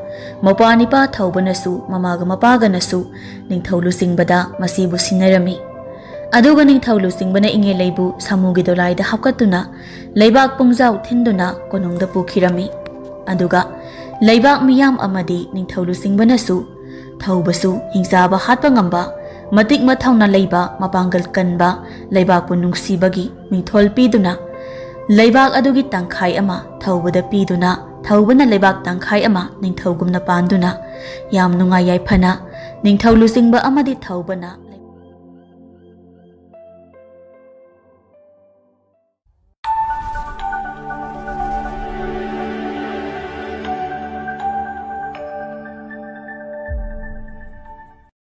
ꯃꯧꯄ꯭ꯋꯥꯅꯤꯄꯥ ꯊꯧꯕꯅꯁꯨ ꯃꯃꯥꯒ ꯃꯄꯥꯒꯅꯁꯨ ꯅꯤꯡꯊꯧ ꯂꯨꯆꯤꯡꯕꯗ ꯃꯁꯤꯕꯨ ꯁꯤꯟꯅꯔꯝꯃꯤ꯫ ꯑꯗꯨꯒ ꯅꯤꯡꯊꯧ ꯂꯨꯆꯤꯡꯕꯅ ꯏꯉꯦꯂꯩꯕꯨ ꯁꯃꯨꯒꯤ ꯗꯣꯂꯥꯏꯗ ꯍꯥꯞꯀꯠꯇꯨꯅ ꯂꯩꯕꯥꯛ ꯄꯨꯡꯖꯥꯎ ꯊꯤꯟꯗꯨꯅ ꯀꯣꯅꯨꯡꯗ ꯄꯨꯈꯤꯔꯝꯃꯤ꯫ ꯑꯗꯨꯒ ꯂꯩꯕꯥꯛ ꯃꯤꯌꯥꯝ ꯑꯃꯗꯤ ꯅꯤꯡꯊꯧ ꯂꯨꯆꯤꯡꯕꯅꯁꯨ ꯊꯧꯕꯁꯨ ꯍꯤꯡꯆꯥꯕ ꯍꯥꯠꯄ ꯉꯝꯕ ꯃꯇꯤꯛ ꯃꯊꯧꯅꯥ ꯂꯩꯕ ꯃꯄꯥꯡꯒꯜ ꯀꯟꯕ ꯂꯩꯕꯥꯛꯄꯨ ꯅꯨꯡꯁꯤꯕꯒꯤ ꯃꯤꯡꯊꯣꯜ ꯄꯤꯗꯨꯅ ꯂꯩꯕꯥꯛ ꯑꯗꯨꯒꯤ ꯇꯪꯈꯥꯏ ꯑꯃ ꯊꯧꯕꯗ ꯄꯤꯗꯨꯅ ꯊꯧꯕꯅ ꯂꯩꯕꯥꯛ ꯇꯪꯈꯥꯏ ꯑꯃ ꯅꯤꯡꯊꯧꯒꯨꯝꯅ ꯄꯥꯟꯗꯨꯅ ꯌꯥꯝ ꯅꯨꯡꯉꯥꯏ ꯌꯥꯏꯐꯅ ꯅꯤꯡꯊꯧ ꯂꯨꯆꯤꯡꯕ ꯑꯃꯗꯤ ꯊꯧꯕꯅ